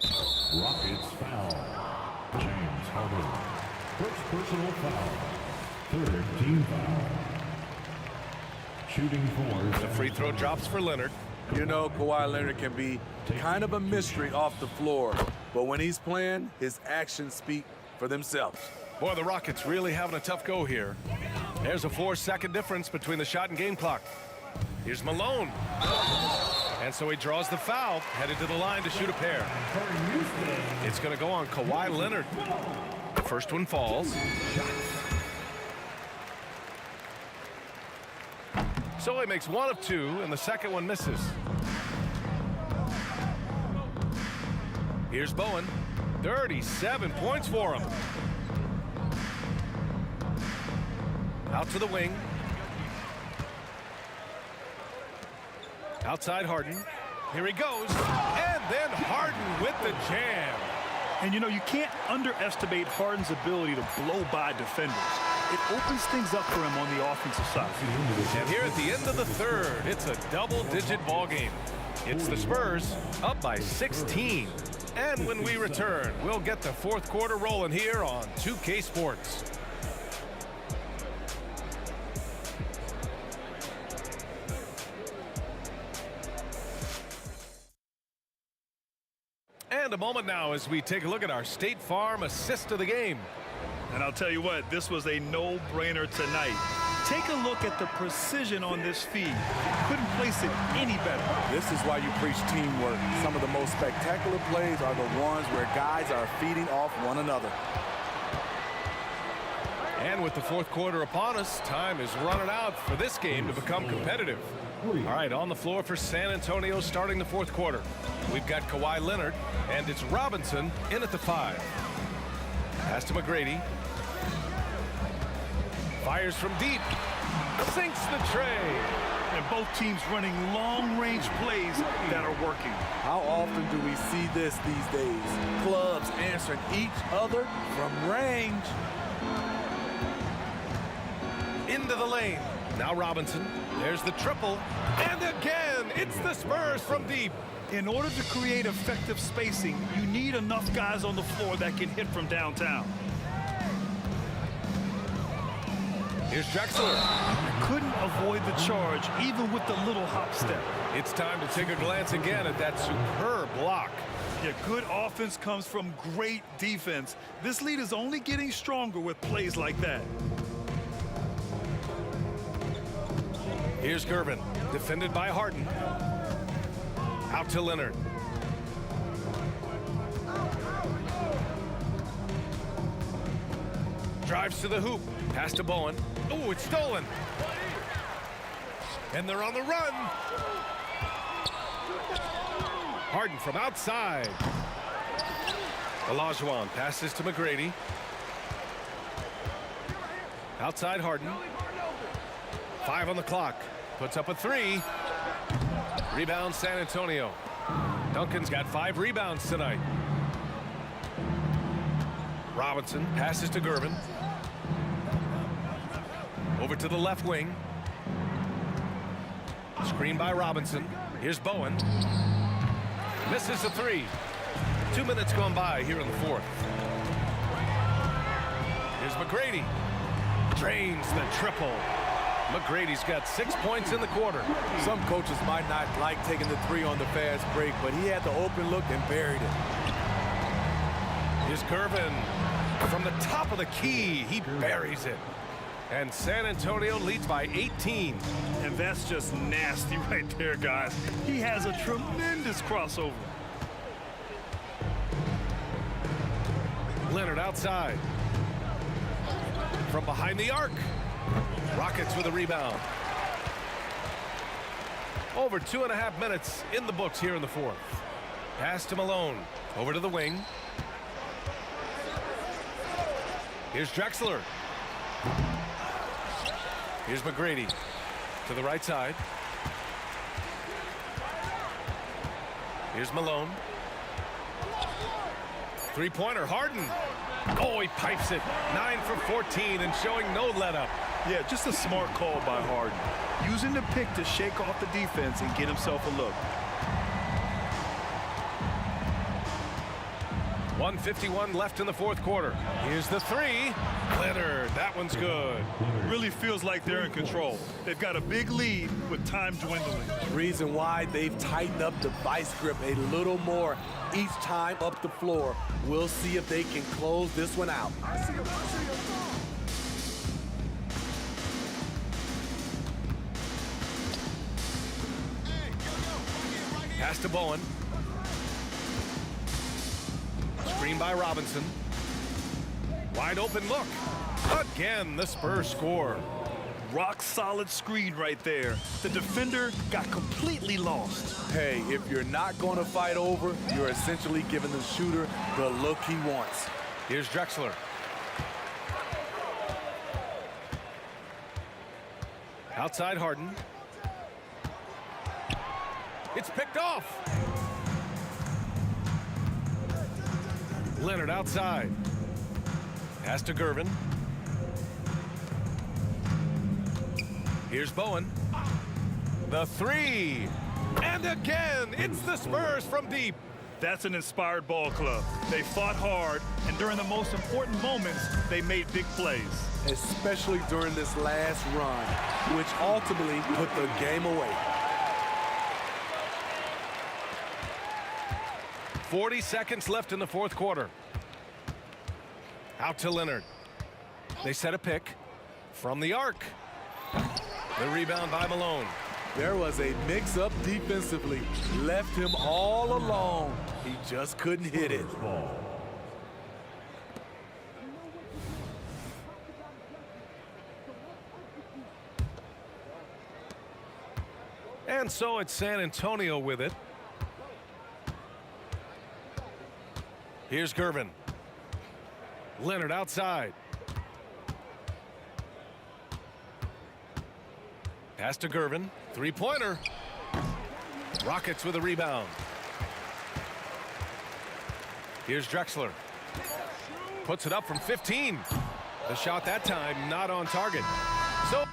Rockets foul. James Harden. First personal foul. Third team foul. Shooting for The free throw drops for Leonard. You know, Kawhi Leonard can be kind of a mystery off the floor, but when he's playing, his actions speak for themselves. Boy, the Rockets really having a tough go here. There's a 4-second difference between the shot and game clock. Here's Malone. And so he draws the foul, headed to the line to shoot a pair. It's going to go on Kawhi Leonard. The first one falls. So he makes 1 of 2, and the second one misses. Here's Bowen. 37 points for him. Out to the wing. Outside Harden. Here he goes. And then Harden with the jam. And you know, you can't underestimate Harden's ability to blow by defenders. It opens things up for him on the offensive side. And here at the end of the third, it's a double-digit ball game. It's the Spurs up by 16. And when we return, we'll get the fourth quarter rolling here on 2K Sports. And a moment now as we take a look at our State Farm assist of the game. And I'll tell you what, this was a no-brainer tonight. Take a look at the precision on this feed. Couldn't place it any better. This is why you preach teamwork. Some of the most spectacular plays are the ones where guys are feeding off one another. And with the fourth quarter upon us, time is running out for this game to become competitive. All right, on the floor for San Antonio starting the fourth quarter. We've got Kawhi Leonard, and it's Robinson in at the 5. Pass to McGrady. Fires from deep. Sinks the tray. And both teams running long-range plays that are working. How often do we see this these days? Clubs answering each other from range. Into the lane. Now Robinson. There's the triple. And again, it's the Spurs from deep. In order to create effective spacing, you need enough guys on the floor that can hit from downtown. Here's Drexler. Couldn't avoid the charge, even with the little hop step. It's time to take a glance again at that superb block. Yeah, good offense comes from great defense. This lead is only getting stronger with plays like that. Here's Gervin, defended by Harden. Out to Leonard. Drives to the hoop. Pass to Bowen. Oh, it's stolen. And they're on the run. Harden from outside. Olajuwon passes to McGrady. Outside Harden. 5 on the clock. Puts up a 3. Rebound San Antonio. Duncan's got 5 rebounds tonight. Robinson passes to Gervin. Over to the left wing. Screen by Robinson. Here's Bowen. Misses the 3. 2 minutes gone by here in the fourth. Here's McGrady. Drains the triple. McGrady's got 6 points in the quarter. Some coaches might not like taking the 3 on the fast break, but he had the open look and buried it. Here's Gervin. From the top of the key, he buries it. And San Antonio leads by 18. And that's just nasty right there, guys. He has a tremendous crossover. Leonard outside. From behind the arc. Rockets with a rebound. Over 2.5 minutes in the books here in the fourth. Pass to Malone. Over to the wing. Here's Drexler. Here's McGrady to the right side. Here's Malone. Three-pointer, Harden. Oh, he pipes it. 9 for 14 and showing no let-up. Yeah, just a smart call by Harden. Using the pick to shake off the defense and get himself a look. 1:51 left in the fourth quarter. Here's the 3. Leonard, that one's good. Really feels like they're in control. They've got a big lead with time dwindling. Reason why they've tightened up the vice grip a little more each time up the floor. We'll see if they can close this one out. Pass to Bowen. Screen by Robinson. Wide open look. Again, the Spurs score. Rock solid screen right there. The defender got completely lost. Hey, if you're not going to fight over, you're essentially giving the shooter the look he wants. Here's Drexler. Outside Harden. It's picked off. Leonard outside. Pass to Gervin. Here's Bowen. The 3. And again, it's the Spurs from deep. That's an inspired ball club. They fought hard, and during the most important moments, they made big plays. Especially during this last run, which ultimately put the game away. 40 seconds left in the fourth quarter. Out to Leonard. They set a pick from the arc. The rebound by Malone. There was a mix-up defensively. Left him all alone. He just couldn't hit it. And so it's San Antonio with it. Here's Gervin. Leonard outside. Pass to Gervin. Three-pointer. Rockets with a rebound. Here's Drexler. Puts it up from 15. The shot that time not on target. So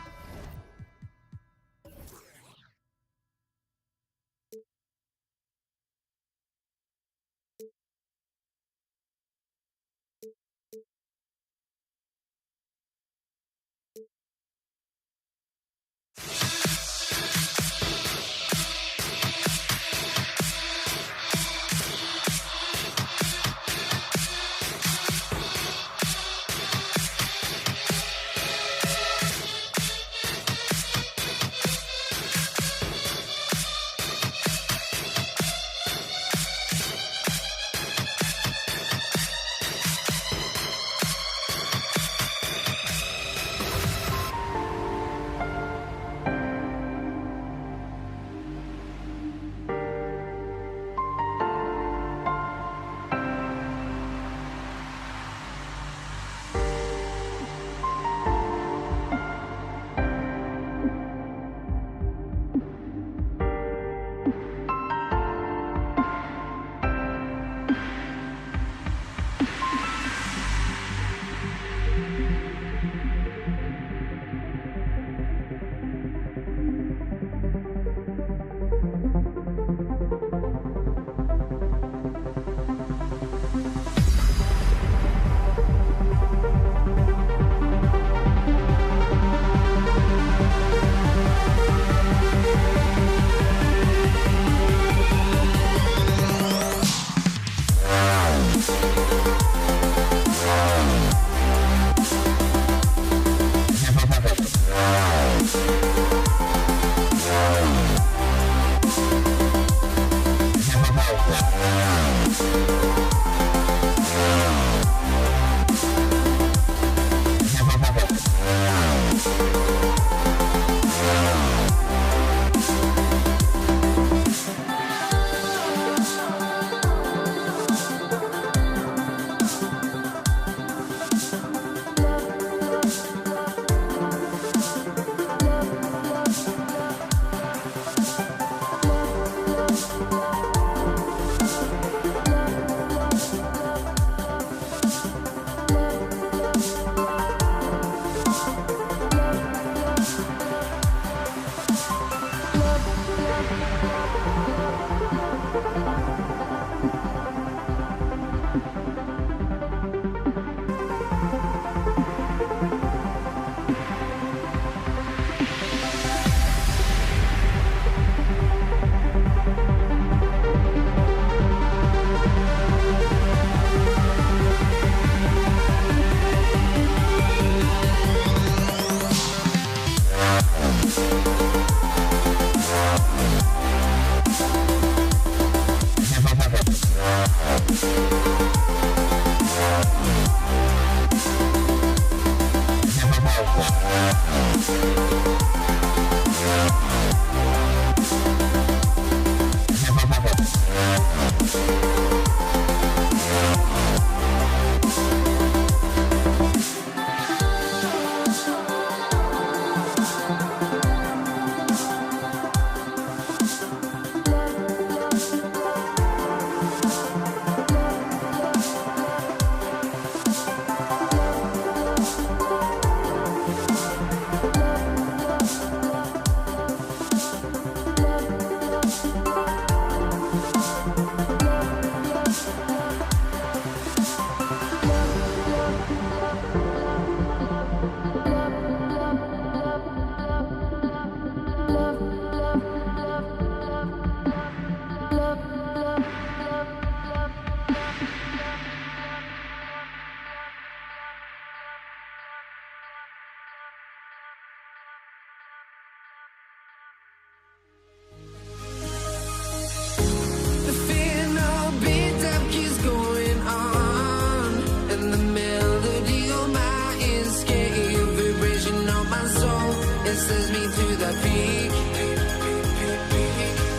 the peak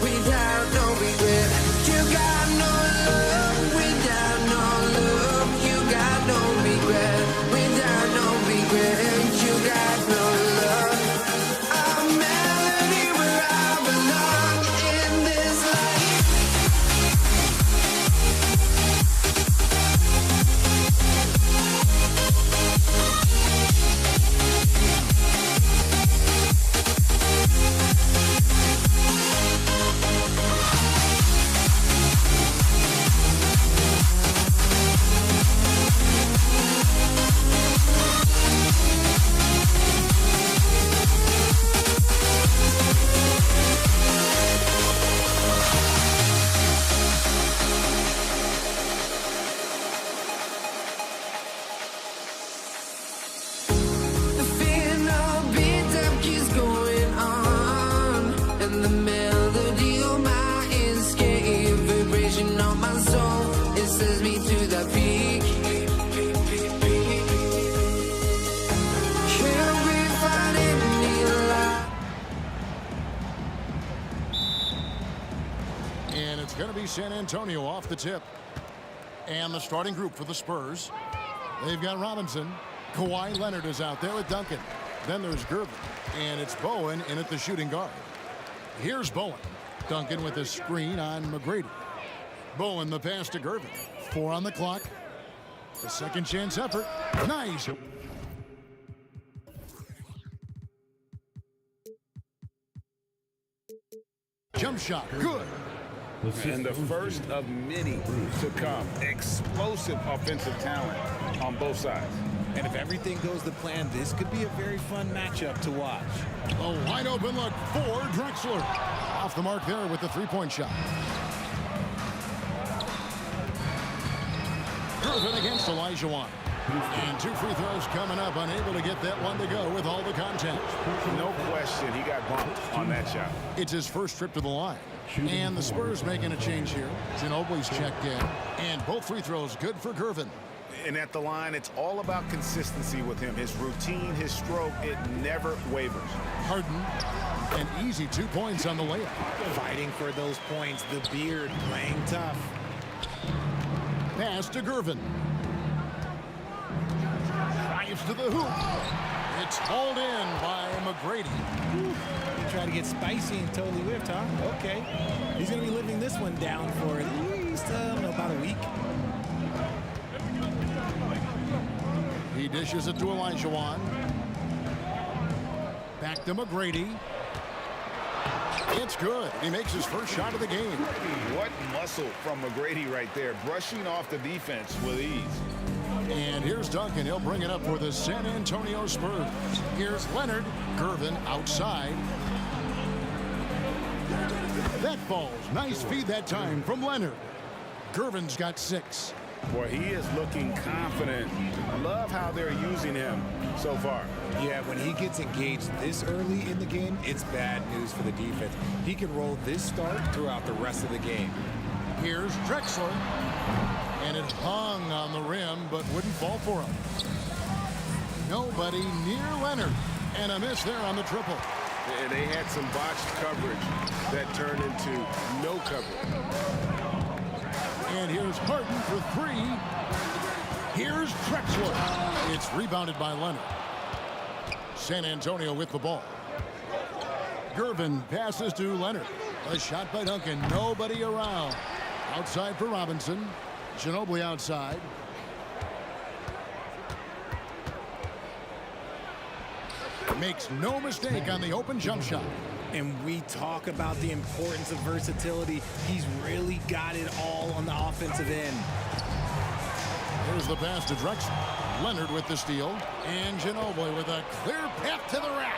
without no regret. You got no love without no love. You got no regret without no regret. You got no love. A melody where I belong in this life. The final beat up keeps going on, and the melody of my escape, vibration on my soul, it sends me to the peak. Can we find any light? And it's going to be San Antonio off the tip. And the starting group for the Spurs. They've got Robinson. Kawhi Leonard is out there with Duncan. Then there's Gervin. And it's Bowen in at the shooting guard. Here's Bowen. Duncan with a screen on McGrady. Bowen the pass to Gervin. 4 on the clock. The second chance effort. Nice. Jump shot. Good. And the first of many to come. Explosive offensive talent on both sides. And if everything goes to plan, this could be a very fun matchup to watch. A wide open look for Drexler. Off the mark there with the three-point shot. Gervin against Olajuwon. And 2 free throws coming up. Unable to get that one to go with all the contact. No question, he got bumped on that shot. It's his first trip to the line. And the Spurs making a change here. Ginobili's checked in. And both free throws good for Gervin. And at the line, it's all about consistency with him. His routine, his stroke, it never wavers. Harden, an easy 2 points on the layup. Fighting for those points, the beard playing tough. Pass to Gervin. Drives to the hoop. It's hauled in by McGrady. He tried to get spicy and totally whiffed, huh? Okay. He's going to be living this one down for at least, about a week. He dishes it to Olajuwon. Back to McGrady. It's good. He makes his first shot of the game. What muscle from McGrady right there, brushing off the defense with ease. And here's Duncan. He'll bring it up for the San Antonio Spurs. Here's Leonard. Gervin outside. That falls. Nice feed that time from Leonard. Gervin's got 6. Boy, he is looking confident. Love how they're using him so far. Yeah, when he gets engaged this early in the game, it's bad news for the defense. He can roll this start throughout the rest of the game. Here's Drexler. And it hung on the rim, but wouldn't fall for him. Nobody near Leonard. And a miss there on the triple. And they had some botched coverage that turned into no coverage. And here's Harden for 3. Here's Drexler. It's rebounded by Leonard. San Antonio with the ball. Gervin passes to Leonard. A shot by Duncan. Nobody around. Outside for Robinson. Ginobili outside. Makes no mistake on the open jump shot. And we talk about the importance of versatility. He's really got it all on the offensive end. Here's the pass to Drexler. Leonard with the steal. And Ginobili with a clear path to the rack.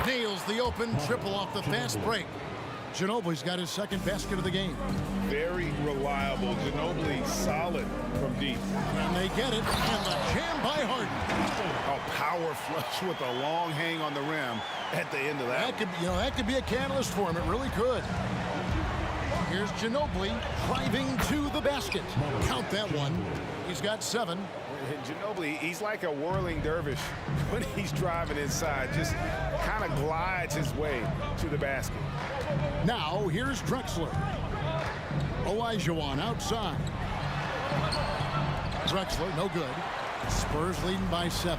Nails the open triple off the fast break. Ginobili's got his second basket of the game. Very reliable. Ginobili solid from deep. And they get it. And the jam by Harden. A power flush with a long hang on the rim at the end of that. That could be a catalyst for him. It really could. Here's Ginobili driving to the basket. Count that one. He's got 7. And Ginobili, he's like a whirling dervish when he's driving inside. Just kind of glides his way to the basket. Now, here's Drexler. Olajuwon outside. Drexler, no good. Spurs leading by 7.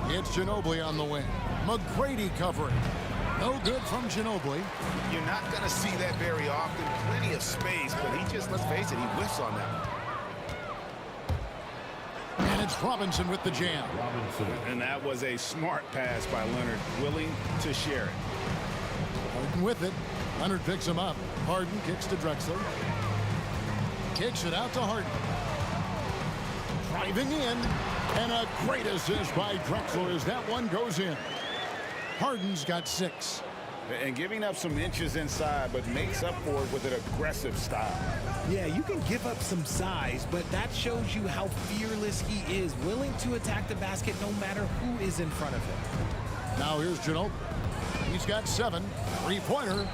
It's Ginobili on the wing. McGrady covering. No good from Ginobili. You're not going to see that very often. Plenty of space, but he just, let's face it, he whiffs on that one. And it's Robinson with the jam. And that was a smart pass by Leonard, willing to share it. Harden with it. Leonard picks him up. Harden kicks to Drexler. Kicks it out to Harden. Driving in. And a great assist by Drexler as that one goes in. Harden's got 6. And giving up some inches inside, but makes up for it with an aggressive style. Yeah, you can give up some size, but that shows you how fearless he is, willing to attack the basket no matter who is in front of him. Now here's Ginobili. He's got 7. Three-pointer.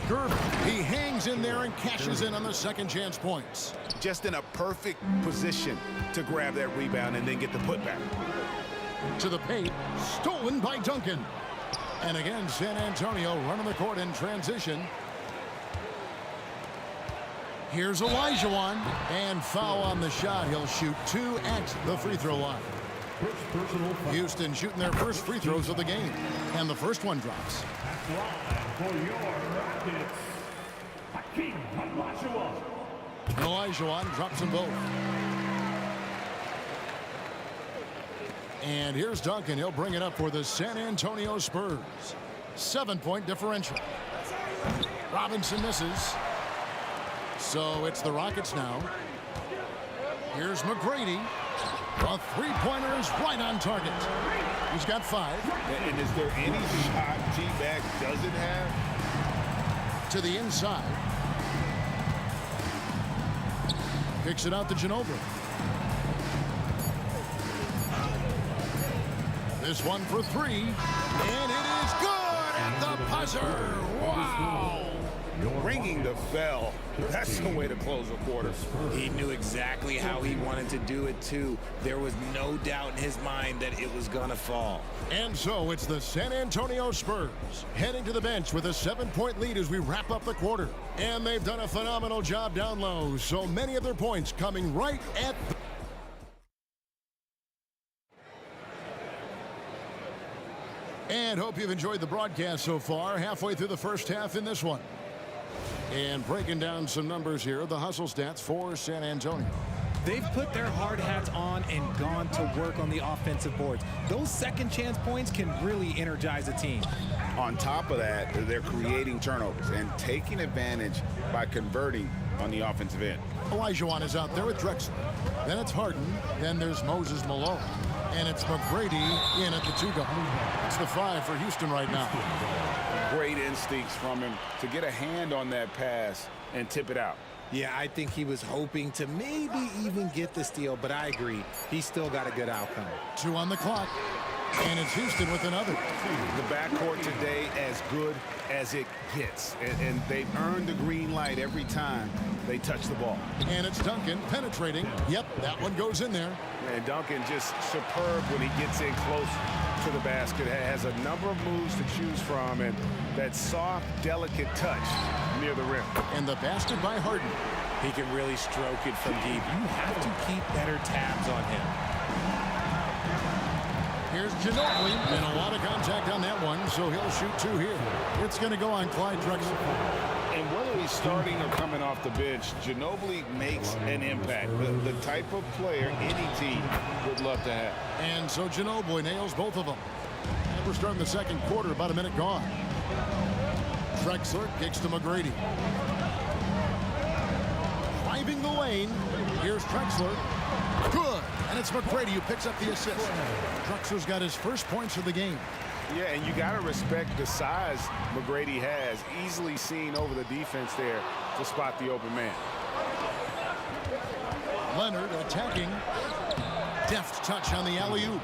Gervin. He hangs in there and cashes in on the second chance points. Just in a perfect position to grab that rebound and then get the putback. To the paint. Stolen by Duncan. And again, San Antonio running the court in transition. Here's Olajuwon. And foul on the shot. He'll shoot 2 at the free throw line. Houston shooting their first free throws of the game. And the first one drops. Olajuwon drops them both. And here's Duncan. He'll bring it up for the San Antonio Spurs. 7-point differential. Robinson misses. So it's the Rockets now. Here's McGrady. A three-pointer is right on target. He's got 5. And is there any shot T-Mac doesn't have? To the inside. Picks it out to Ginobili. This one for 3. And it is good at the buzzer. Wow. Ringing the bell. That's the way to close a quarter. He knew exactly how he wanted to do it, too. There was no doubt in his mind that it was going to fall. And so it's the San Antonio Spurs heading to the bench with a 7-point lead as we wrap up the quarter. And they've done a phenomenal job down low. So many of their points coming right at the And hope you've enjoyed the broadcast so far. Halfway through the first half in this one. And breaking down some numbers here, the hustle stats for San Antonio. They've put their hard hats on and gone to work on the offensive boards. Those second chance points can really energize a team. On top of that, they're creating turnovers and taking advantage by converting on the offensive end. Olajuwon is out there with Drexler. Then it's Harden. Then there's Moses Malone. And it's McGrady in at the 2 guard. It's the 5 for Houston right now. Great instincts from him to get a hand on that pass and tip it out. Yeah, I think he was hoping to maybe even get the steal, but I agree. He still got a good outcome. 2 on the clock. And it's Houston with another. The backcourt today as good as it gets. And they've earned the green light every time they touch the ball. And it's Duncan penetrating. Yep, that one goes in there. And Duncan just superb when he gets in close to the basket. Has a number of moves to choose from, and that soft, delicate touch near the rim. And the basket by Harden. He can really stroke it from deep. You have to keep better tabs on him. Here's Ginobili, and a lot of contact on that one, so he'll shoot 2 here. It's going to go on Clyde Drexler. And whether he's starting or coming off the bench, Ginobili makes an impact. The type of player any team would love to have. And so Ginobili nails both of them. And we're starting the second quarter, about a minute gone. Drexler kicks to McGrady. Driving the lane. Here's Drexler. Good. And it's McGrady who picks up the assist. Drexler's got his first points of the game. Yeah, and you got to respect the size McGrady has. Easily seen over the defense there to spot the open man. Leonard attacking. Deft touch on the alley-oop.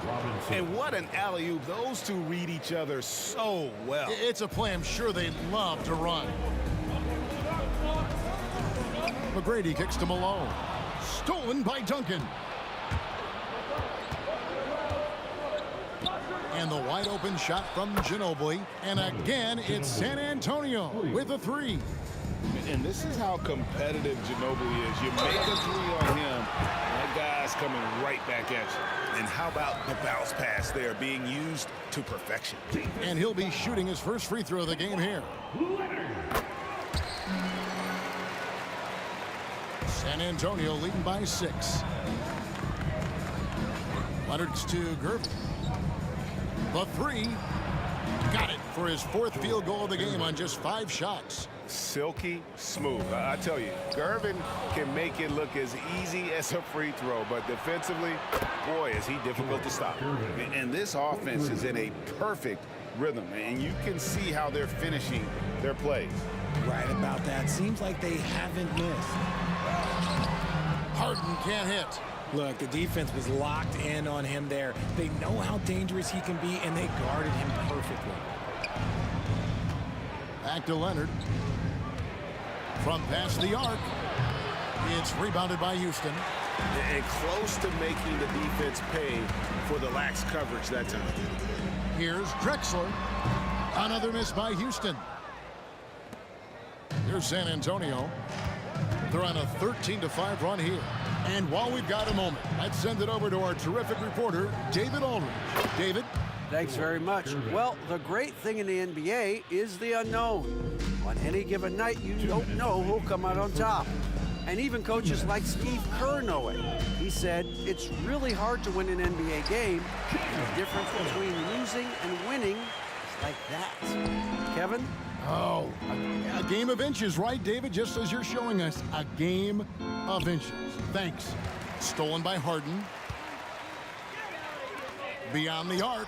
And what an alley-oop. Those two read each other so well. It's a play I'm sure they love to run. McGrady kicks to Malone. Stolen by Duncan. And the wide open shot from Ginobili. And again, it's San Antonio with a three. And this is how competitive Ginobili is. You make a three on him, that guy's coming right back at you. And how about the bounce pass there being used to perfection? And he'll be shooting his first free throw of the game here. San Antonio leading by 6. Leonard's to Gervin. The three. Got it for his 4th field goal of the game on just 5 shots. Silky smooth. I tell you, Gervin can make it look as easy as a free throw, but defensively, boy, is he difficult to stop. And this offense is in a perfect rhythm, and you can see how they're finishing their plays. Right about that. Seems like they haven't missed. Harden can't hit. Look, the defense was locked in on him there. They know how dangerous he can be, and they guarded him perfectly. Back to Leonard. From past the arc. It's rebounded by Houston. And close to making the defense pay for the lax coverage that time. Here's Drexler. Another miss by Houston. Here's San Antonio. They're on a 13-5 run here. And while we've got a moment, let's send it over to our terrific reporter, David Aldridge. David? Thanks very much. Well, the great thing in the NBA is the unknown. On any given night, you don't know who'll come out on top. And even coaches like Steve Kerr know it. He said, it's really hard to win an NBA game. The difference between losing and winning is like that. Kevin? Oh, a game of inches, right, David? Just as you're showing us, a game of inches. Thanks. Stolen by Harden. Beyond the arc.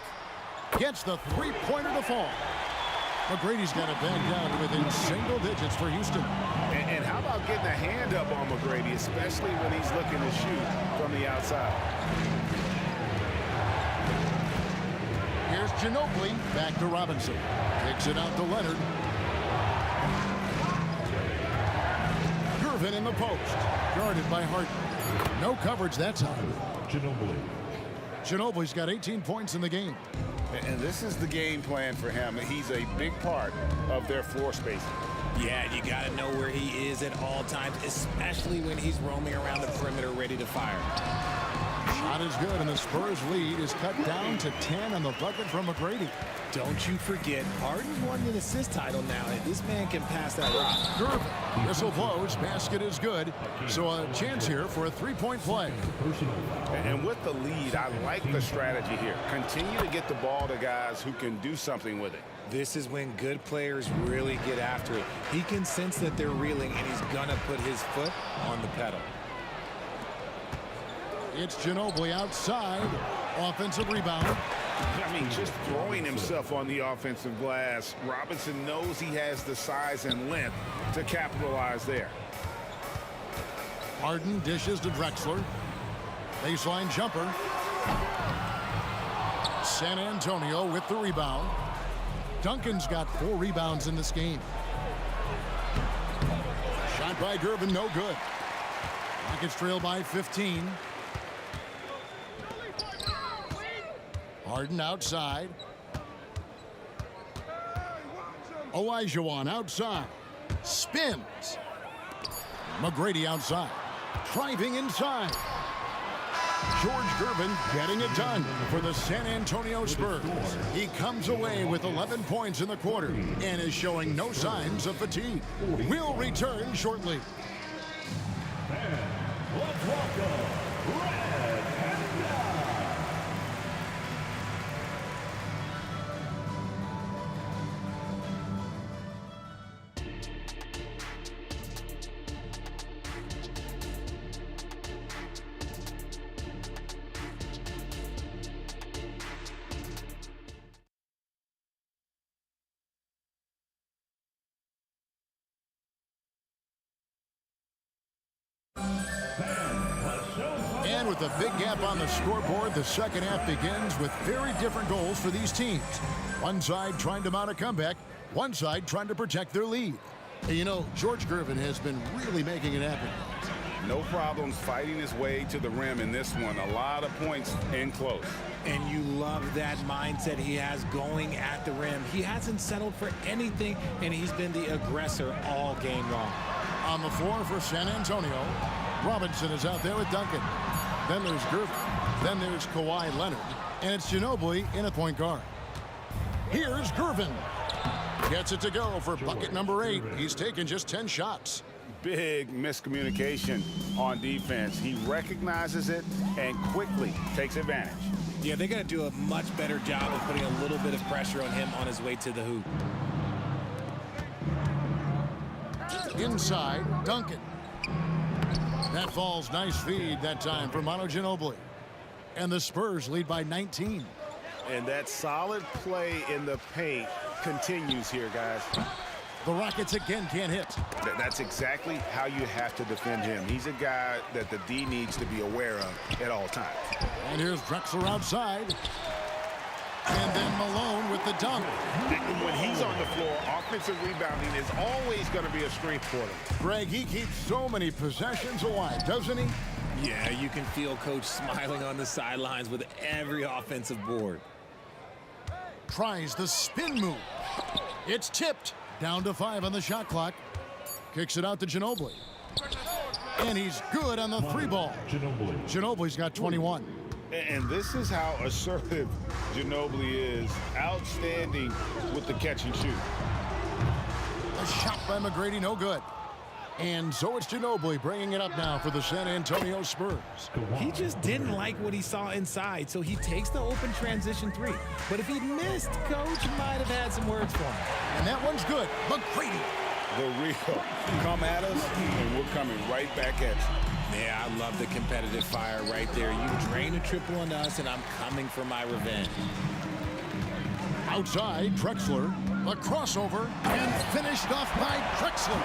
Gets the three-pointer to fall. McGrady's got it back down to within single digits for Houston. And how about getting a hand up on McGrady, especially when he's looking to shoot from the outside? Here's Ginobili. Back to Robinson. Kicks it out to Leonard. Gervin in the post. Guarded by Harden. No coverage that time. Ginobili's got 18 points in the game. And this is the game plan for him. He's a big part of their floor spacing. Yeah, you got to know where he is at all times, especially when he's roaming around the perimeter ready to fire. Shot is good, and the Spurs lead is cut down to 10 on the bucket from McGrady. Don't you forget, Harden's won an assist title now, and this man can pass that rock. Gervin. Whistle blows. Basket is good. So a chance here for a three-point play. And with the lead, I like the strategy here. Continue to get the ball to guys who can do something with it. This is when good players really get after it. He can sense that they're reeling, and he's going to put his foot on the pedal. It's Ginobili outside. Offensive rebound. I mean, just throwing himself on the offensive glass. Robinson knows he has the size and length to capitalize there. Harden dishes to Drexler. Baseline jumper. San Antonio with the rebound. Duncan's got 4 rebounds in this game. Shot by Gervin, no good. Rockets trail by 15. Harden outside. Olajuwon outside. Spins. McGrady outside. Driving inside. George Gervin getting it done for the San Antonio Spurs. He comes away with 11 points in the quarter and is showing no signs of fatigue. We'll return shortly. Let's welcome Red and Black. And with a big gap on the scoreboard, the second half begins with very different goals for these teams. One side trying to mount a comeback, one side trying to protect their lead. Hey, you know, George Gervin has been really making it happen. No problems fighting his way to the rim in this one. A lot of points in close. And you love that mindset he has going at the rim. He hasn't settled for anything, and he's been the aggressor all game long. On the floor for San Antonio, Robinson is out there with Duncan. Then there's Gervin. Then there's Kawhi Leonard. And it's Ginobili in at point guard. Here's Gervin. Gets it to go for bucket number 8. He's taken just 10 shots. Big miscommunication on defense. He recognizes it and quickly takes advantage. Yeah, they got to do a much better job of putting a little bit of pressure on him on his way to the hoop. Inside, Duncan. That falls. Nice feed that time for Manu Ginobili. And the Spurs lead by 19. And that solid play in the paint continues here, guys. The Rockets again can't hit. That's exactly how you have to defend him. He's a guy that the D needs to be aware of at all times. And here's Drexler outside. And then Malone with the dunk. When he's on the floor, offensive rebounding is always going to be a strength for him. Greg, he keeps so many possessions alive, doesn't he? Yeah, you can feel Coach smiling on the sidelines with every offensive board. Tries the spin move. It's tipped. Down to 5 on the shot clock. Kicks it out to Ginobili. And he's good on the 3 ball. Ginobili's got 21. And this is how assertive Ginobili is. Outstanding with the catch and shoot. A shot by McGrady, no good. And so it's Ginobili bringing it up now for the San Antonio Spurs. He just didn't like what he saw inside, so he takes the open transition 3. But if he'd missed, Coach might have had some words for him. And that one's good. McGrady. The real. Come at us, and we're coming right back at you. Yeah, I love the competitive fire right there. You drain a triple on us, and I'm coming for my revenge. Outside, Drexler. A crossover, and finished off by Drexler.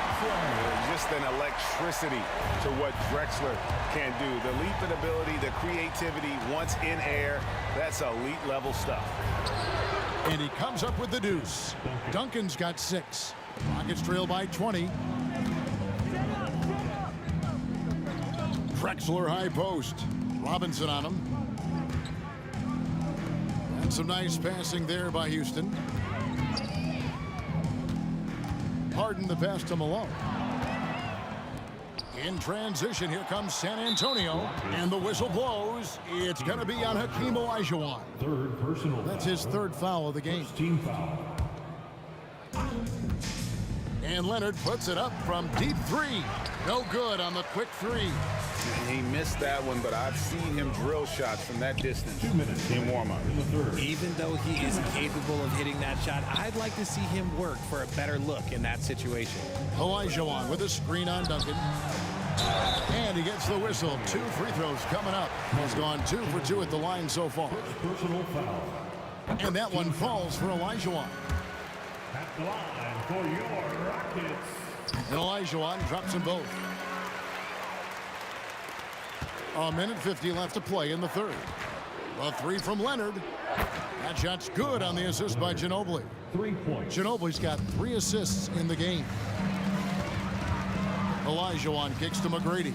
Just an electricity to what Drexler can do. The leaping ability, the creativity once in air, that's elite level stuff. And he comes up with the deuce. Duncan's got 6. Rockets trail by 20. Drexler high post. Robinson on him. And some nice passing there by Houston. Harden the pass to Malone. In transition, here comes San Antonio. And the whistle blows. It's going to be on Hakeem Olajuwon. Third personal. That's his 3rd foul of the game. Team foul. And Leonard puts it up from deep 3. No good on the quick 3. He missed that one, but I've seen him drill shots from that distance 2 minutes in warm-up. Even though he is capable of hitting that shot, I'd like to see him work for a better look in that situation. Olajuwon with a screen on Duncan. And he gets the whistle. 2 free throws coming up. He's gone 2 for 2 at the line so far. Personal foul. And that one falls for Olajuwon. At the line for your Rockets. And Olajuwon drops them both. A minute 50 left to play in the 3rd. A 3 from Leonard. That shot's good on the assist by Ginobili. 3 points. Ginobili's got 3 assists in the game. Olajuwon kicks to McGrady.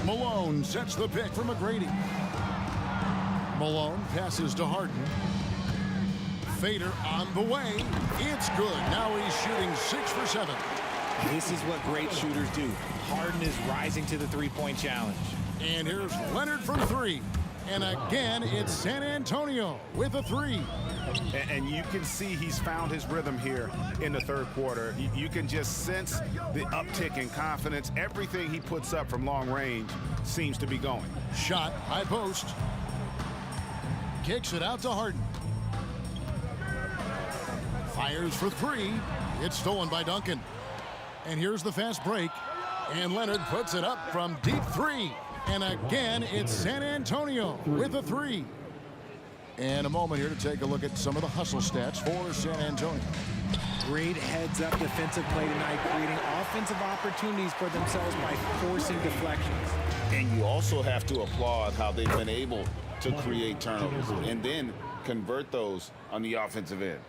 Malone sets the pick for McGrady. Malone passes to Harden. Fader on the way. It's good. Now he's shooting 6 for 7. This is what great shooters do. Harden is rising to the 3-point challenge. And here's Leonard from 3. And again, it's San Antonio with a 3. And you can see he's found his rhythm here in the 3rd quarter. You can just sense the uptick in confidence. Everything he puts up from long range seems to be going. Shot, high post. Kicks it out to Harden. Fires for 3. It's stolen by Duncan. And here's the fast break. And Leonard puts it up from deep 3. And again, it's San Antonio with a 3. And a moment here to take a look at some of the hustle stats for San Antonio. Great heads-up defensive play tonight, creating offensive opportunities for themselves by forcing deflections. And you also have to applaud how they've been able to create turnovers and then convert those on the offensive end.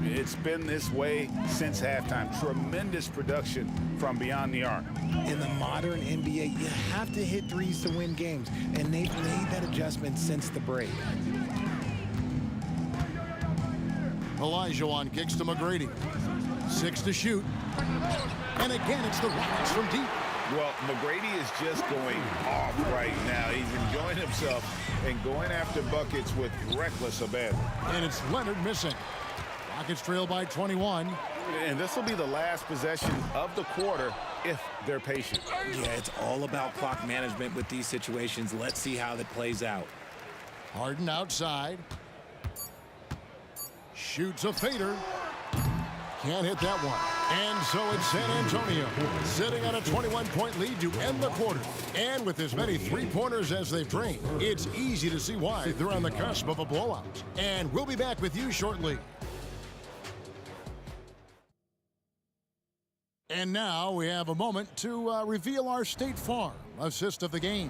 It's been this way since halftime. Tremendous production from beyond the arc. In the modern NBA, you have to hit threes to win games, and they've made that adjustment since the break. Olajuwon kicks to McGrady. 6 to shoot. And again, it's the Rockets from deep. Well, McGrady is just going off right now. He's enjoying himself and going after buckets with reckless abandon. And it's Leonard missing. Rockets trail by 21. And this will be the last possession of the quarter if they're patient. Yeah, it's all about clock management with these situations. Let's see how that plays out. Harden outside. Shoots a fader. Can't hit that one. And so it's San Antonio sitting on a 21-point lead to end the quarter. And with as many three-pointers as they've drained, it's easy to see why they're on the cusp of a blowout. And we'll be back with you shortly. And now we have a moment to reveal our State Farm assist of the game.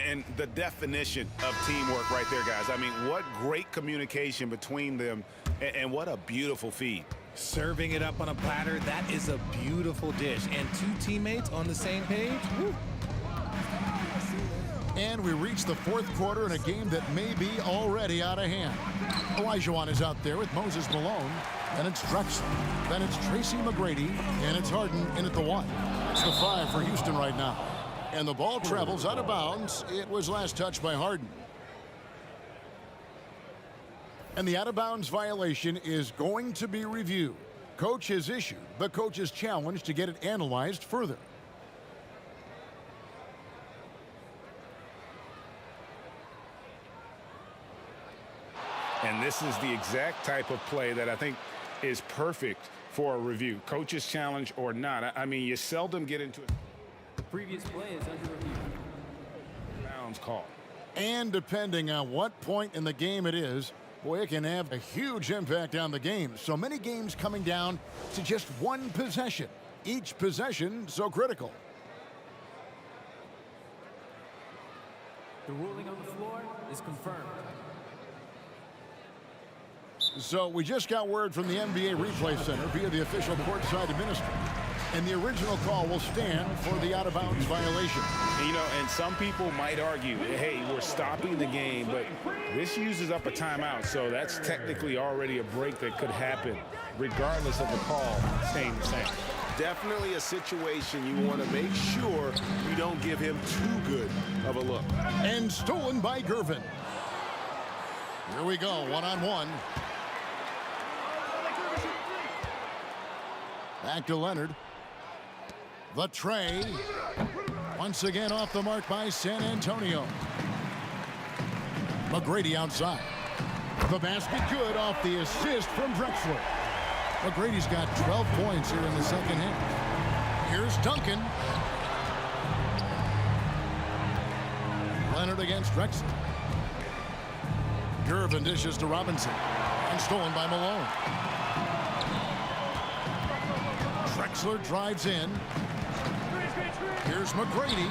And the definition of teamwork right there, guys. I mean, what great communication between them, and what a beautiful feed. Serving it up on a platter, that is a beautiful dish. And two teammates on the same page. Woo. And we reach the fourth quarter in a game that may be already out of hand. Olajuwon is out there with Moses Malone. Then it's Drexler. Then it's Tracy McGrady. And it's Harden in at the 1. It's the 5 for Houston right now. And the ball travels out of bounds. It was last touched by Harden. And the out-of-bounds violation is going to be reviewed. Coach has issued the coach's challenge to get it analyzed further. And this is the exact type of play that I think is perfect for a review. Coach's challenge or not. I mean, you seldom get into it. The previous play is under review. Bounds call. And depending on what point in the game it is, boy, it can have a huge impact on the game. So many games coming down to just one possession. Each possession so critical. The ruling on the floor is confirmed. So we just got word from the NBA Replay Center via the official courtside administrator. And the original call will stand for the out-of-bounds violation. You know, and some people might argue, hey, we're stopping the game, but this uses up a timeout, so that's technically already a break that could happen, regardless of the call staying the same. Definitely a situation you want to make sure you don't give him too good of a look. And stolen by Gervin. Here we go, one-on-one. Back to Leonard. The tray. Once again off the mark by San Antonio. McGrady outside. The basket good off the assist from Drexler. McGrady's got 12 points here in the second half. Here's Duncan. Leonard against Drexler. Gervin dishes to Robinson. And stolen by Malone. Drexler drives in. Here's McGrady.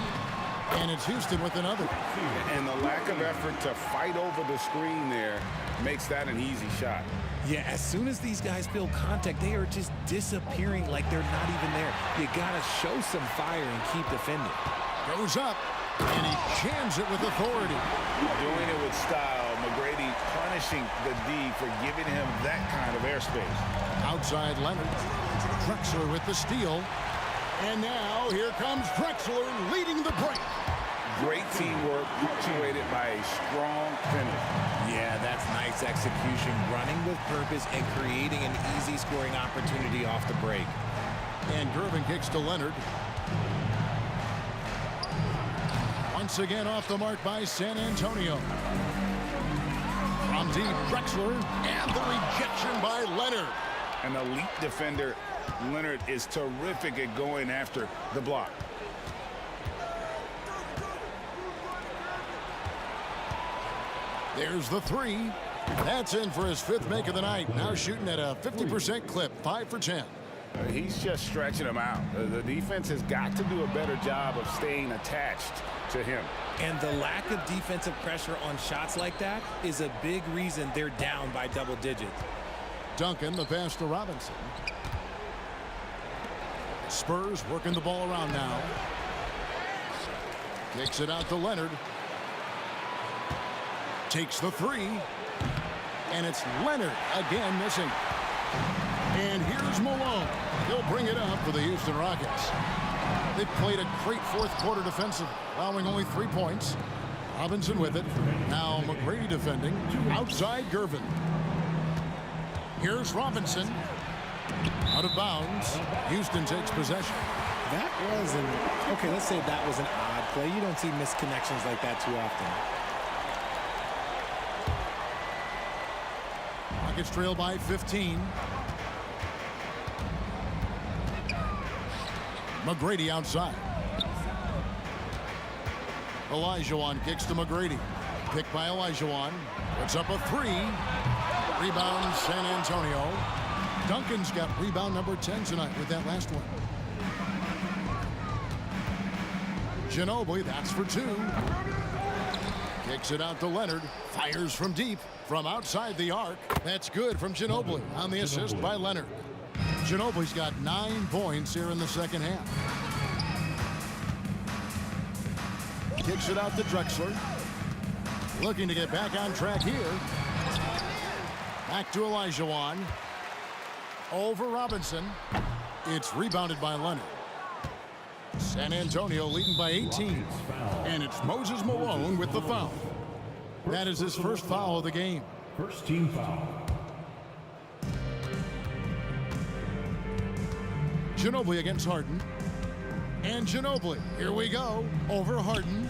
And it's Houston with another. And the lack of effort to fight over the screen there makes that an easy shot. Yeah, as soon as these guys feel contact, they are just disappearing like they're not even there. You got to show some fire and keep defending. Goes up, and he jams it with authority. Doing it with style. McGrady punishing the D for giving him that kind of airspace. Outside Leonard. Drexler with the steal. And now here comes Drexler leading the break. Great teamwork punctuated by a strong finish. Yeah, that's nice execution, running with purpose and creating an easy scoring opportunity off the break. And Gervin kicks to Leonard. Once again off the mark by San Antonio. From deep, Drexler, and the rejection by Leonard. An elite defender, Leonard, is terrific at going after the block. There's the three. That's in for his fifth make of the night. Now shooting at a 50% clip, 5 for 10. He's just stretching him out. The defense has got to do a better job of staying attached to him. And the lack of defensive pressure on shots like that is a big reason they're down by double digits. Duncan, the pass to Robinson. Spurs working the ball around now. Kicks it out to Leonard. Takes the three. And it's Leonard again missing. And here's Malone. He'll bring it up for the Houston Rockets. They've played a great fourth quarter defensively, allowing only 3 points. Robinson with it. Now McGrady defending. Outside Gervin. Here's Robinson. Out of bounds. Houston takes possession. That was okay, let's say that was an odd play. You don't see misconnections like that too often. Rockets trail by 15. McGrady outside. Olajuwon kicks to McGrady. Picked by Olajuwon. Puts up a three. Rebound San Antonio. Duncan's got rebound number 10 tonight with that last one. Ginobili, that's for 2. Kicks it out to Leonard. Fires from deep. From outside the arc. That's good from Ginobili on the assist by Leonard. Ginobili's got 9 points here in the second half. Kicks it out to Drexler. Looking to get back on track here. Back to Olajuwon. Over Robinson. It's rebounded by Leonard. San Antonio leading by 18. And it's Moses Malone with the foul. That is his first foul of the game. First team foul. Ginobili against Harden. And Ginobili, here we go, over Harden.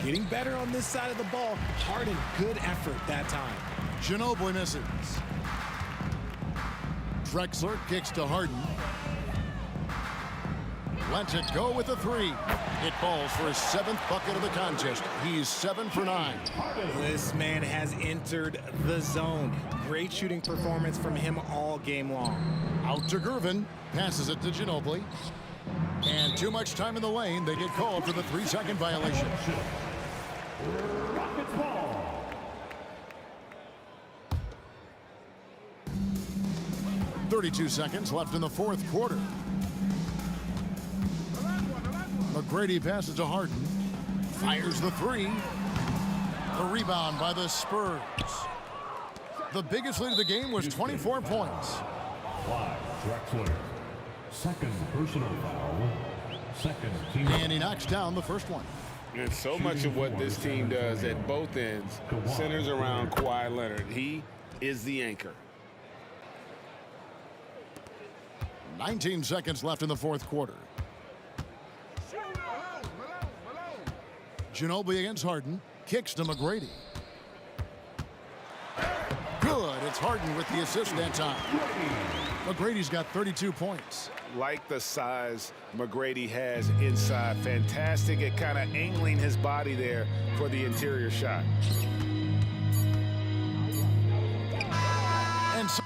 Getting better on this side of the ball. Harden, good effort that time. Ginobili misses. Drexler kicks to Harden. Lets it go with a three. It falls for his 7th bucket of the contest. He's 7 for 9. This man has entered the zone. Great shooting performance from him all game long. Out to Gervin. Passes it to Ginobili. And too much time in the lane. They get called for the 3-second violation. Rockets ball. 32 seconds left in the fourth quarter. McGrady passes to Harden. Fires the three. The rebound by the Spurs. The biggest lead of the game was 24 points. Drexler. Second personal foul. Second team. And he knocks down the first one. And so much of what this team does at both ends centers around Kawhi Leonard. He is the anchor. 19 seconds left in the fourth quarter. Ginobili against Harden. Kicks to McGrady. Good. It's Harden with the assist that time. McGrady's got 32 points. Like the size McGrady has inside. Fantastic at kind of angling his body there for the interior shot. And so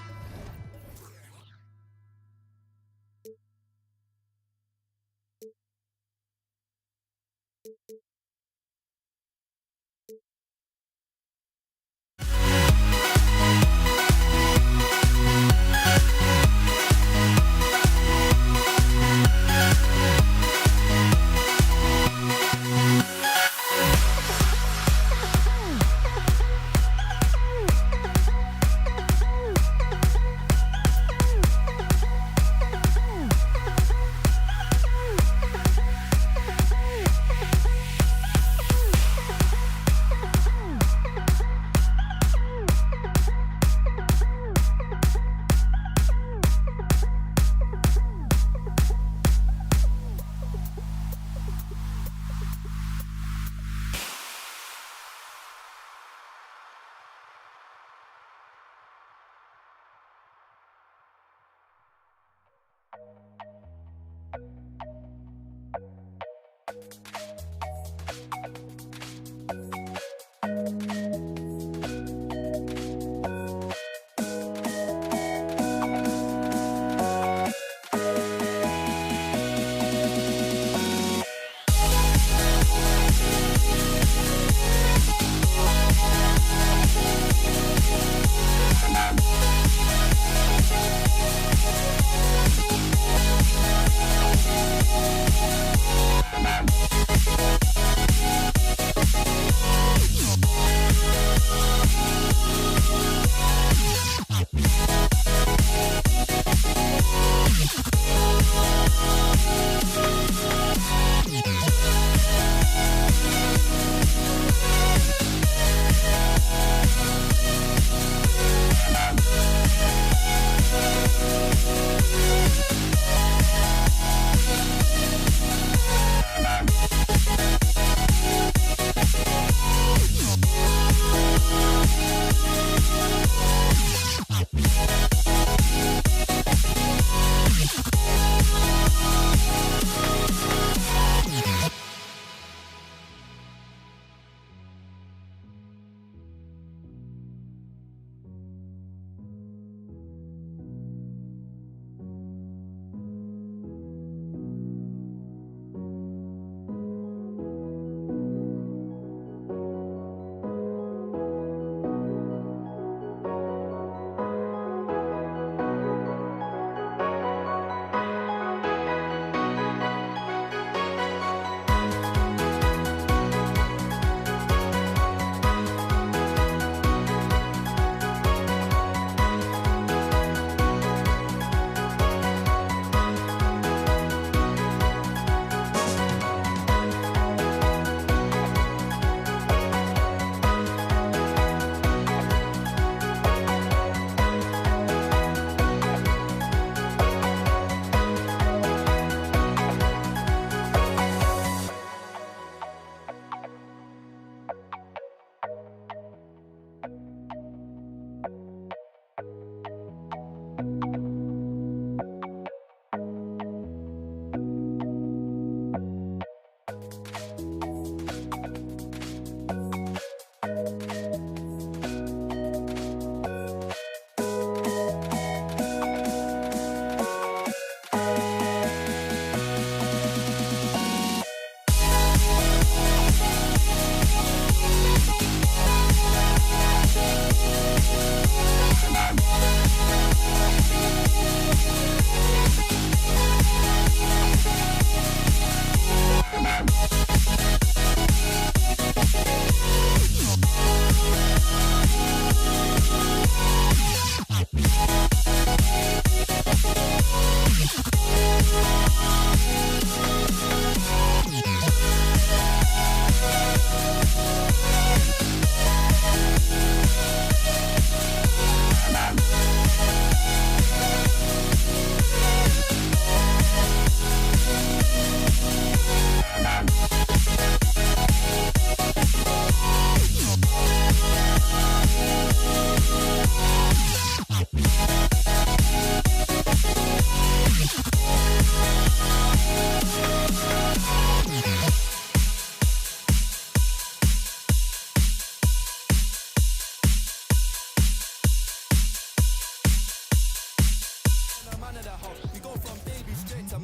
front of the house. We go from baby straight to.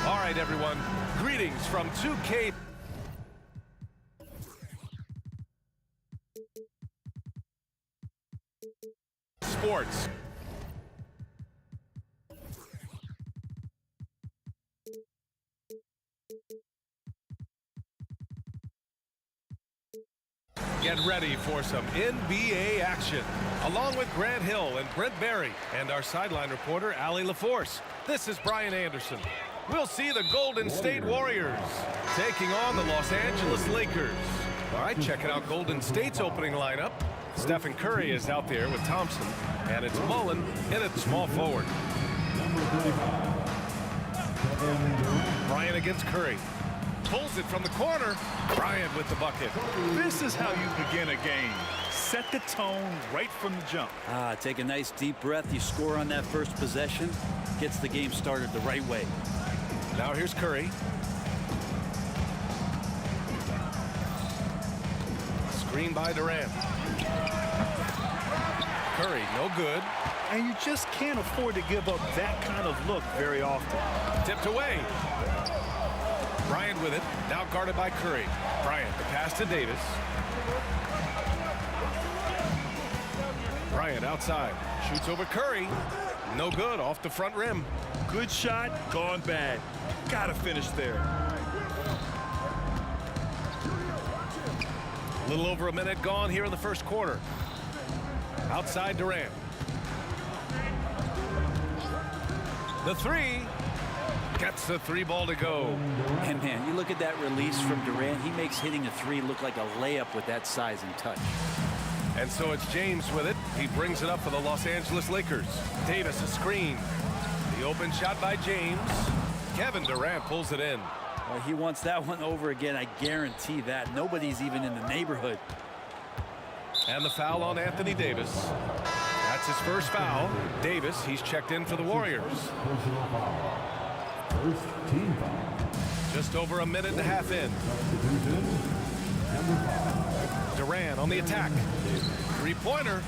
All right, everyone. Greetings from 2K Sports. Get ready for some NBA action. Along with Grant Hill and Brent Barry and our sideline reporter, Allie LaForce. This is Brian Anderson. We'll see the Golden State Warriors taking on the Los Angeles Lakers. All right, checking out Golden State's opening lineup. Stephen Curry is out there with Thompson, and it's Mullen in at small forward. Bryant against Curry. Pulls it from the corner. Bryant with the bucket. This is how you begin a game. Set the tone right from the jump. Take a nice deep breath. You score on that first possession. Gets the game started the right way. Now here's Curry. Screen by Durant. Curry, no good. And you just can't afford to give up that kind of look very often. Tipped away. Bryant with it, now guarded by Curry. Bryant, the pass to Davis. Bryant outside, shoots over Curry. No good, off the front rim. Good shot, gone bad. Gotta finish there. A little over a minute gone here in the first quarter. Outside Durant. The three. Gets the three ball to go. And man, you look at that release from Durant. He makes hitting a three look like a layup with that size and touch. And so it's James with it. He brings it up for the Los Angeles Lakers. Davis a screen. The open shot by James. Kevin Durant pulls it in. Well, he wants that one over again. I guarantee that. Nobody's even in the neighborhood. And the foul on Anthony Davis. That's his first foul. Davis, he's checked in for the Warriors. First team foul. Just over a minute and a half in. Durant on the attack. Three-pointer.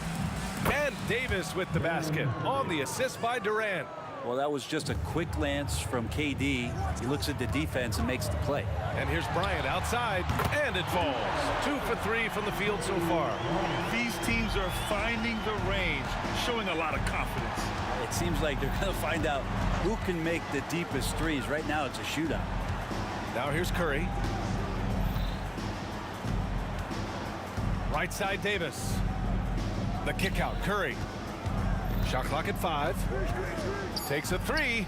And Davis with the basket on the assist by Durant. Well, that was just a quick glance from KD. He looks at the defense and makes the play. And here's Bryant outside, and it falls. 2 for 3 from the field so far. These teams are finding the range, showing a lot of confidence. It seems like they're going to find out who can make the deepest threes. Right now, it's a shootout. Now here's Curry. Right side Davis. The kick out, Curry. Shot clock at 5. Takes a three.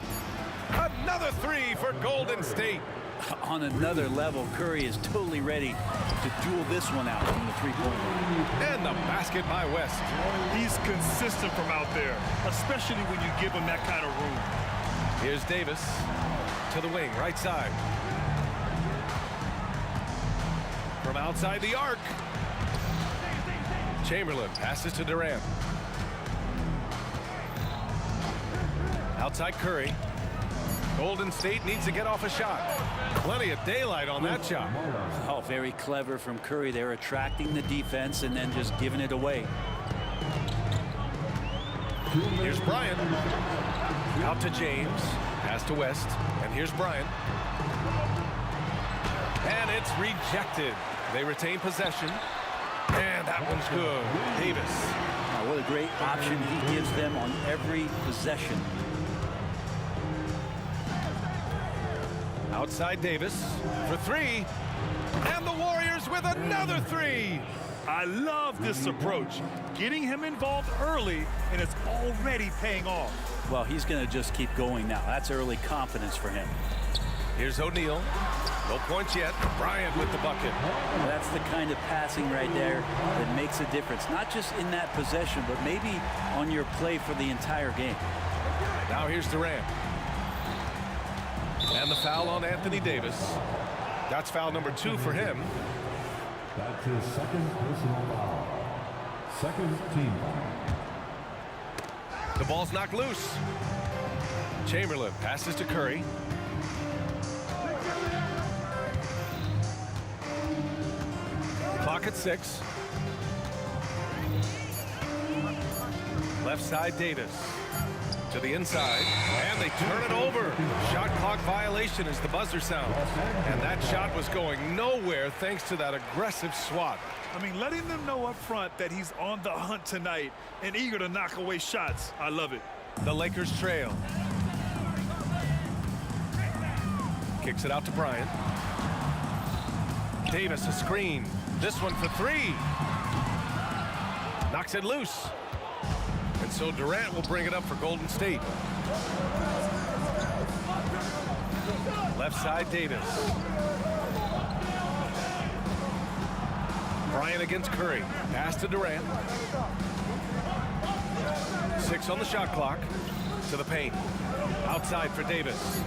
Another three for Golden State. On another level, Curry is totally ready to duel this one out from the three-point line. And the basket by West. He's consistent from out there, especially when you give him that kind of room. Here's Davis to the wing, right side. From outside the arc. Chamberlain passes to Durant. Outside Curry. Golden State needs to get off a shot. Plenty of daylight on that shot. Oh, very clever from Curry. They're attracting the defense and then just giving it away. Here's Bryant. Out to James. Pass to West. And here's Bryant. And it's rejected. They retain possession. And that one's good. Davis. Oh, what a great option he gives them on every possession. Outside Davis for three. And the Warriors with another three. I love this approach. Getting him involved early, and it's already paying off. Well, he's going to just keep going now. That's early confidence for him. Here's O'Neal. No points yet. Bryant with the bucket. That's the kind of passing right there that makes a difference. Not just in that possession, but maybe on your play for the entire game. Now here's Durant. And the foul on Anthony Davis. That's foul number 2 for him. That's his second personal foul. Second team foul. The ball's knocked loose. Chamberlain passes to Curry. Clock at 6. Left side Davis. To the inside, and they turn it over. Shot clock violation as the buzzer sounds. And that shot was going nowhere thanks to that aggressive swat. I mean, letting them know up front that he's on the hunt tonight and eager to knock away shots. I love it. The Lakers trail. Kicks it out to Bryant. Davis a screen. This one for three. Knocks it loose. And so Durant will bring it up for Golden State. Left side, Davis. Bryant against Curry. Pass to Durant. 6 on the shot clock. To the paint. Outside for Davis.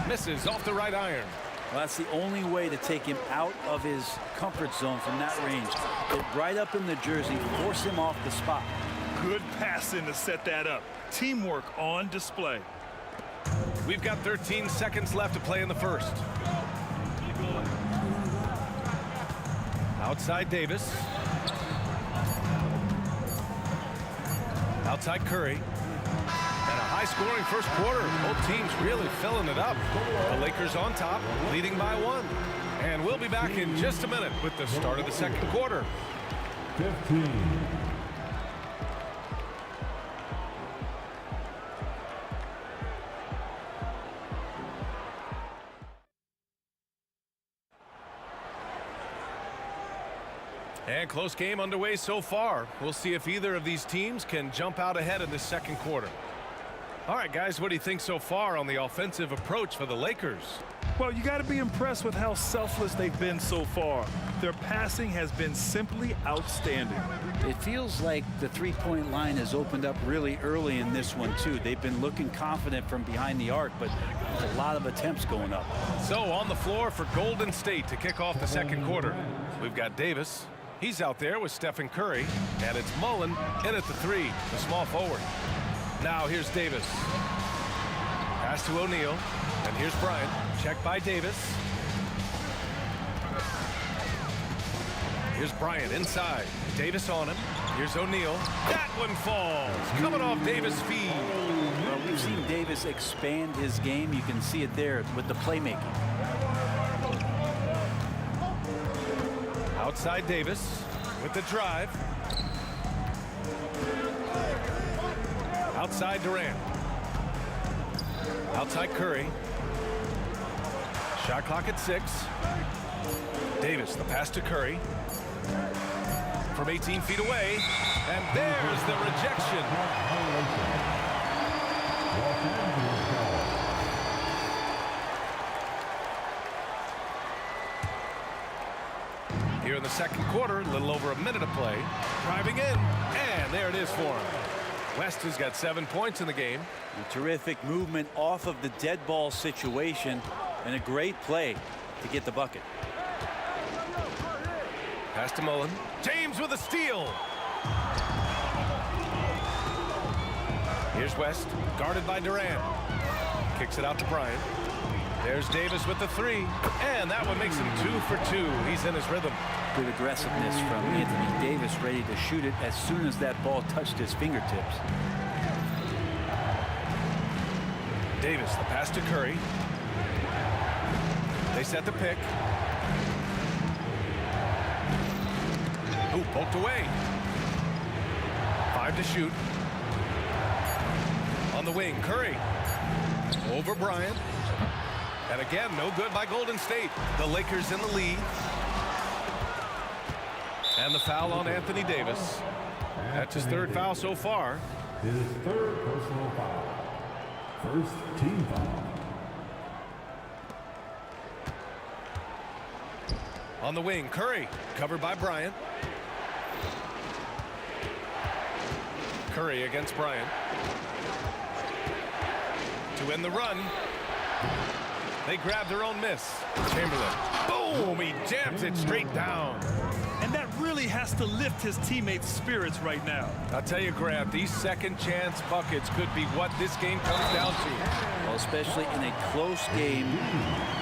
Misses off the right iron. Well, that's the only way to take him out of his comfort zone from that range. Get right up in the jersey, force him off the spot. Good passing to set that up. Teamwork on display. We've got 13 seconds left to play in the first. Outside Davis. Outside Curry. And a high-scoring first quarter. Both teams really filling it up. The Lakers on top, leading by 1. And we'll be back in just a minute with the start of the second quarter. 15. And close game underway so far. We'll see if either of these teams can jump out ahead in this second quarter. All right, guys, what do you think so far on the offensive approach for the Lakers? Well, you got to be impressed with how selfless they've been so far. Their passing has been simply outstanding. It feels like the three-point line has opened up really early in this one, too. They've been looking confident from behind the arc, but there's a lot of attempts going up. So on the floor for Golden State to kick off the second quarter, we've got Davis. He's out there with Stephen Curry, and it's Mullen in at the 3, the small forward. Now here's Davis. Pass to O'Neal, and here's Bryant. Check by Davis. Here's Bryant inside. Davis on him. Here's O'Neal. That one falls. Coming off Davis' feed. Well, we've seen Davis expand his game. You can see it there with the playmaking. Outside Davis with the drive. Outside Durant. Outside Curry. Shot clock at 6. Davis, the pass to Curry. From 18 feet away. And there's the rejection. Here in the second quarter, a little over a minute to play. Driving in, and there it is for him. West has got 7 points in the game. A terrific movement off of the dead ball situation, and a great play to get the bucket. Pass to Mullen. James with a steal. Here's West, guarded by Durant. Kicks it out to Bryant. There's Davis with the 3, and that one makes him 2 for 2. He's in his rhythm. Good aggressiveness from Anthony Davis, ready to shoot it as soon as that ball touched his fingertips. Davis, the pass to Curry. They set the pick. Ooh, poked away. 5 to shoot. On the wing, Curry. Over Bryant. And again, no good by Golden State. The Lakers in the lead. And the foul on Anthony Davis. That's his 3rd foul so far. His 3rd personal foul. First team foul. On the wing, Curry, covered by Bryant. Curry against Bryant. To end the run. They grab their own miss. Chamberlain. Boom! He jams it straight down. And that really has to lift his teammates' spirits right now. I'll tell you, Grant, these second chance buckets could be what this game comes down to. Well, especially in a close game,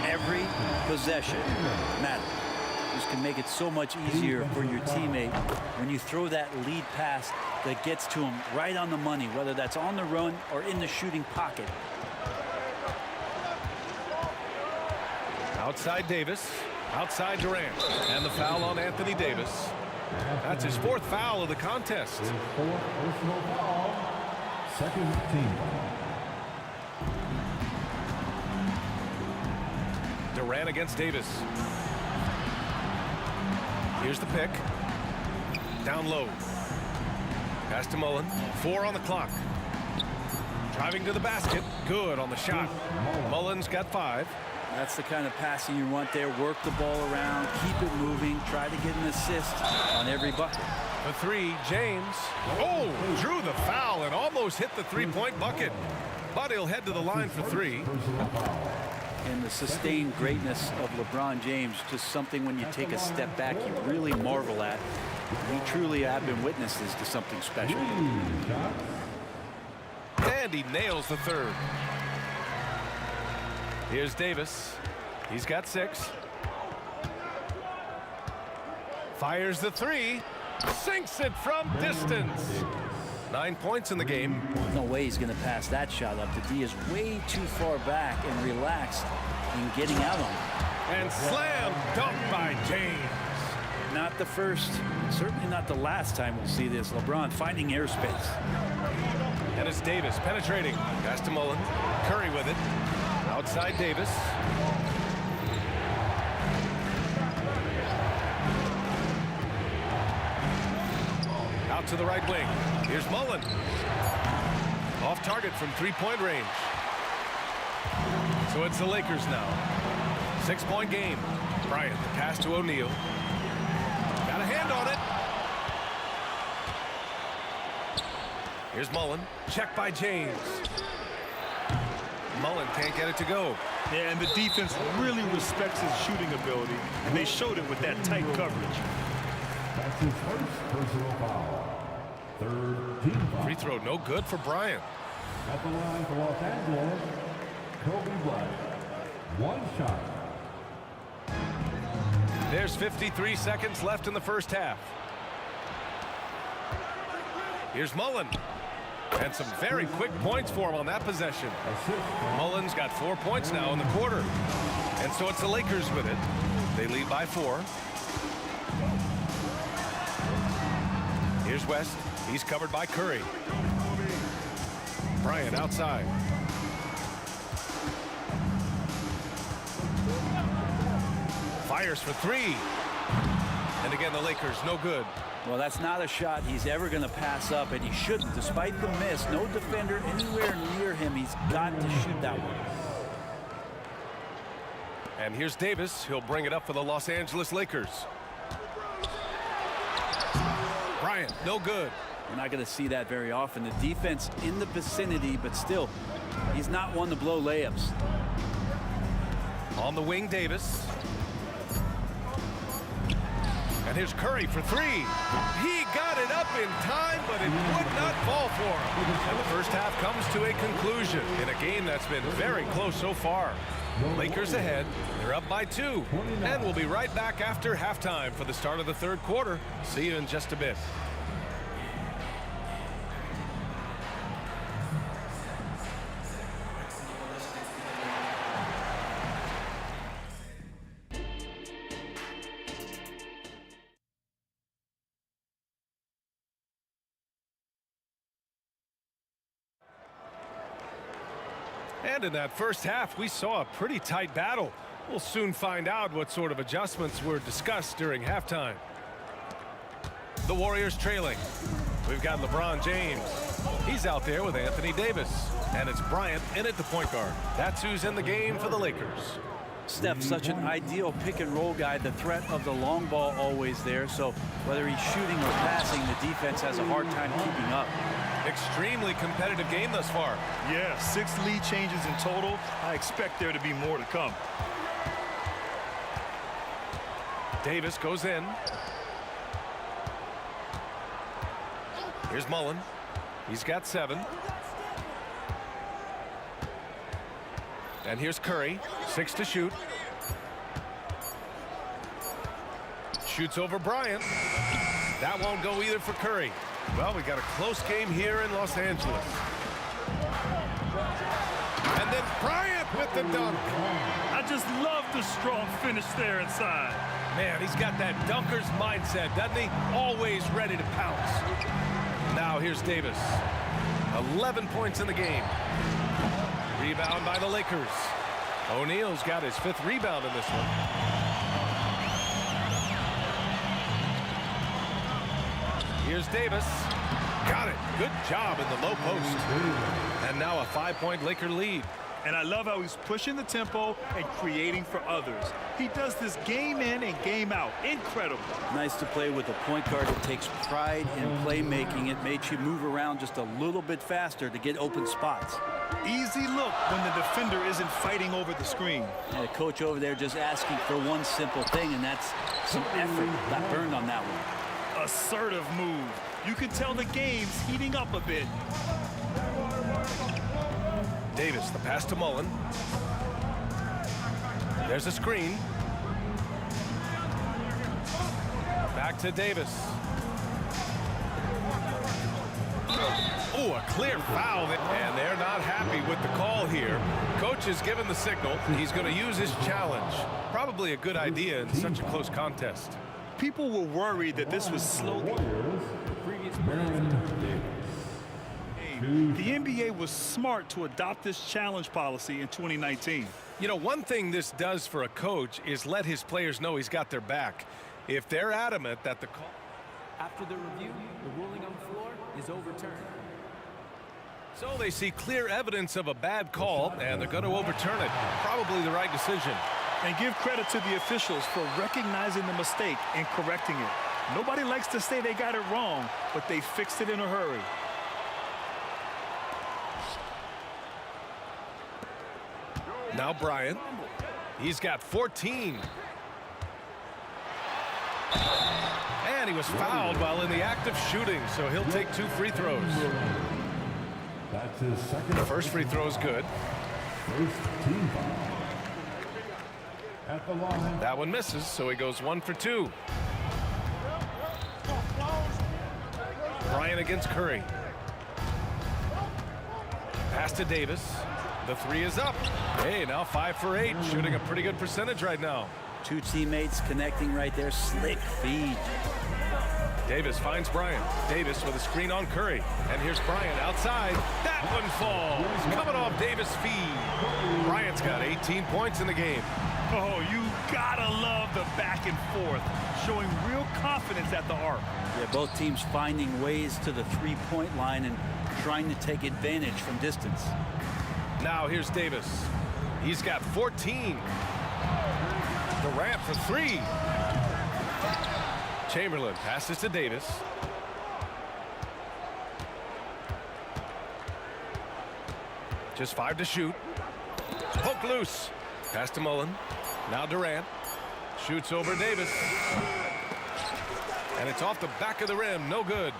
every possession matters. Just can make it so much easier for your teammate when you throw that lead pass that gets to him right on the money, whether that's on the run or in the shooting pocket. Outside Davis, outside Durant, and the foul on Anthony Davis. That's his 4th foul of the contest. His 4th personal foul, second team. Durant against Davis. Here's the pick. Down low. Pass to Mullen. 4 on the clock. Driving to the basket. Good on the shot. Mullen's got 5. That's the kind of passing you want there. Work the ball around, keep it moving, try to get an assist on every bucket. The 3, James. Oh, drew the foul and almost hit the 3-point bucket. But he'll head to the line for 3. And the sustained greatness of LeBron James, just something when you take a step back, you really marvel at. We truly have been witnesses to something special. And he nails the 3rd. Here's Davis. He's got 6. Fires the 3. Sinks it from distance. 9 points in the game. No way he's going to pass that shot up. The D is way too far back and relaxed in getting out on it. And slam dunk by James. Not the first, certainly not the last time we'll see this. LeBron finding airspace. And it's Davis penetrating. Pass to Mullen. Curry with it. Outside Davis. Out to the right wing. Here's Mullen. Off target from 3-point range. So it's the Lakers now. 6-point game. Bryant, the pass to O'Neal. Got a hand on it. Here's Mullen. Check by James. Mullen can't get it to go. Yeah, and the defense really respects his shooting ability, and they showed it with that tight coverage. That's his 1st personal foul. 3rd team foul. Free throw no good for Bryant. At the line for Los Angeles, Kobe Bryant. 1 shot. There's 53 seconds left in the first half. Here's Mullen. And some very quick points for him on that possession. Mullen's got 4 points now in the quarter. And so it's the Lakers with it. They lead by 4. Here's West. He's covered by Curry. Bryant outside. Fires for 3. And again, the Lakers no good. Well, that's not a shot he's ever going to pass up, and he shouldn't. Despite the miss, no defender anywhere near him. He's got to shoot that one. And here's Davis. He'll bring it up for the Los Angeles Lakers. Bryant, no good. We're not going to see that very often. The defense in the vicinity, but still, he's not one to blow layups. On the wing, Davis. And here's Curry for 3. He got it up in time, but it would not fall for him. And the first half comes to a conclusion in a game that's been very close so far. Lakers ahead. They're up by 2. And we'll be right back after halftime for the start of the 3rd quarter. See you in just a bit. And in that first half, we saw a pretty tight battle. We'll soon find out what sort of adjustments were discussed during halftime. The Warriors trailing. We've got LeBron James. He's out there with Anthony Davis. And it's Bryant in at the point guard. That's who's in the game for the Lakers. Steph, such an ideal pick and roll guy. The threat of the long ball always there. So whether he's shooting or passing, the defense has a hard time keeping up. Extremely competitive game thus far. Yeah, 6 lead changes in total. I expect there to be more to come. Davis goes in. Here's Mullen. He's got 7. And here's Curry. 6 to shoot. shoots over Bryant. That won't go either for Curry. Well, we got a close game here in Los Angeles. And then Bryant with the dunk. I just love the strong finish there inside. Man, he's got that dunker's mindset, doesn't he? Always ready to pounce. Now here's Davis. 11 points in the game. Rebound by the Lakers. O'Neal's got his 5th rebound in this one. Here's Davis. Got it. Good job in the low post. And now a 5-point Laker lead. And I love how he's pushing the tempo and creating for others. He does this game in and game out. Incredible. Nice to play with a point guard that takes pride in playmaking. It makes you move around just a little bit faster to get open spots. Easy look when the defender isn't fighting over the screen. And the coach over there just asking for one simple thing, and that's some effort. Got burned on that one. Assertive move. You can tell the game's heating up a bit. Davis, the pass to Mullen. There's a screen. Back to Davis. Oh, a clear foul. And they're not happy with the call here. Coach has given the signal. He's going to use his challenge. Probably a good idea in such a close contest. People were worried that this was slowly. The NBA was smart to adopt this challenge policy in 2019. You know, one thing this does for a coach is let his players know he's got their back. If they're adamant that the call... After the review, the ruling on the floor is overturned. So they see clear evidence of a bad call, and they're going to overturn it. Probably the right decision. And give credit to the officials for recognizing the mistake and correcting it. Nobody likes to say they got it wrong, but they fixed it in a hurry. Now Bryant. He's got 14. And he was fouled while in the act of shooting, so he'll take 2 free throws. That's his second. The first free throw is good. First team foul. At the line. That one misses, so he goes 1 for 2. Bryant against Curry. Pass to Davis. The 3 is up. Hey, now 5 for 8, shooting a pretty good percentage right now. 2 teammates connecting right there. Slick feed. Davis finds Bryant. Davis with a screen on Curry. And here's Bryant outside. That one falls. Coming off Davis' feed. Bryant's got 18 points in the game. Oh, you gotta love the back and forth, showing real confidence at the arc. Yeah, both teams finding ways to the 3-point line and trying to take advantage from distance. Now here's Davis. He's got 14. Durant for 3. Chamberlain passes to Davis. Just 5 to shoot. Poke loose. Pass to Mullen. Now Durant. Shoots over Davis. And it's off the back of the rim. No good.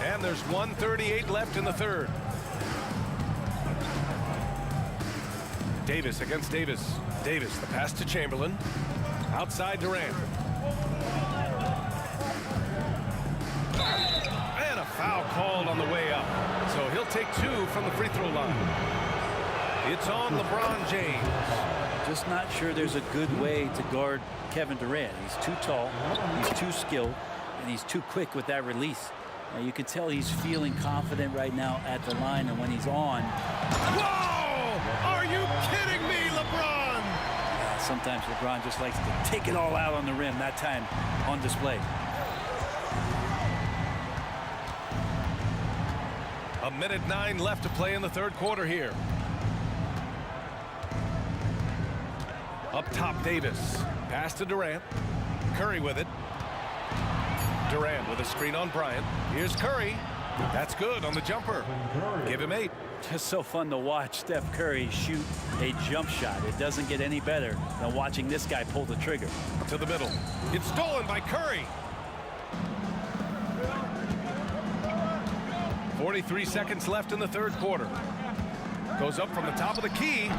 And there's 1:38 left in the third. Davis against Davis. Davis, the pass to Chamberlain. Outside Durant. And a foul called on the way up. So he'll take 2 from the free throw line. It's on LeBron James. Just not sure there's a good way to guard Kevin Durant. He's too tall, he's too skilled, and he's too quick with that release. Now you can tell he's feeling confident right now at the line, and when he's on... Whoa! Are you kidding me, LeBron? Sometimes LeBron just likes to take it all out on the rim, that time on display. A minute 9 left to play in the third quarter here. Up top, Davis. Pass to Durant. Curry with it. Durant with a screen on Bryant. Here's Curry. That's good on the jumper. Give him 8. Just so fun to watch Steph Curry shoot a jump shot. It doesn't get any better than watching this guy pull the trigger. To the middle. It's stolen by Curry. 43 seconds left in the third quarter. Goes up from the top of the key.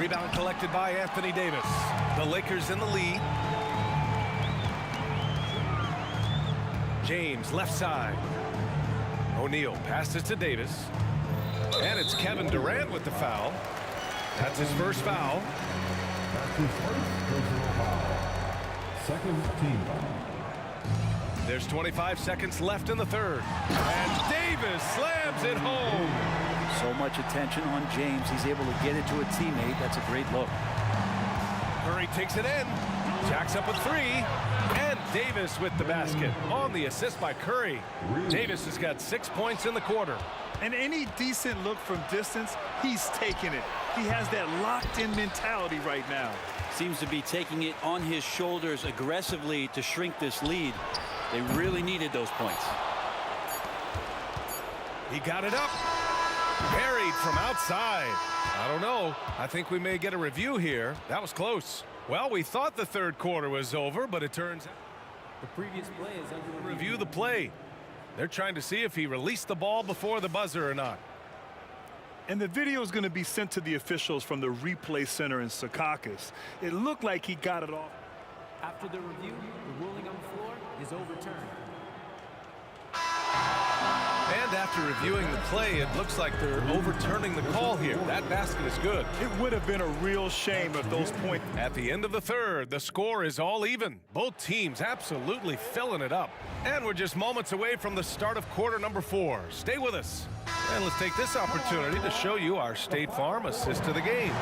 Rebound collected by Anthony Davis. The Lakers in the lead. James, left side. O'Neal passes to Davis. And it's Kevin Durant with the foul. That's his first foul. That's his first personal foul. Second team foul. There's 25 seconds left in the third. And Davis slams it home. So much attention on James. He's able to get it to a teammate. That's a great look. Curry takes it in. Jacks up a three. And Davis with the basket on the assist by Curry. Davis has got 6 points in the quarter. And any decent look from distance, he's taking it. He has that locked-in mentality right now. Seems to be taking it on his shoulders aggressively to shrink this lead. They really needed those points. He got it up. Buried from outside. I don't know. I think we may get a review here. That was close. Well, we thought the third quarter was over, but it turns out The previous play is under review the play. They're trying to see if he released the ball before the buzzer or not. And the video is going to be sent to the officials from the replay center in Secaucus. It looked like he got it off. After the review, the ruling on the floor is overturned. And after reviewing the play, it looks like they're overturning the call here. That basket is good. It would have been a real shame if those points... At the end of the third, the score is all even. Both teams absolutely filling it up. And we're just moments away from the start of quarter number 4. Stay with us. And let's take this opportunity to show you our State Farm assist to the game.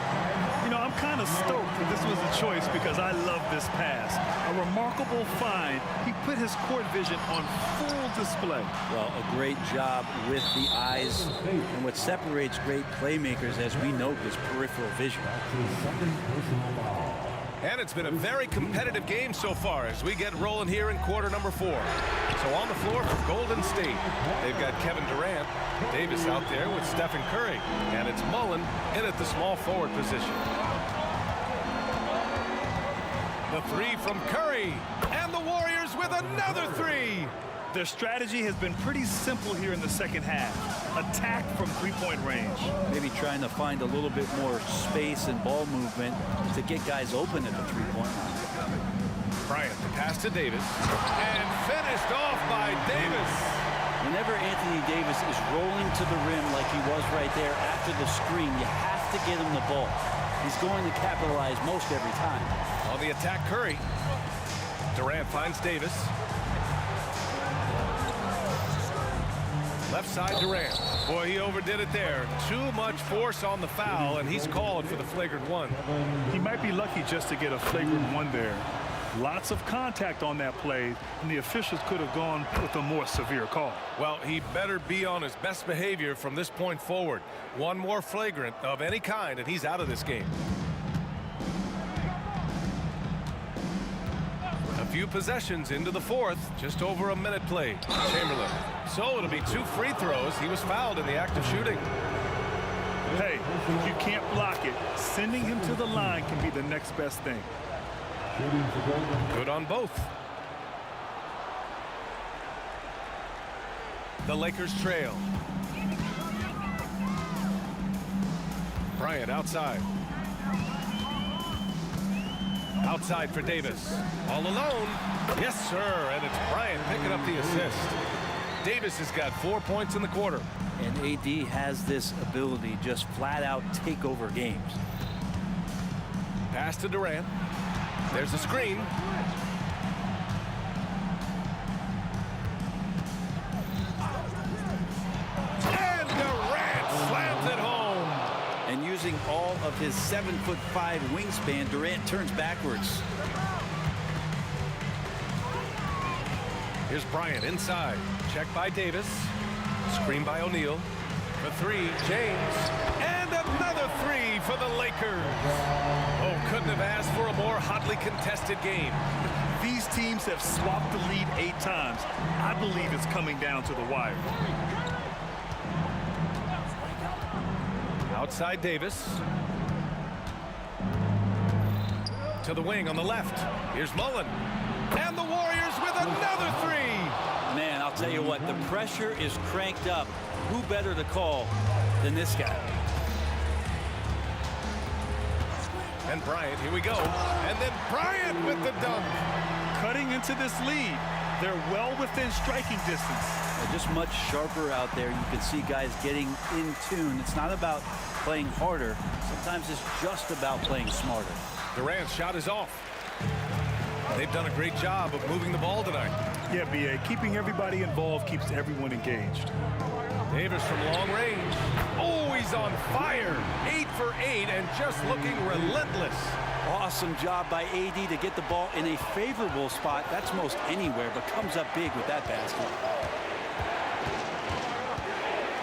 You know, I'm kind of stoked that this was a choice because I love this pass. A remarkable find. He put his court vision on full display. Well, a great job with the eyes. And what separates great playmakers, as we note, is peripheral vision. And it's been a very competitive game so far as we get rolling here in quarter number 4. So on the floor for Golden State, they've got Kevin Durant, Davis out there with Stephen Curry, and it's Mullen in at the small forward position. The three from Curry, and the Warriors with another three. Their strategy has been pretty simple here in the second half. Attack from three-point range. Maybe trying to find a little bit more space and ball movement to get guys open at the three-point line. Bryant, the pass to Davis, and finished off by Davis. Whenever Anthony Davis is rolling to the rim like he was right there after the screen, you have to get him the ball. He's going to capitalize most every time. On the attack, Curry. Durant finds Davis. Left side, Durant. Boy, he overdid it there. Too much force on the foul, and he's called for the flagrant one. He might be lucky just to get a flagrant one there. Lots of contact on that play, and the officials could have gone with a more severe call. Well, he better be on his best behavior from this point forward. One more flagrant of any kind, and he's out of this game. A few possessions into the fourth, just over a minute played. Chamberlain. So it'll be 2 free throws. He was fouled in the act of shooting. Hey, if you can't block it, sending him to the line can be the next best thing. Good on both. The Lakers trail. Bryant outside. Outside for Davis. All alone. Yes, sir. And it's Bryant picking up the assist. Davis has got 4 points in the quarter. And AD has this ability just flat out take over games. Pass to Durant. There's a screen. And Durant slams it home. And using all of his 7'5" wingspan, Durant turns backwards. Here's Bryant inside. Check by Davis. Screen by O'Neal. For three, James. And another three for the Lakers. Oh, couldn't have asked for a more hotly contested game. These teams have swapped the lead 8 times. I believe it's coming down to the wire. Outside Davis. To the wing on the left. Here's Mullen. And the Warriors with another three. Man, I'll tell you what, the pressure is cranked up. Who better to call than this guy? And Bryant, here we go. And then Bryant with the dunk. Cutting into this lead. They're well within striking distance. Just much sharper out there. You can see guys getting in tune. It's not about playing harder. Sometimes it's just about playing smarter. Durant's shot is off. They've done a great job of moving the ball tonight. Yeah, B.A. Keeping everybody involved keeps everyone engaged. Davis from long range. Oh, he's on fire. 8 for 8 and just looking relentless. Awesome job by AD to get the ball in a favorable spot. That's most anywhere, but comes up big with that basket.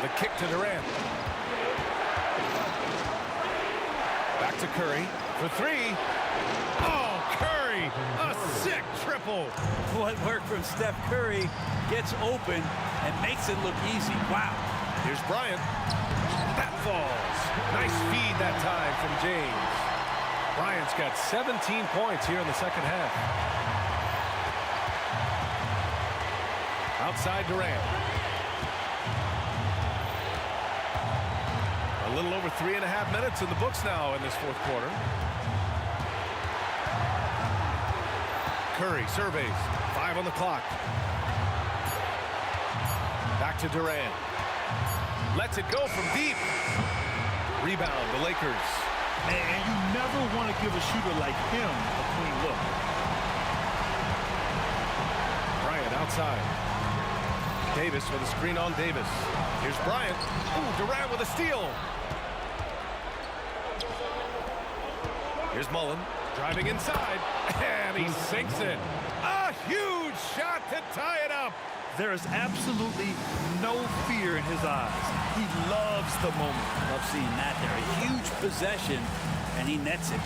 The kick to Durant. Back to Curry for 3. Oh, Curry, a sick triple. What work from Steph Curry, gets open and makes it look easy. Wow. Here's Bryant. That falls. Nice feed that time from James. Bryant's got 17 points here in the second half. Outside Durant. A little over 3.5 minutes in the books now in this fourth quarter. Curry surveys. 5 on the clock. Back to Durant. Lets it go from deep. Rebound, the Lakers. And you never want to give a shooter like him a clean look. Bryant outside. Davis with a screen on Davis. Here's Bryant. Ooh, Durant with a steal. Here's Mullen driving inside, and he sinks it. A huge shot to tie it up. There is absolutely no fear in his eyes. He loves the moment. Love seeing that there. A huge possession, and he nets it.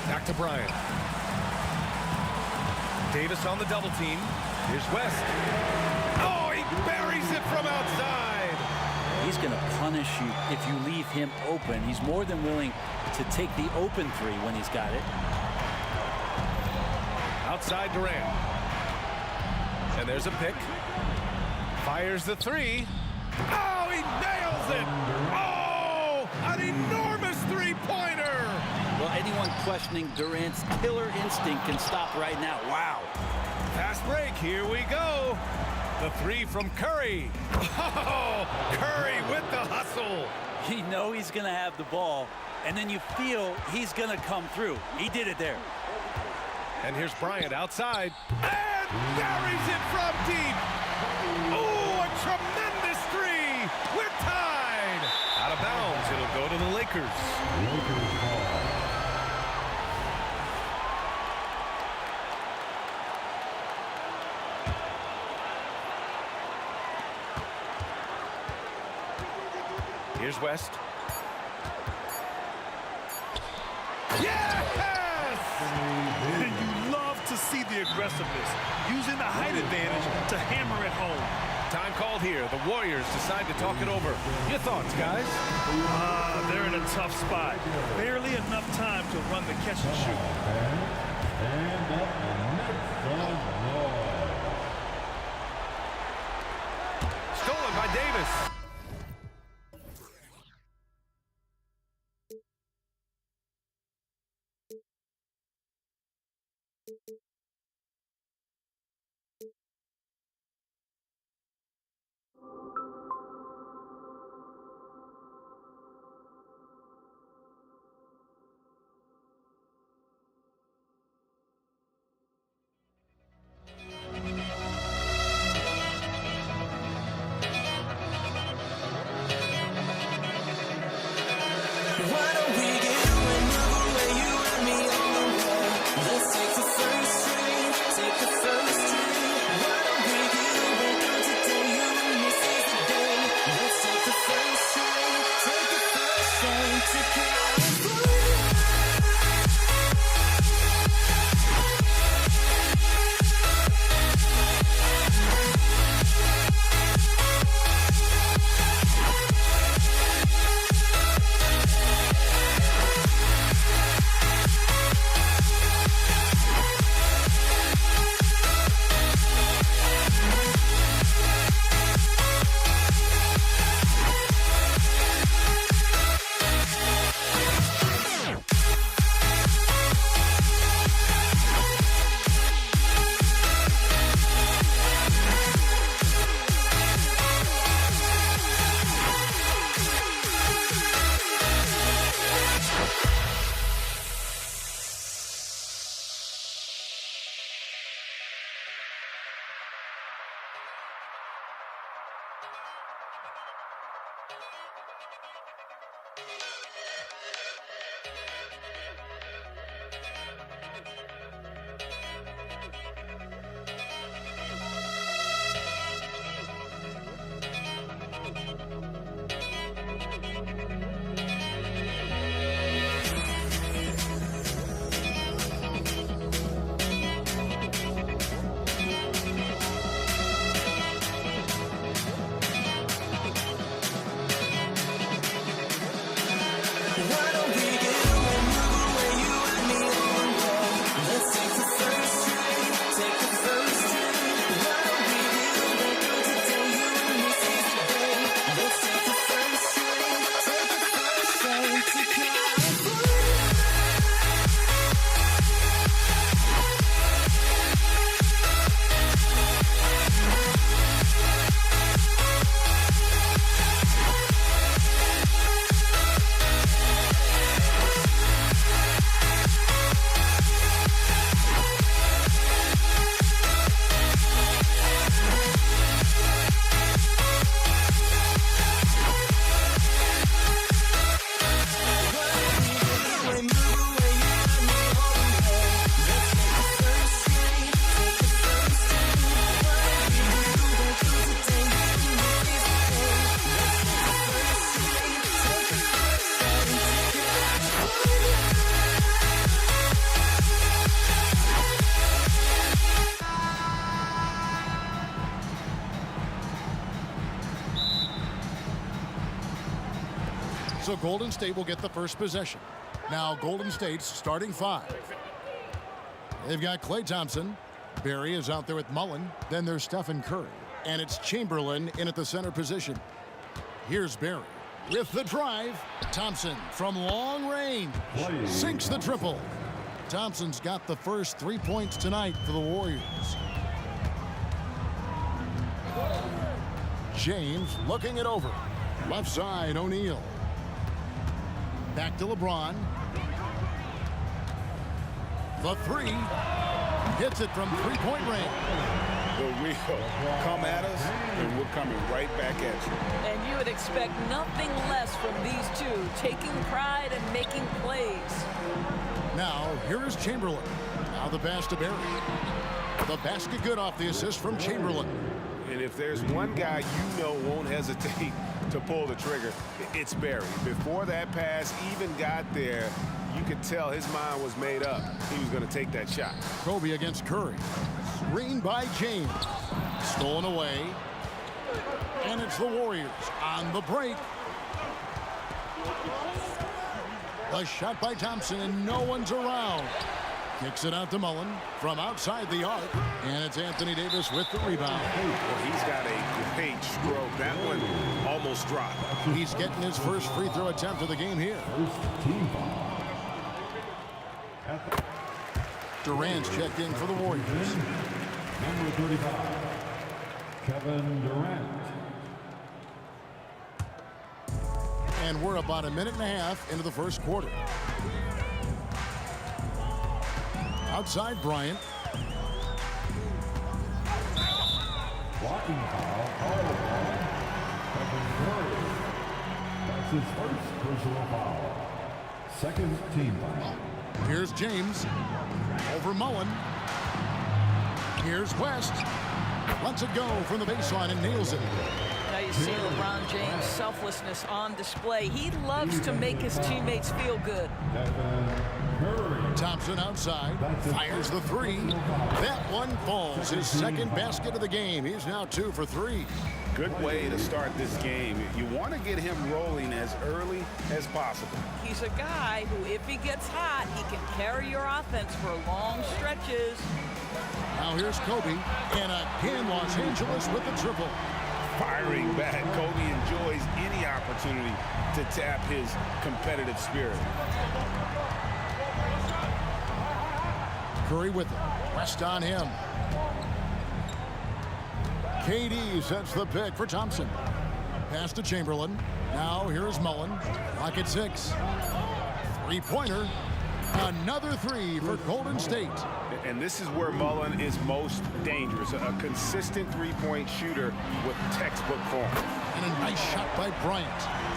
Back to Bryant. Davis on the double team. Here's West. Oh, he buries it from outside. He's going to punish you if you leave him open. He's more than willing to take the open 3 when he's got it. Outside Durant. And there's a pick. Fires the 3. Oh, he nails it. Oh, an enormous three-pointer. Well, anyone questioning Durant's killer instinct can stop right now. Wow. Fast break. Here we go. The 3 from Curry. Oh, Curry with the hustle. You know he's going to have the ball, and then you feel he's going to come through. He did it there. And here's Bryant outside. And buries it from deep. Oh, a tremendous 3. We're tied. Out of bounds. It'll go to the Lakers. Here's West. Yes! And you love to see the aggressiveness, using the height advantage to hammer it home. Time called here. The Warriors decide to talk it over. Your thoughts, guys? They're in a tough spot. Barely enough time to run the catch and shoot. Stolen by Davis. So Golden State will get the first possession. Now Golden State's starting five. They've got Klay Thompson. Barry is out there with Mullen. Then there's Stephen Curry. And it's Chamberlain in at the center position. Here's Barry with the drive. Thompson from long range sinks the triple. Thompson's got the first 3 points tonight for the Warriors. James looking it over. Left side, O'Neal. Back to LeBron. The three. Hits it from three-point range. The real come at us, and we're coming right back at you. And you would expect nothing less from these two, taking pride and making plays. Now, here is Chamberlain. Now the pass to Barry. The basket good off the assist from Chamberlain. And if there's one guy you know won't hesitate to pull the trigger, it's Barry. Before that pass even got there, you could tell his mind was made up. He was going to take that shot. Kobe against Curry. Screen by James. Stolen away. And it's the Warriors on the break. A shot by Thompson, and no one's around. Kicks it out to Mullen from outside the arc. And it's Anthony Davis with the rebound. Well, he's got a great stroke. That one almost dropped. He's getting his first free throw attempt of the game here. Durant's checked in for the Warriors. Number 35, Kevin Durant. And we're about a minute and a half into the first quarter. Outside Bryant. Blocking foul called upon Kevin Curry. That's his first personal foul. Second team foul. Here's James. Over Mullen. Here's West. Lets it go from the baseline and nails it. Now you see LeBron James' selflessness on display. He loves to make his teammates feel good. Thompson outside, fires the three. That one falls. His second basket of the game. He's now 2 for 3. Good way to start this game. You want to get him rolling as early as possible. He's a guy who, if he gets hot, he can carry your offense for long stretches. Now here's Kobe, and again Los Angeles with the triple. Firing back, Kobe enjoys any opportunity to tap his competitive spirit. Curry with it. West on him. KD sets the pick for Thompson. Pass to Chamberlain. Now here's Mullen. Clock at 6. Three-pointer. Another three for Golden State. And this is where Mullen is most dangerous. A consistent three-point shooter with textbook form. And a nice shot by Bryant.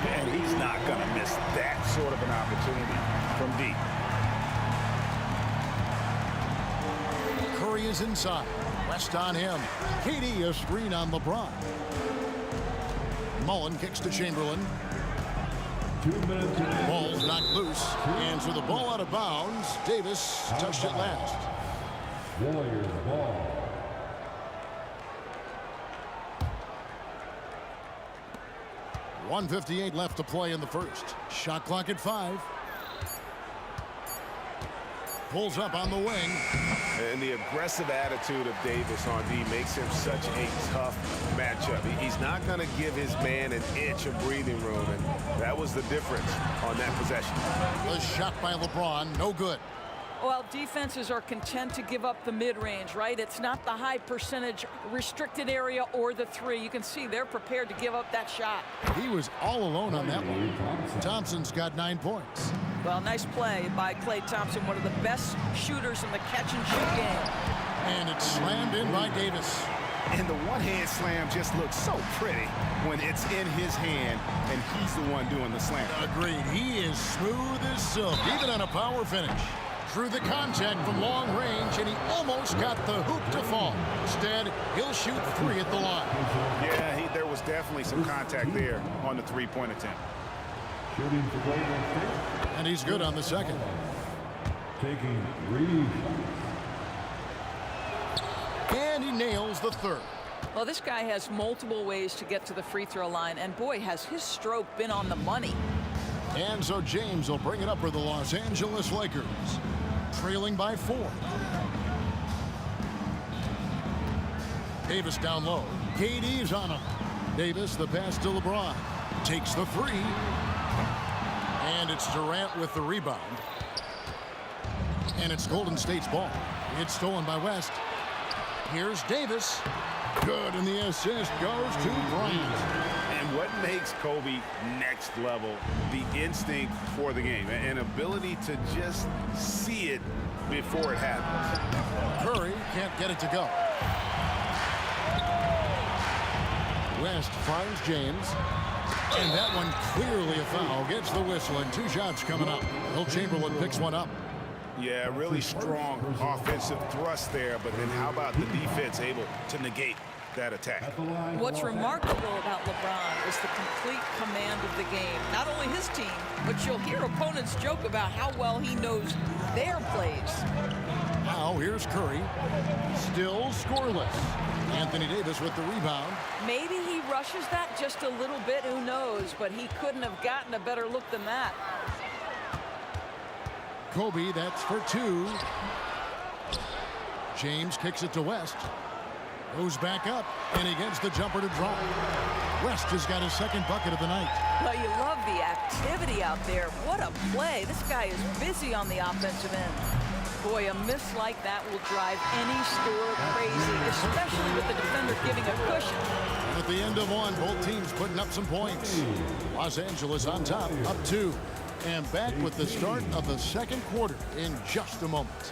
And he's not going to miss that sort of an opportunity from deep. Curry is inside. West on him. KD a screen on LeBron. Mullen kicks to Chamberlain. 2 minutes. Ball's knocked loose. And so the ball out of bounds. Davis touched it last. Warriors ball. .158 left to play in the first. Shot clock at 5. Pulls up on the wing. And the aggressive attitude of Davis on D makes him such a tough matchup. He's not going to give his man an inch of breathing room, and that was the difference on that possession. A shot by LeBron, no good. Well, defenses are content to give up the mid-range, right? It's not the high percentage restricted area or the three. You can see they're prepared to give up that shot. He was all alone on that one. Thompson's got 9 points. Well, nice play by Klay Thompson, one of the best shooters in the catch-and-shoot game. And it's slammed in by Davis. And the one-hand slam just looks so pretty when it's in his hand and he's the one doing the slam. Agreed. He is smooth as silk, even on a power finish. Through the contact from long range, and he almost got the hoop to fall. Instead, he'll shoot 3 at the line. Yeah, there was definitely some contact there on the three-point attempt. Shooting for Golden State. And he's good on the second. Taking 3 shots. And he nails the third. Well, this guy has multiple ways to get to the free throw line, and boy, has his stroke been on the money. And so James will bring it up for the Los Angeles Lakers. Trailing by 4. Davis down low. KD's on him. Davis, the pass to LeBron. Takes the 3. And it's Durant with the rebound. And it's Golden State's ball. It's stolen by West. Here's Davis. Good, and the assist goes to Bryant. And what makes Kobe next level? The instinct for the game. An ability to just see it before it happens. Curry can't get it to go. West finds James. And that one clearly a foul. Gets the whistle, and 2 shots coming up. Will Chamberlain picks one up. Yeah, really strong offensive thrust there, but then how about the defense able to negate that attack? What's remarkable about LeBron is the complete command of the game. Not only his team, but you'll hear opponents joke about how well he knows their plays. Now here's Curry. Still scoreless. Anthony Davis with the rebound. Maybe he rushes that just a little bit, who knows, but he couldn't have gotten a better look than that. Kobe, that's for 2. James kicks it to West. Goes back up, and he gets the jumper to drop. West has got his second bucket of the night. Well, you love the activity out there. What a play. This guy is busy on the offensive end. Boy, a miss like that will drive any scorer crazy, especially with the defender giving a cushion. At the end of one, both teams putting up some points. Los Angeles on top, up 2. And back with the start of the second quarter in just a moment.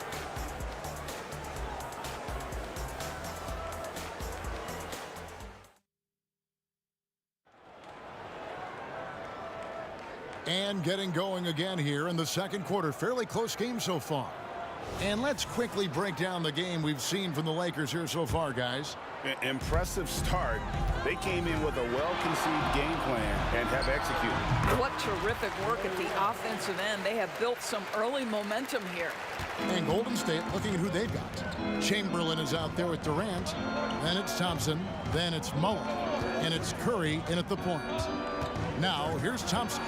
And getting going again here in the second quarter. Fairly close game so far. And let's quickly break down the game we've seen from the Lakers here so far, guys. Impressive start. They came in with a well-conceived game plan and have executed. What terrific work at the offensive end. They have built some early momentum here. And Golden State looking at who they've got. Chamberlain is out there with Durant. Then it's Thompson. Then it's Mullen. And it's Curry in at the point. Now here's Thompson.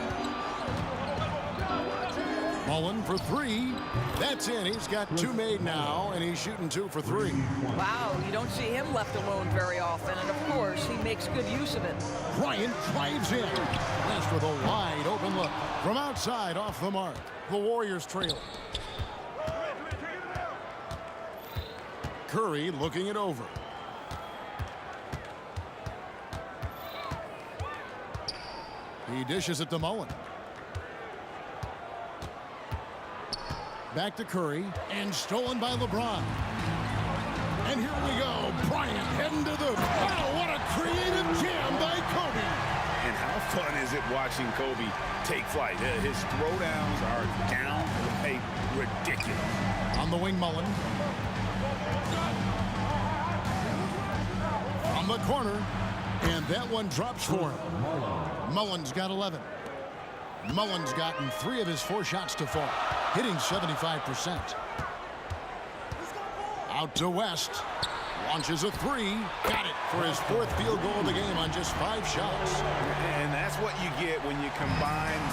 Mullen for 3. That's in. He's got 2 made now, and he's shooting 2 for 3. Wow, you don't see him left alone very often, and of course, he makes good use of it. Bryant drives in. West with a wide open look. From outside, off the mark. The Warriors trailing. Curry looking it over. He dishes it to Mullen. Back to Curry, and stolen by LeBron. And here we go. Bryant heading to the... Oh, what a creative jam by Kobe. And how fun is it watching Kobe take flight? His throwdowns are down a ridiculous. On the wing, Mullen. From the corner. And that one drops for him. Mullen's got 11. Mullen's gotten 3 of his 4 shots to fall, hitting 75%. Out to West. Launches a 3. Got it for his 4th field goal of the game on just 5 shots. And that's what you get when you combine